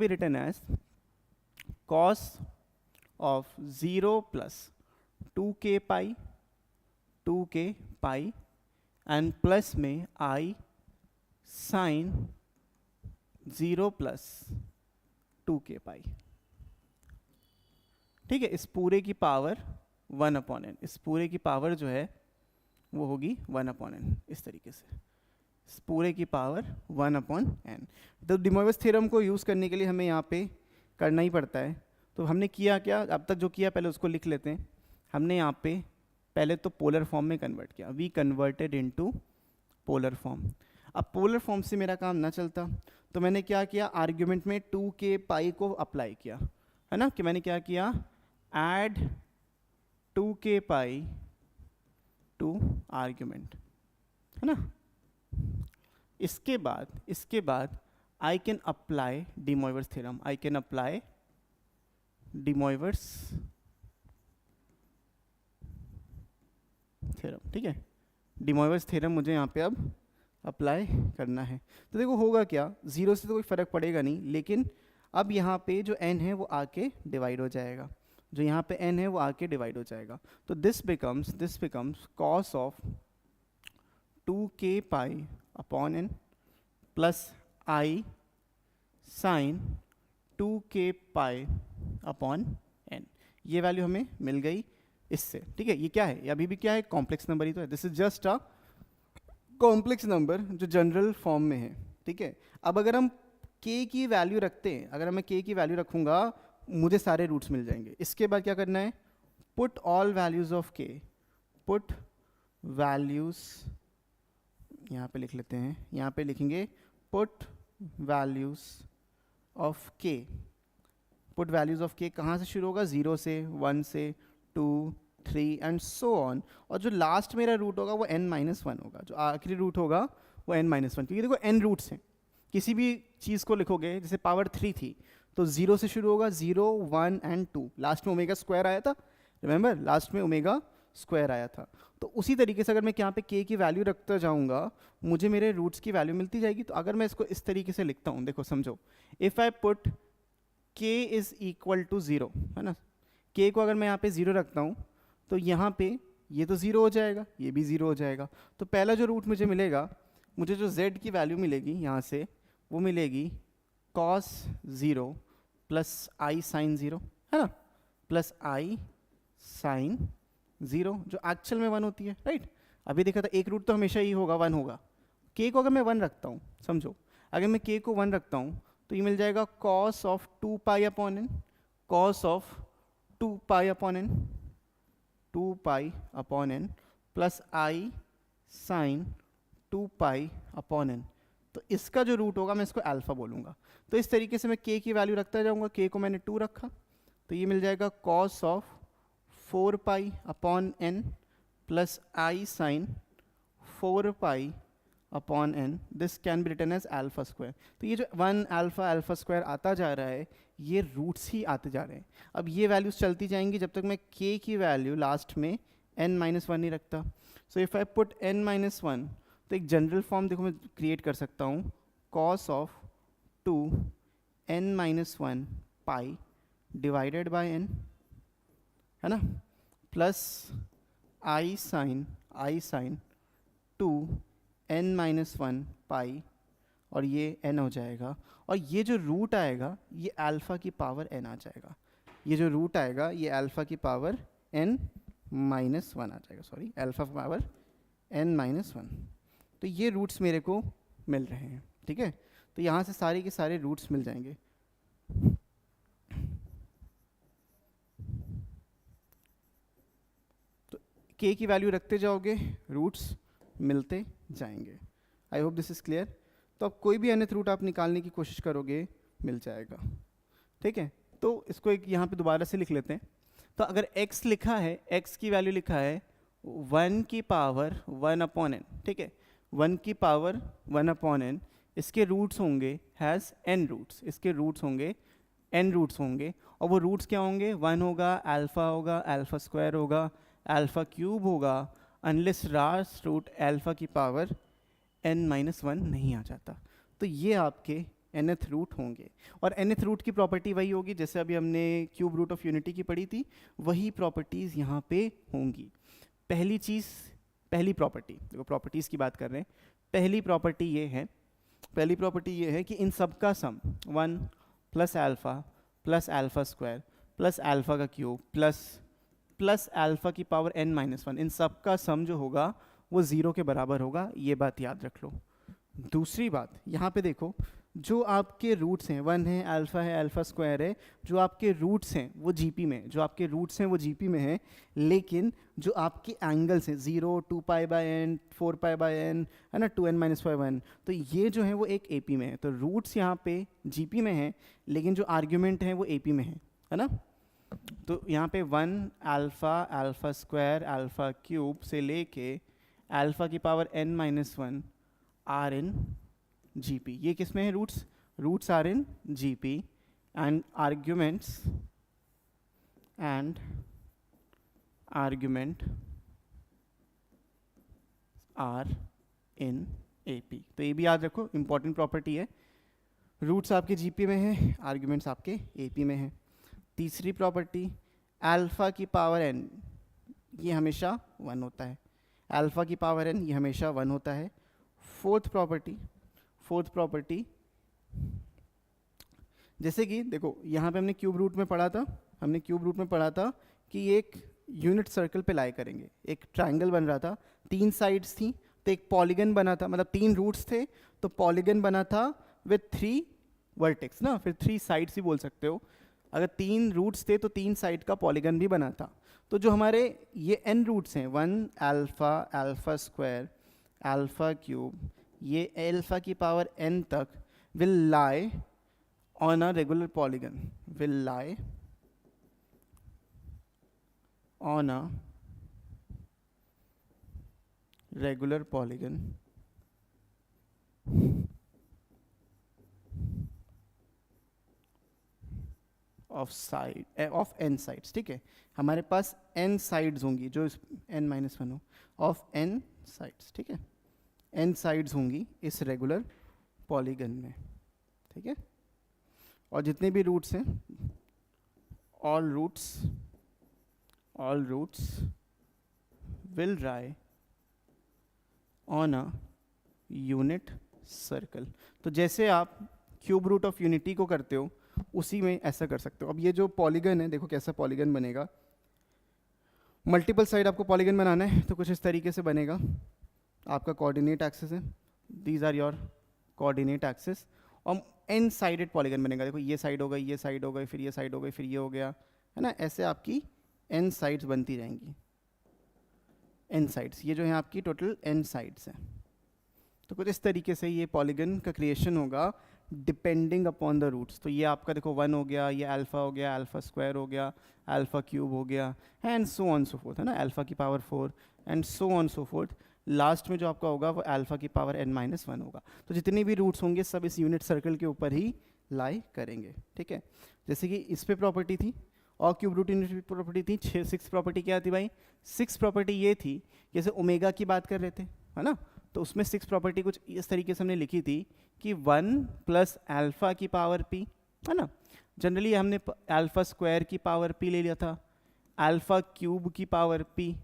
A: written as cos of 0 plus 2k pi and plus में i sin 0 plus 2k pi, ठीक है। इस पूरे की पावर 1/n, इस पूरे की पावर जो है वो होगी 1/n, इस तरीके से, इस पूरे की पावर 1/n। तो डी मोइवस थ्योरम को यूज़ करने के लिए हमें यहाँ पे करना ही पड़ता है। तो हमने किया क्या, अब तक जो किया पहले उसको लिख लेते हैं। हमने यहाँ पे पहले तो पोलर फॉर्म में कन्वर्ट किया, we converted into polar form. अब पोलर फॉर्म से मेरा काम ना चलता तो मैंने क्या किया, आर्ग्यूमेंट में 2k पाई को अप्लाई किया, है ना, कि मैंने क्या किया, add 2k pi to argument, है ना। इसके बाद I can apply De Moivre's theorem. I can apply De Moivre's theorem, ठीक है. De Moivre's theorem मुझे यहाँ पे अब अप्लाई करना है. तो देखो होगा क्या, जीरो से तो कोई फर्क पड़ेगा नहीं, लेकिन अब यहाँ पे जो n है वो आके डिवाइड हो जाएगा, जो यहाँ पे n है वो आके डिवाइड हो जाएगा. तो this becomes cos of 2k pi upon n plus i sine 2k pi upon n. ये वैल्यू हमें मिल गई इससे, ठीक है. ये क्या है, ये अभी भी क्या है, कॉम्प्लेक्स नंबर ही तो है. This is just a complex number जो जनरल फॉर्म में है, ठीक है. अब अगर हम k की वैल्यू रखते हैं, अगर मैं k की वैल्यू रखूंगा मुझे सारे रूट्स मिल जाएंगे. इसके बाद क्या करना है, put all values of k, put values, यहाँ पे लिख लेते हैं, यहाँ पे लिखेंगे put values of k. Put values of k कहाँ से शुरू होगा, 0 से, 1 से, 2, 3 एंड सो ऑन. और जो लास्ट मेरा रूट होगा वो n-1 होगा, जो आखिरी रूट होगा वो n-1, क्योंकि देखो n रूट्स हैं. किसी भी चीज़ को लिखोगे, जैसे पावर 3 थी तो 0 से शुरू होगा, 0, 1 एंड 2, लास्ट में ओमेगा स्क्वायर आया था, रिमेंबर लास्ट में ओमेगा स्क्वायर आया था. तो उसी तरीके से अगर मैं यहाँ पे k की वैल्यू रखता जाऊँगा मुझे मेरे रूट्स की वैल्यू मिलती जाएगी. तो अगर मैं इसको इस तरीके से लिखता हूँ, देखो समझो, if I put k is equal to 0, है ना, k को अगर मैं यहाँ पे 0 रखता हूँ तो यहाँ पे ये तो 0 हो जाएगा, ये भी 0 हो जाएगा. तो पहला जो रूट मुझे मिलेगा, मुझे जो z की वैल्यू मिलेगी यहाँ से वो मिलेगी cos 0 प्लस i साइन 0, है ना, प्लस i साइन 0, जो एक्चुअल में 1 होती है, राइट. अभी देखा था एक रूट तो हमेशा ही होगा, 1 होगा. k को अगर मैं 1 रखता हूँ, समझो अगर मैं k को 1 रखता हूँ तो ये मिल जाएगा cos of 2 pi upon n, cos of 2 pi upon n, 2 pi upon n plus i sine 2 pi upon n. तो इसका जो रूट होगा मैं इसको अल्फा बोलूँगा. तो इस तरीके से मैं k की वैल्यू रखता जाऊँगा. k को मैंने 2 रखा तो ये मिल जाएगा cos of 4 pi upon n plus i sine 4 pi upon n. This can be written as alpha square. तो ये जो 1 अल्फा स्क्वायर आता जा रहा है ये रूट्स ही आते जा रहे हैं. अब ये वैल्यूज चलती जाएंगी जब तक मैं k की वैल्यू लास्ट में n-1 नहीं रखता. So if I put n-1 तो एक जनरल फॉर्म देखो मैं क्रिएट कर सकता हूँ, cos of 2 n-1 pi divided by n, है ना, प्लस i साइन 2 n-1 पाई, और ये n हो जाएगा. और ये जो रूट आएगा ये अल्फ़ा की पावर n आ जाएगा. ये जो रूट आएगा ये अल्फ़ा की पावर n-1 आ जाएगा, सॉरी अल्फ़ा की पावर n-1. तो ये रूट्स मेरे को मिल रहे हैं, ठीक है. तो यहाँ से सारे के सारे रूट्स मिल जाएंगे. तो k की वैल्यू रखते जाओगे रूट्स मिलते जाएंगे. आई होप दिस इज क्लियर. तो अब कोई भी nth रूट आप निकालने की कोशिश करोगे मिल जाएगा, ठीक है. तो इसको एक यहाँ पे दोबारा से लिख लेते हैं. तो अगर x लिखा है, x की वैल्यू लिखा है 1 की पावर 1 अपॉन n, ठीक है, 1 की पावर 1 अपॉन n. इसके रूट्स होंगे हैज़ n रूट्स, इसके रूट्स होंगे n रूट्स होंगे. और वो रूट्स क्या होंगे, 1 होगा, अल्फ़ा होगा, अल्फ़ा स्क्वायर होगा, अल्फ़ा क्यूब होगा, अनलेस लास्ट रूट अल्फ़ा की पावर n-1 नहीं आ जाता. तो ये आपके nth रूट होंगे. और nth रूट की प्रॉपर्टी वही होगी जैसे अभी हमने क्यूब रूट ऑफ यूनिटी की पढ़ी थी, वही प्रॉपर्टीज़ यहाँ पे होंगी. पहली चीज़, पहली प्रॉपर्टी, देखो प्रॉपर्टीज़ की बात कर रहे हैं. पहली प्रॉपर्टी ये है कि इन सब का सम 1 plus alpha square plus alpha का क्यूब प्लस अल्फ़ा की पावर n-1, इन सब का सम जो होगा वो 0 के बराबर होगा. ये बात याद रख लो. दूसरी बात यहाँ पे देखो, जो आपके रूट्स हैं 1 है, अल्फ़ा स्क्वायर है, जो आपके रूट्स हैं वो जीपी में, हैं, लेकिन जो आपके एंगल्स हैं 0, 2 pi by n, 4 pi by n, है ना, 2n-1, तो ये जो है वो एक एपी में है. तो रूट्स यहाँ पे जीपी में हैं लेकिन जो आर्ग्यूमेंट है वो एपी में है ना. तो यहाँ पे 1 अल्फ़ा स्क्वायर अल्फ़ा क्यूब से लेके अल्फ़ा की power n-1 are in GP, ये किस में है roots, roots are in GP and argument are in AP। तो ये भी याद रखो, इंपॉर्टेंट प्रॉपर्टी है। रूट्स आपके जीपी में है, आर्ग्यूमेंट्स आपके एपी में है। तीसरी प्रॉपर्टी, अल्फा की पावर एन ये हमेशा 1 होता है, अल्फा की पावर एन ये हमेशा 1 होता है। फोर्थ प्रॉपर्टी जैसे कि देखो यहाँ पे हमने क्यूब रूट में पढ़ा था कि एक यूनिट सर्कल पे लाई करेंगे, एक ट्रायंगल बन रहा था, 3 साइड्स थी तो एक पॉलीगन बना था, मतलब 3 रूट्स थे तो पॉलीगन बना था विथ 3 वर्टेक्स ना, फिर 3 साइड्स ही बोल सकते हो। अगर 3 रूट्स थे तो 3 साइड का पॉलीगन भी बना था। तो जो हमारे ये n रूट्स हैं, 1 alpha, alpha square, alpha cube, ये अल्फा की पावर n तक will lie on a regular polygon, will lie on a regular polygon of n sides। ठीक है, हमारे पास n sides होंगी, जो n-1 हो, of n sides। ठीक है, n sides होंगी इस रेगुलर पॉलीगन में। ठीक है, और जितने भी रूट्स हैं, all roots will lie on a unit circle। तो जैसे आप क्यूब रूट ऑफ यूनिटी को करते हो उसी में ऐसा कर सकते हो। अब ये जो पॉलीगन है, देखो कैसा पॉलीगन बनेगा। मल्टीपल साइड आपको पॉलीगन बनाना है तो कुछ इस तरीके से बनेगा। आपका कोऑर्डिनेट एक्सिस है, these are your coordinate axis, और एन साइडेड पॉलीगन बनेगा। देखो ये साइड हो गई, ये साइड हो गई, फिर ये साइड हो गई, फिर ये हो गया, है ना। ऐसे आपकी n साइड्स बनती रहेंगी, n साइड्स, ये जो है आपकी टोटल n साइड्स हैं। तो कुछ इस तरीके से ये पॉलीगन का क्रिएशन होगा डिपेंडिंग अपॉन द रूट्स। तो ये आपका देखो 1 हो गया, ये अल्फा हो गया, अल्फा स्क्वायर हो गया, अल्फा क्यूब हो गया, and so on so fourth, है ना, अल्फा की power 4 and so on so fourth. Last में जो आपका होगा वो अल्फा की पावर n-1 होगा। तो जितने भी रूट्स होंगे सब इस यूनिट सर्कल के ऊपर ही लाई करेंगे। ठीक है, जैसे कि इस पे प्रॉपर्टी थी और क्यूब रूट यूनिट प्रॉपर्टी थी। 6 प्रॉपर्टी क्या थी भाई? 6 प्रॉपर्टी ये थी, जैसे ओमेगा की बात कर रहे थे, है ना, तो उसमें 6 प्रॉपर्टी कुछ इस तरीके से हमने लिखी थी कि 1 प्लस अल्फा की पावर p, है ना। जनरली हमने अल्फा स्क्वायर की पावर p ले लिया था, अल्फा क्यूब की पावर p,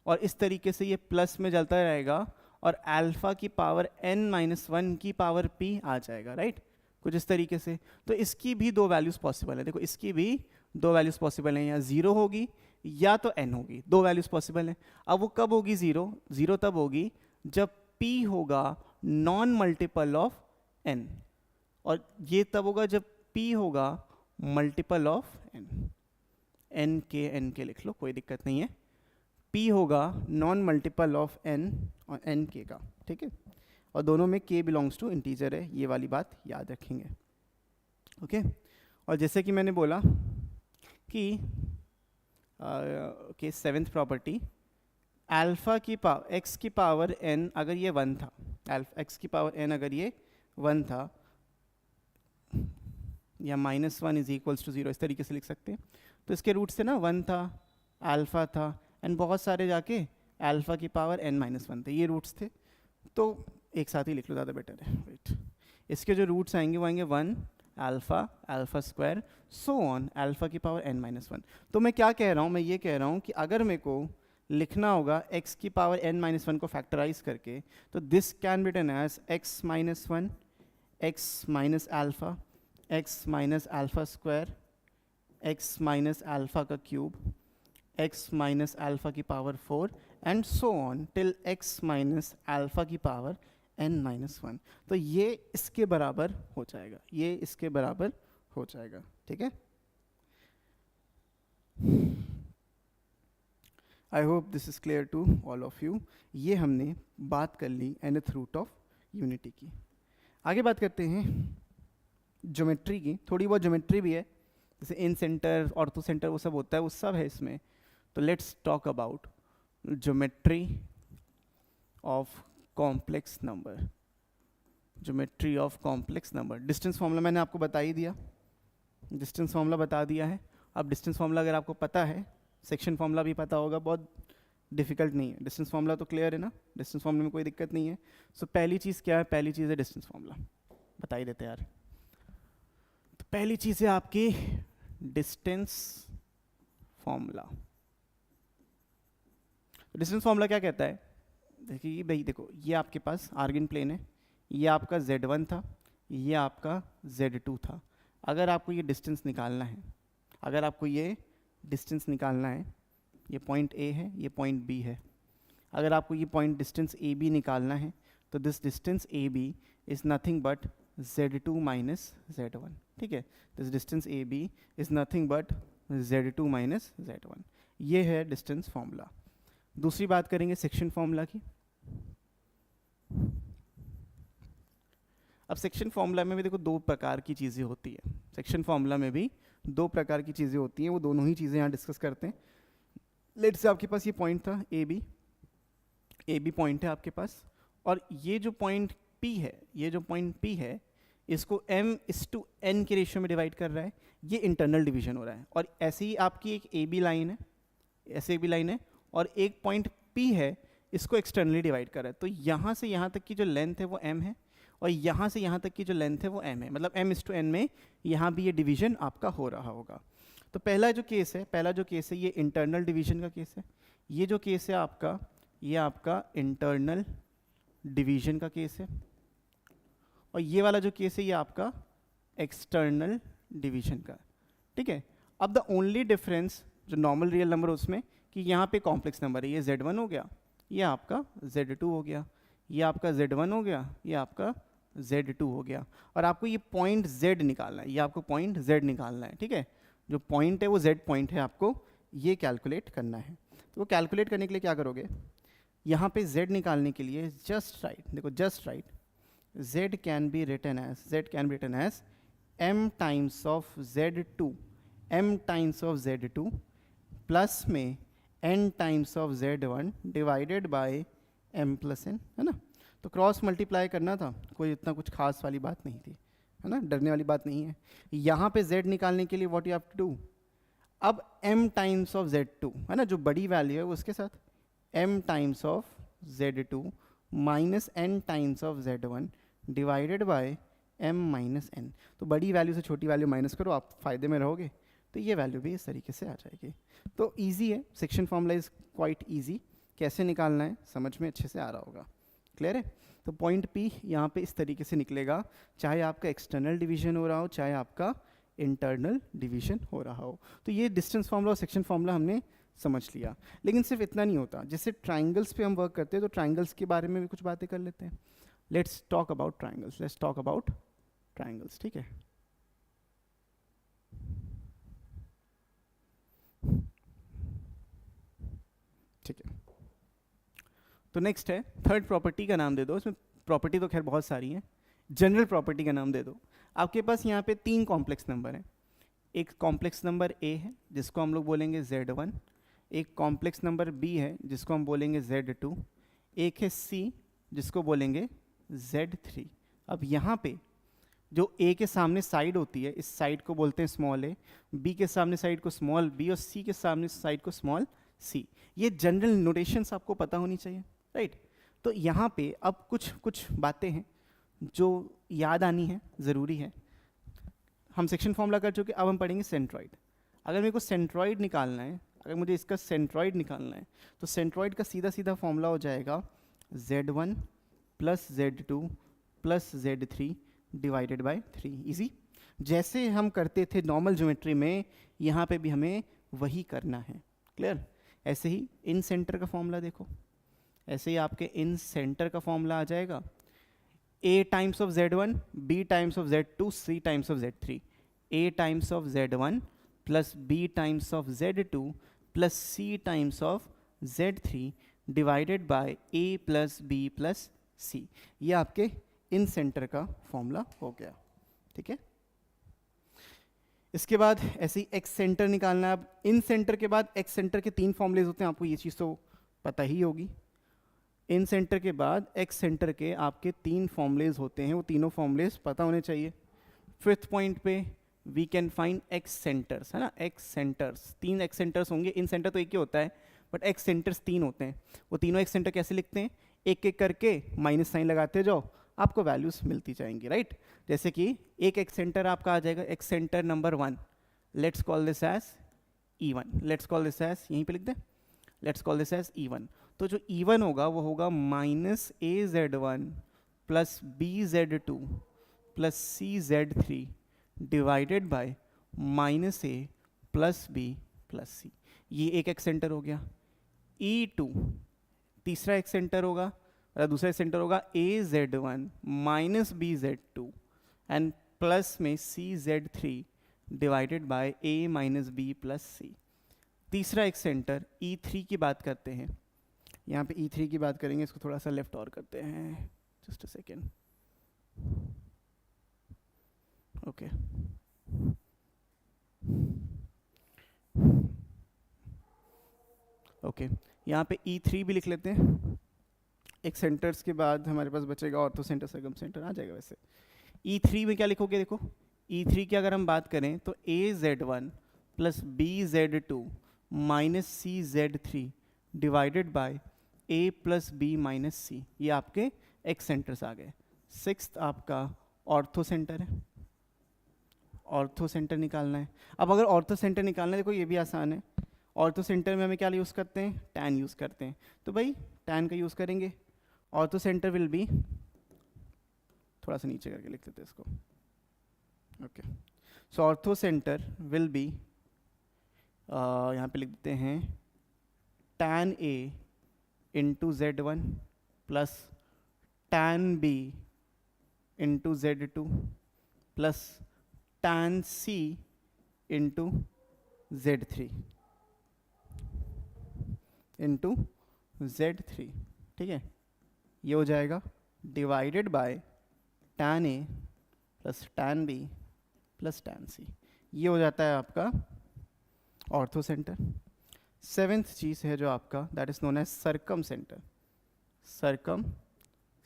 A: और इस तरीके से ये प्लस में चलता रहेगा और अल्फा की पावर n-1 की पावर p आ जाएगा, राइट, कुछ इस तरीके से। तो इसकी भी 2 वैल्यूज पॉसिबल है। देखो इसकी भी 2 वैल्यूज पॉसिबल हैं, या 0 होगी या तो n होगी, 2 वैल्यूज पॉसिबल हैं। अब वो कब होगी 0 तब होगी जब p होगा नॉन मल्टीपल ऑफ n, और ये तब होगा जब p होगा मल्टीपल ऑफ n के लिख लो, कोई दिक्कत नहीं है। p होगा नॉन मल्टीपल ऑफ n और n k का, ठीक है, और दोनों में k बिलोंग्स टू इंटीजर है, ये वाली बात याद रखेंगे। ओके, और जैसे कि मैंने बोला कि ओके, 7th प्रॉपर्टी, अल्फा की पावर x की पावर n अगर ये 1 था, x की पावर n अगर ये 1 था, या -1 इज इक्वल्स टू 0, इस तरीके से लिख सकते हैं। तो इसके रूट्स थे ना, 1 था, अल्फा था, एंड बहुत सारे जाके अल्फा की पावर n-1 थे, ये रूट्स थे। तो एक साथ ही लिख लो, ज़्यादा बेटर है। वेट, इसके जो रूट्स आएंगे वो आएंगे 1 alpha, alpha square, so on, alpha की पावर n-1। तो मैं क्या कह रहा हूँ, मैं ये कह रहा हूँ कि अगर मेरे को लिखना होगा x की पावर n-1 को फैक्टराइज करके, तो this can be written as x-1, x minus alpha, x minus alpha square, x minus alpha का क्यूब, x माइनस अल्फा की power 4 and so on till x minus alpha की power n-1। तो ये इसके बराबर हो जाएगा, ये इसके बराबर हो जाएगा, ठीक है। I hope this is clear to all of you. ये हमने बात कर ली nth रूट ऑफ यूनिटी की। आगे बात करते हैं ज्योमेट्री की, थोड़ी बहुत ज्योमेट्री भी है, जैसे इन सेंटर, ऑर्थो सेंटर, वो सब होता है, वो सब है इसमें। तो let's talk about geometry of complex number. Geometry of complex number. Distance formula मैंने आपको बता ही दिया, डिस्टेंस फॉर्मूला बता दिया है। अब डिस्टेंस फॉर्मूला अगर आपको पता है, सेक्शन फॉर्मूला भी पता होगा, बहुत डिफिकल्ट नहीं है। डिस्टेंस फॉर्मूला तो क्लियर है ना, डिस्टेंस फॉर्मूला में कोई दिक्कत नहीं है। सो पहली चीज़ क्या है? पहली चीज़ है डिस्टेंस फॉर्मूला, बता ही देते हैं यार। तो पहली चीज़ है आपकी डिस्टेंस फॉर्मूला। डिस्टेंस फॉर्मूला क्या कहता है? देखिए भाई, देखो ये आपके पास आर्गन प्लेन है, ये आपका Z1 था, ये आपका Z2 था। अगर आपको ये डिस्टेंस निकालना है, अगर आपको ये डिस्टेंस निकालना है, ये पॉइंट A है, ये पॉइंट B है, अगर आपको ये पॉइंट डिस्टेंस AB निकालना है, तो this distance AB is nothing but Z2 minus Z1। ठीक है, this distance AB is nothing but Z2 minus Z1। ये है डिस्टेंस फॉर्मूला। दूसरी बात करेंगे सेक्शन फॉर्मूला की। अब सेक्शन फॉर्मूला में भी देखो दो प्रकार की चीज़ें होती है, सेक्शन फॉर्मूला में भी दो प्रकार की चीज़ें होती हैं, वो दोनों ही चीज़ें यहाँ डिस्कस करते हैं। लेट्स से आपके पास ये पॉइंट था ए बी पॉइंट है आपके पास, और ये जो पॉइंट P है, ये जो पॉइंट P है, इसको m/n के रेशियो में डिवाइड कर रहा है, ये इंटरनल डिवीजन हो रहा है। और ऐसे ही आपकी एक ए बी लाइन है, ऐसे एक भी लाइन है, और एक पॉइंट P है, इसको एक्सटर्नली डिवाइड कर रहा है। तो यहाँ से यहाँ तक की जो लेंथ है वो m है, और यहाँ से यहाँ तक की जो लेंथ है वो m है, मतलब m/n में यहाँ भी ये डिवीजन आपका हो रहा होगा। तो पहला जो केस है ये इंटरनल डिवीजन का केस है। ये जो केस है आपका, ये आपका इंटरनल डिवीजन का केस है, और ये वाला जो केस है ये आपका एक्सटर्नल डिवीजन का। ठीक है, अब द ओनली डिफरेंस जो नॉर्मल रियल नंबर उसमें कि यहाँ पे कॉम्प्लेक्स नंबर है, ये Z1 हो गया, ये आपका Z2 हो गया, ये आपका Z1 हो गया, ये आपका Z2 हो गया, और आपको ये पॉइंट Z निकालना है, ये आपको पॉइंट Z निकालना है। ठीक है, जो पॉइंट है वो Z पॉइंट है, आपको ये कैलकुलेट करना है। तो वो कैलकुलेट करने के लिए क्या करोगे, यहाँ पे Z निकालने के लिए जस्ट राइट, देखो just write, Z can be written as m times of Z2, m times of Z2 plus में n times of Z1 divided by m plus n, है ना। तो क्रॉस मल्टीप्लाई करना था, कोई इतना कुछ खास वाली बात नहीं थी, है ना, डरने वाली बात नहीं है। यहाँ पे Z निकालने के लिए what you have to do, अब m टाइम्स ऑफ Z2, है ना, जो बड़ी वैल्यू है उसके साथ m times of Z2 minus n times of Z1 divided by m minus n। तो बड़ी वैल्यू से छोटी वैल्यू माइनस करो, आप फायदे में रहोगे। तो ये वैल्यू भी इस तरीके से आ जाएगी। तो इजी है, section formula is quite easy, कैसे निकालना है समझ में अच्छे से आ रहा होगा, क्लियर है। तो पॉइंट P यहाँ पे इस तरीके से निकलेगा, चाहे आपका एक्सटर्नल डिवीजन हो रहा हो, चाहे आपका इंटरनल डिवीजन हो रहा हो। तो ये डिस्टेंस फॉर्मूला और सेक्शन फॉर्मूला हमने समझ लिया। लेकिन सिर्फ इतना नहीं होता, जैसे ट्राइंगल्स पे हम वर्क करते हैं तो ट्राइंगल्स के बारे में भी कुछ बातें कर लेते हैं। लेट्स टॉक अबाउट ट्राइंगल्स, ठीक है। ठीक है, तो नेक्स्ट है थर्ड प्रॉपर्टी का नाम दे दो, इसमें प्रॉपर्टी तो खैर बहुत सारी हैं, जनरल प्रॉपर्टी का नाम दे दो। आपके पास यहाँ पे 3 कॉम्प्लेक्स नंबर हैं, एक कॉम्प्लेक्स नंबर A है जिसको हम लोग बोलेंगे Z1, एक कॉम्प्लेक्स नंबर B है जिसको हम बोलेंगे Z2, एक है C जिसको बोलेंगे Z3। अब यहाँ पे जो A के सामने साइड होती है, इस साइड को बोलते हैं स्मॉल a, B के सामने साइड को स्मॉल b, और C के सामने साइड को स्मॉल c। ये जनरल नोटेशंस आपको पता होनी चाहिए, राइट। तो यहाँ पे अब कुछ बातें हैं जो याद आनी है, ज़रूरी है। हम सेक्शन फॉर्मूला कर चुके, अब हम पढ़ेंगे सेंट्रॉइड। अगर मेरे को सेंट्रॉइड निकालना है, अगर मुझे इसका सेंट्रॉइड निकालना है, तो सेंट्रॉइड का सीधा सीधा फॉर्मूला हो जाएगा Z1 plus Z2 plus Z3 divided bye 3। Easy, जैसे हम करते थे नॉर्मल ज्योमेट्री में, यहाँ पे भी हमें वही करना है, क्लियर। ऐसे ही इन सेंटर का फॉर्मूला देखो, ऐसे ही आपके इन सेंटर का फॉर्मूला आ जाएगा A times of Z1, B times of Z2, C times of Z3। A times of Z1 plus B times of Z2 plus C times of Z3 divided bye A plus B plus C। ये आपके इन centre का formula हो गया, ठीक है। इसके बाद ऐसे ही एक्स सेंटर निकालना है। अब इन सेंटर के बाद एक्स सेंटर के 3 फॉर्मूलेज होते हैं, आपको ये चीज़ तो पता ही होगी। इन सेंटर के बाद एक्स सेंटर के आपके 3 फॉर्मूलेज होते हैं, वो तीनों फॉर्मूलेज पता होने चाहिए। फिफ्थ पॉइंट पे we can find excentres, है ना, एक्स सेंटर्स, 3 एक्स सेंटर्स होंगे। इन सेंटर तो एक ही होता है बट एक्स सेंटर्स 3 होते हैं। वो तीनों एक्स सेंटर कैसे लिखते हैं, एक एक करके माइनस साइन लगाते जाओ, आपको वैल्यूज मिलती जाएंगी, राइट। जैसे कि एक एक्स सेंटर आपका आ जाएगा, excentre number 1, let's call this as E1, let's call this as, यहीं पे लिख दें, let's call this as E1। तो जो E1 होगा वो होगा -AZ1 plus BZ2 plus CZ3 divided by -A plus B plus C। ये एक एक्स सेंटर हो गया। E2 तीसरा एक्स सेंटर होगा, दूसरा एक्स सेंटर होगा AZ1 minus BZ2 and plus में CZ3 divided by A minus B plus C। तीसरा एक्स सेंटर E3 की बात करते हैं, यहाँ पे E3 की बात करेंगे, इसको थोड़ा सा लेफ्ट और करते हैं, just a second, okay. Okay, यहाँ पे E3 भी लिख लेते हैं। एक सेंटर्स के बाद हमारे पास बचेगा ऑर्थो सेंटर, सर्कम सेंटर आ जाएगा। वैसे E3 में क्या लिखोगे, देखो E3 की अगर हम बात करें तो AZ1 plus BZ2 minus CZ3 divided by A plus B minus C, ये आपके एक्स सेंटर्स आ गए। सिक्स्थ आपका ऑर्थो सेंटर है, ऑर्थो सेंटर निकालना है। अब अगर ऑर्थो सेंटर निकालना है, देखो ये भी आसान है। ऑर्थो सेंटर में हमें क्या यूज़ करते हैं, टैन यूज़ करते हैं, तो भाई टैन का यूज़ करेंगे। ऑर्थो सेंटर विल बी, थोड़ा सा नीचे करके लिख लेते हैं इसको, okay. So ortho centre will be, यहाँ पे लिख देते हैं tan A into Z1 plus tan B into Z2 plus tan C into Z3 into Z3, ठीक है। ये हो जाएगा divided by tan A plus tan B plus tan C, ये हो जाता है आपका ऑर्थो सेंटर। सेवेंथ चीज़ है जो आपका, that is known as circumcentre. Circum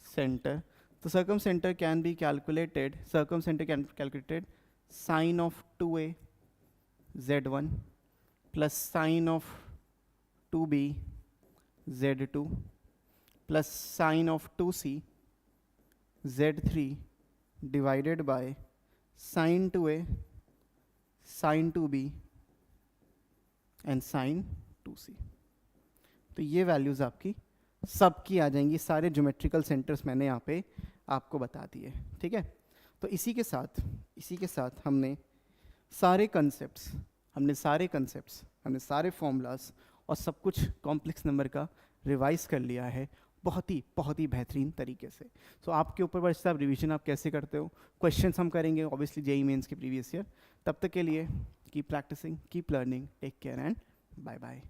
A: centre, तो circumcentre can be calculated, circumcentre can be calculated sine of 2A Z1 plus sine of 2B Z2 plus sine of 2C Z3 divided by sine 2A sine 2B and sine 2C। तो ये values आपकी सबकी आ जाएंगी, सारे geometrical centres मैंने यहाँ पे आपको बता दिए, ठीक है। तो इसी के साथ हमने सारे कंसेप्ट्स, हमने सारे फॉर्मूलाज और सब कुछ कॉम्प्लेक्स नंबर का रिवाइज कर लिया है बहुत ही बेहतरीन तरीके से। सो आपके ऊपर बस आप रिवीजन आप कैसे करते हो, क्वेश्चंस हम करेंगे ऑब्वियसली जेईई मेंस के प्रीवियस ईयर। तब तक के लिए keep practising, keep learning, take care and bye bye.